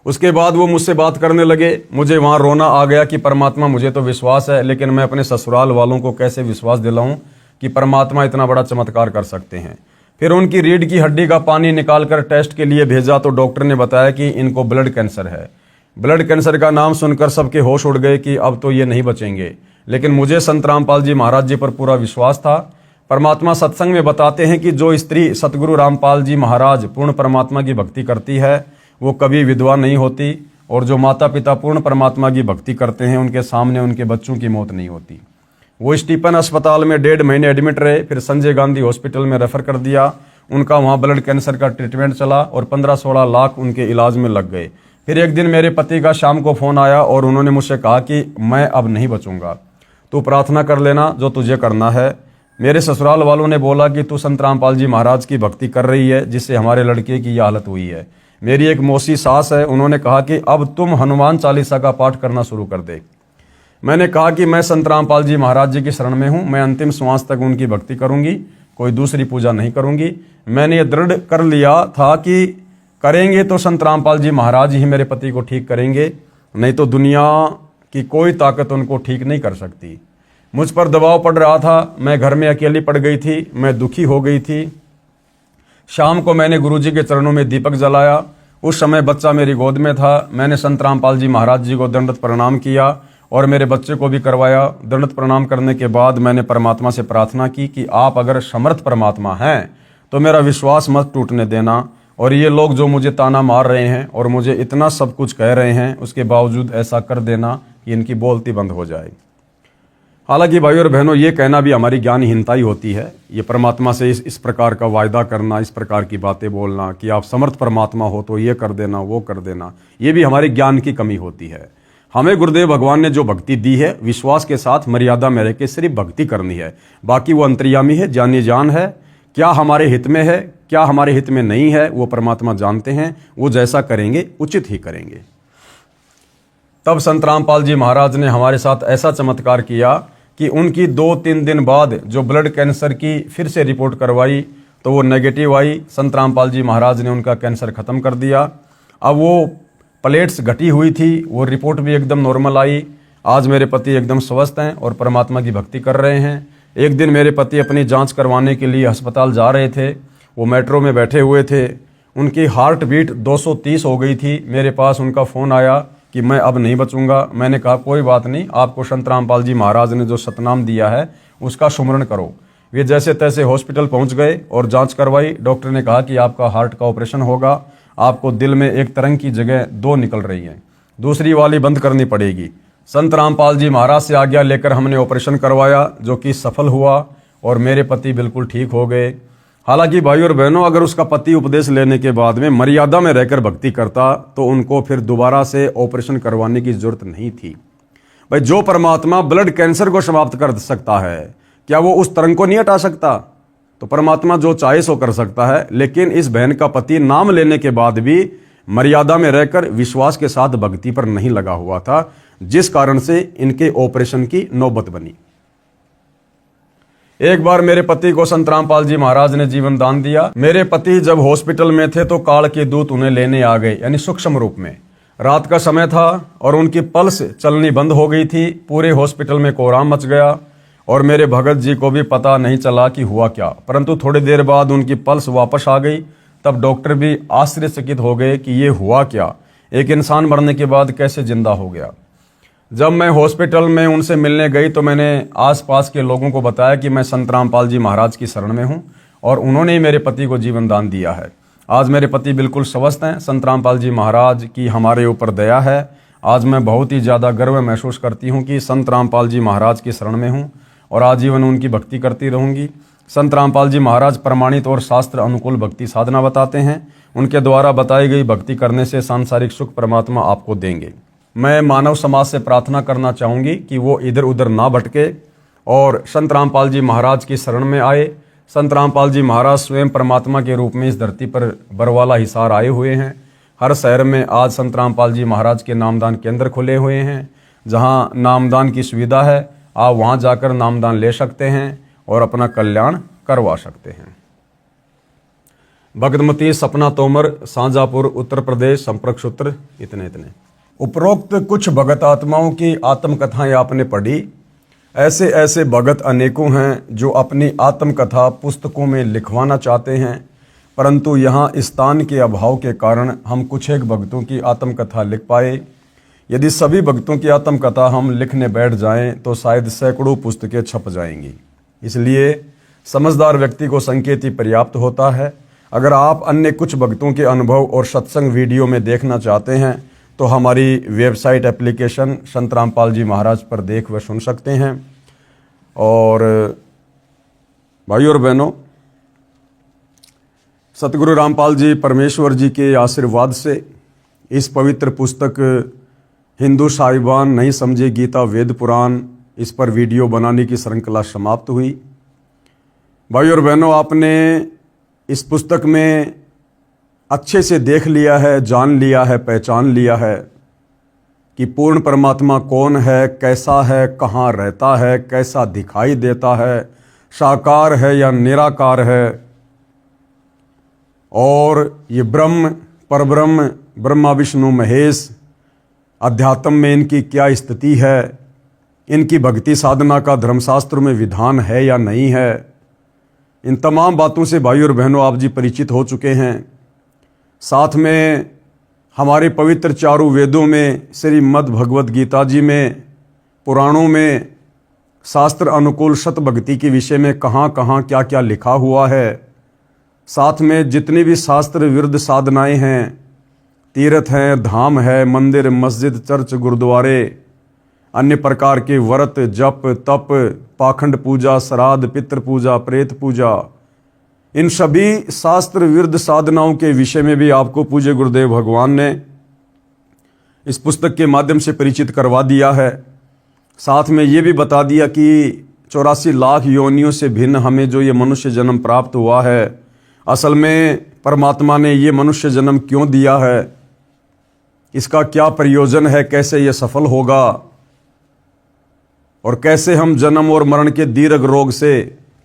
उसके बाद वो मुझसे बात करने लगे। मुझे वहाँ रोना आ गया कि परमात्मा, मुझे तो विश्वास है, लेकिन मैं अपने ससुराल वालों को कैसे विश्वास दिलाऊं कि परमात्मा इतना बड़ा चमत्कार कर सकते हैं। फिर उनकी रीढ़ की हड्डी का पानी निकालकर टेस्ट के लिए भेजा तो डॉक्टर ने बताया कि इनको ब्लड कैंसर है। ब्लड कैंसर का नाम सुनकर सबके होश उड़ गए कि अब तो ये नहीं बचेंगे। लेकिन मुझे संत रामपाल जी महाराज जी पर पूरा विश्वास था। परमात्मा सत्संग में बताते हैं कि जो स्त्री सतगुरु रामपाल जी महाराज पूर्ण परमात्मा की भक्ति करती है वो कभी विधवा नहीं होती, और जो माता पिता पूर्ण परमात्मा की भक्ति करते हैं उनके सामने उनके बच्चों की मौत नहीं होती। वो स्टीफन अस्पताल में 1.5 महीने एडमिट रहे, फिर संजय गांधी हॉस्पिटल में रेफर कर दिया। उनका वहाँ ब्लड कैंसर का ट्रीटमेंट चला और 15-16 लाख उनके इलाज में लग गए। फिर एक दिन मेरे पति का शाम को फ़ोन आया और उन्होंने मुझसे कहा कि मैं अब नहीं बचूंगा, तू प्रार्थना कर लेना जो तुझे करना है। मेरे ससुराल वालों ने बोला कि तू संत रामपाल जी महाराज की भक्ति कर रही है जिससे हमारे लड़के की यह हालत हुई है। मेरी एक मौसी सास है, उन्होंने कहा कि अब तुम हनुमान चालीसा का पाठ करना शुरू कर दे। मैंने कहा कि मैं संत रामपाल जी महाराज जी की शरण में हूँ, मैं अंतिम श्वास तक उनकी भक्ति करूँगी, कोई दूसरी पूजा नहीं करूँगी। मैंने ये दृढ़ कर लिया था कि करेंगे तो संत रामपाल जी महाराज ही मेरे पति को ठीक करेंगे, नहीं तो दुनिया की कोई ताकत उनको ठीक नहीं कर सकती। मुझ पर दबाव पड़ रहा था, मैं घर में अकेली पड़ गई थी, मैं दुखी हो गई थी। शाम को मैंने गुरुजी के चरणों में दीपक जलाया। उस समय बच्चा मेरी गोद में था। मैंने संत रामपाल जी महाराज जी को दंडवत प्रणाम किया और मेरे बच्चे को भी करवाया। दंडवत प्रणाम करने के बाद मैंने परमात्मा से प्रार्थना की कि आप अगर समर्थ परमात्मा हैं तो मेरा विश्वास मत टूटने देना। और ये लोग जो मुझे ताना मार रहे हैं और मुझे इतना सब कुछ कह रहे हैं, उसके बावजूद ऐसा कर देना कि इनकी बोलती बंद हो जाए। हालांकि भाई और बहनों, ये कहना भी हमारी ज्ञानहीनता ही होती है। ये परमात्मा से इस प्रकार का वायदा करना, इस प्रकार की बातें बोलना कि आप समर्थ परमात्मा हो तो ये कर देना, वो कर देना, ये भी हमारे ज्ञान की कमी होती है। हमें गुरुदेव भगवान ने जो भक्ति दी है, विश्वास के साथ मर्यादा में रह के सिर्फ भक्ति करनी है। बाकी वो अंतर्यामी है, जानी जान है। क्या हमारे हित में है, क्या हमारे हित में नहीं है, वो परमात्मा जानते हैं। वो जैसा करेंगे उचित ही करेंगे। तब संत रामपाल जी महाराज ने हमारे साथ ऐसा चमत्कार किया कि उनकी 2-3 दिन बाद जो ब्लड कैंसर की फिर से रिपोर्ट करवाई तो वो नेगेटिव आई। संत रामपाल जी महाराज ने उनका कैंसर खत्म कर दिया। अब वो प्लेट्स घटी हुई थी, वो रिपोर्ट भी एकदम नॉर्मल आई। आज मेरे पति एकदम स्वस्थ हैं और परमात्मा की भक्ति कर रहे हैं। एक दिन मेरे पति अपनी जांच करवाने के लिए अस्पताल जा रहे थे। वो मेट्रो में बैठे हुए थे, उनकी हार्ट बीट 230 हो गई थी। मेरे पास उनका फ़ोन आया कि मैं अब नहीं बचूंगा। मैंने कहा कोई बात नहीं, आपको संत रामपाल जी महाराज ने जो सतनाम दिया है उसका सुमरण करो। वे जैसे तैसे हॉस्पिटल पहुंच गए और जांच करवाई। डॉक्टर ने कहा कि आपका हार्ट का ऑपरेशन होगा, आपको दिल में एक तरंग की जगह 2 निकल रही हैं, दूसरी वाली बंद करनी पड़ेगी। संत रामपाल जी महाराज से आज्ञा लेकर हमने ऑपरेशन करवाया, जो कि सफल हुआ और मेरे पति बिल्कुल ठीक हो गए। हालांकि भाई और बहनों, अगर उसका पति उपदेश लेने के बाद में मर्यादा में रहकर भक्ति करता तो उनको फिर दोबारा से ऑपरेशन करवाने की जरूरत नहीं थी। भाई, जो परमात्मा ब्लड कैंसर को समाप्त कर सकता है, क्या वो उस तरंग को नहीं हटा सकता? तो परमात्मा जो चाहे सो कर सकता है। लेकिन इस बहन का पति नाम लेने के बाद भी मर्यादा में रहकर विश्वास के साथ भक्ति पर नहीं लगा हुआ था, जिस कारण से इनके ऑपरेशन की नौबत बनी। एक बार मेरे पति को संत रामपाल जी महाराज ने जीवन दान दिया। मेरे पति जब हॉस्पिटल में थे तो काल के दूत उन्हें लेने आ गए, यानी सूक्ष्म रूप में। रात का समय था और उनकी पल्स चलनी बंद हो गई थी। पूरे हॉस्पिटल में कोहराम मच गया और मेरे भगत जी को भी पता नहीं चला कि हुआ क्या। परंतु थोड़ी देर बाद उनकी पल्स वापस आ गई। तब डॉक्टर भी आश्चर्यचकित हो गए कि ये हुआ क्या, एक इंसान मरने के बाद कैसे जिंदा हो गया। जब मैं हॉस्पिटल में उनसे मिलने गई तो मैंने आसपास के लोगों को बताया कि मैं संत रामपाल जी महाराज की शरण में हूं और उन्होंने ही मेरे पति को जीवन दान दिया है। आज मेरे पति बिल्कुल स्वस्थ हैं। संत रामपाल जी महाराज की हमारे ऊपर दया है। आज मैं बहुत ही ज़्यादा गर्व महसूस करती हूं कि संत रामपाल जी महाराज की शरण में हूं और आजीवन उनकी भक्ति करती रहूंगी। संत रामपाल जी महाराज प्रमाणित और शास्त्र अनुकूल भक्ति साधना बताते हैं। उनके द्वारा बताई गई भक्ति करने से सांसारिक सुख परमात्मा आपको देंगे। मैं मानव समाज से प्रार्थना करना चाहूँगी कि वो इधर उधर ना भटके और संत रामपाल जी महाराज की शरण में आए। संत रामपाल जी महाराज स्वयं परमात्मा के रूप में इस धरती पर बरवाला हिसार आए हुए हैं। हर शहर में आज संत रामपाल जी महाराज के नामदान केंद्र खुले हुए हैं, जहाँ नामदान की सुविधा है। आप वहाँ जाकर नामदान ले सकते हैं और अपना कल्याण करवा सकते हैं। भगतमती सपना तोमर, शाहजहाँपुर, उत्तर प्रदेश। संपर्क सूत्र इतने। उपरोक्त कुछ भगत आत्माओं की आत्मकथाएं आपने पढ़ी। ऐसे ऐसे भगत अनेकों हैं जो अपनी आत्मकथा पुस्तकों में लिखवाना चाहते हैं, परंतु यहाँ स्थान के अभाव के कारण हम कुछ एक भक्तों की आत्मकथा लिख पाए। यदि सभी भक्तों की आत्मकथा हम लिखने बैठ जाएं तो शायद सैकड़ों पुस्तकें छप जाएंगी। इसलिए समझदार व्यक्ति को संकेत ही पर्याप्त होता है। अगर आप अन्य कुछ भक्तों के अनुभव और सत्संग वीडियो में देखना चाहते हैं तो हमारी वेबसाइट एप्लीकेशन संत रामपाल जी महाराज पर देख व सुन सकते हैं। और भाइयों और बहनों, सतगुरु रामपाल जी परमेश्वर जी के आशीर्वाद से इस पवित्र पुस्तक हिंदू साहिबान नहीं समझे गीता वेद पुराण, इस पर वीडियो बनाने की श्रृंखला समाप्त हुई। भाइयों और बहनों, आपने इस पुस्तक में अच्छे से देख लिया है, जान लिया है, पहचान लिया है कि पूर्ण परमात्मा कौन है, कैसा है, कहाँ रहता है, कैसा दिखाई देता है, साकार है या निराकार है, और ये ब्रह्म, परब्रह्म, ब्रह्मा विष्णु महेश, अध्यात्म में इनकी क्या स्थिति है, इनकी भक्ति साधना का धर्मशास्त्र में विधान है या नहीं है। इन तमाम बातों से भाई और बहनों आप जी परिचित हो चुके हैं। साथ में हमारे पवित्र चारों वेदों में, श्रीमद् भगवद गीता जी में, पुराणों में, शास्त्र अनुकूल सत भक्ति के विषय में कहाँ कहाँ क्या क्या लिखा हुआ है, साथ में जितनी भी शास्त्र विरुद्ध साधनाएं हैं, तीर्थ हैं, धाम है, मंदिर, मस्जिद, चर्च, गुरुद्वारे, अन्य प्रकार के व्रत, जप, तप, पाखंड पूजा, श्राद्ध, पितृ पूजा, प्रेत पूजा, इन सभी शास्त्र विरुद्ध साधनाओं के विषय में भी आपको पूज्य गुरुदेव भगवान ने इस पुस्तक के माध्यम से परिचित करवा दिया है। साथ में ये भी बता दिया कि 84 लाख योनियों से भिन्न हमें जो ये मनुष्य जन्म प्राप्त हुआ है, असल में परमात्मा ने ये मनुष्य जन्म क्यों दिया है, इसका क्या प्रयोजन है, कैसे ये सफल होगा और कैसे हम जन्म और मरण के दीर्घ रोग से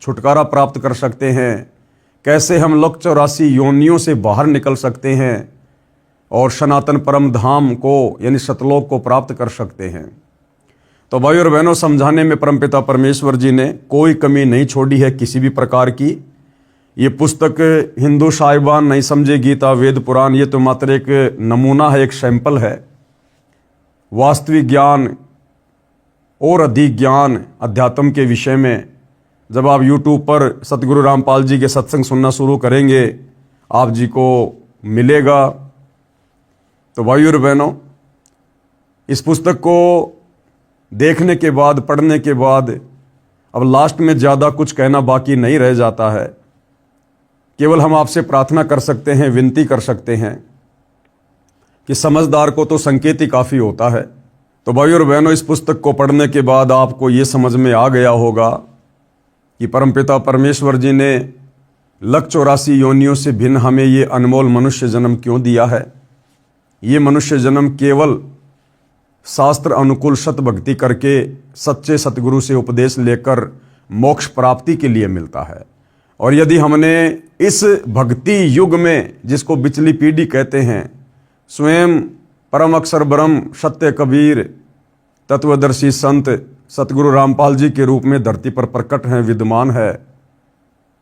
छुटकारा प्राप्त कर सकते हैं, कैसे हम लक्ष 84 योनियों से बाहर निकल सकते हैं और सनातन परम धाम को यानी सतलोक को प्राप्त कर सकते हैं। तो भाई और बहनों, समझाने में परमपिता परमेश्वर जी ने कोई कमी नहीं छोड़ी है किसी भी प्रकार की। ये पुस्तक हिंदू साहिबान नहीं समझे गीता वेद पुराण, ये तो मात्र एक नमूना है, एक सैंपल है। वास्तविक ज्ञान और अधिक ज्ञान अध्यात्म के विषय में जब आप YouTube पर सतगुरु रामपाल जी के सत्संग सुनना शुरू करेंगे, आप जी को मिलेगा। तो भाई और बहनों, इस पुस्तक को देखने के बाद, पढ़ने के बाद अब लास्ट में ज़्यादा कुछ कहना बाकी नहीं रह जाता है। केवल हम आपसे प्रार्थना कर सकते हैं, विनती कर सकते हैं कि समझदार को तो संकेत ही काफ़ी होता है। तो भाई और बहनों, इस पुस्तक को पढ़ने के बाद आपको ये समझ में आ गया होगा कि परमपिता परमेश्वर जी ने लक्ष 84 योनियों से भिन्न हमें ये अनमोल मनुष्य जन्म क्यों दिया है। ये मनुष्य जन्म केवल शास्त्र अनुकूल सत भक्ति करके सच्चे सतगुरु से उपदेश लेकर मोक्ष प्राप्ति के लिए मिलता है। और यदि हमने इस भक्ति युग में, जिसको बिचली पीढ़ी कहते हैं, स्वयं परम अक्षर ब्रह्म सत्य कबीर तत्वदर्शी संत सतगुरु रामपाल जी के रूप में धरती पर प्रकट हैं, विद्यमान है,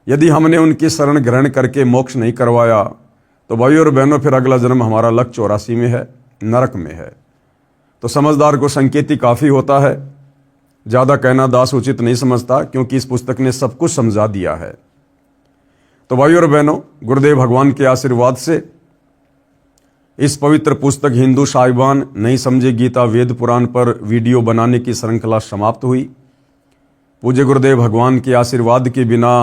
यदि हमने उनकी शरण ग्रहण करके मोक्ष नहीं करवाया, तो भाई और बहनों फिर अगला जन्म हमारा लक्ष्य 84 में है, नरक में है। तो समझदार को संकेत ही काफ़ी होता है, ज़्यादा कहना दास उचित नहीं समझता, क्योंकि इस पुस्तक ने सब कुछ समझा दिया है। तो भाई और बहनों, गुरुदेव भगवान के आशीर्वाद से इस पवित्र पुस्तक हिंदू साहिबान नहीं समझे गीता वेद पुराण पर वीडियो बनाने की श्रृंखला समाप्त हुई। पूज्य गुरुदेव भगवान के आशीर्वाद के बिना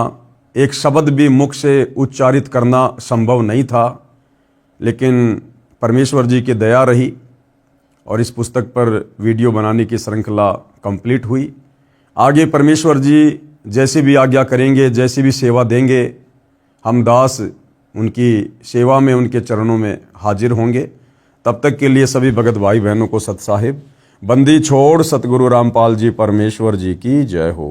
एक शब्द भी मुख से उच्चारित करना संभव नहीं था, लेकिन परमेश्वर जी की दया रही और इस पुस्तक पर वीडियो बनाने की श्रृंखला कंप्लीट हुई। आगे परमेश्वर जी जैसी भी आज्ञा करेंगे, जैसी भी सेवा देंगे, हम दास उनकी सेवा में, उनके चरणों में हाजिर होंगे। तब तक के लिए सभी भगत भाई बहनों को सत साहिब बंदी छोड़ सतगुरु रामपाल जी परमेश्वर जी की जय हो।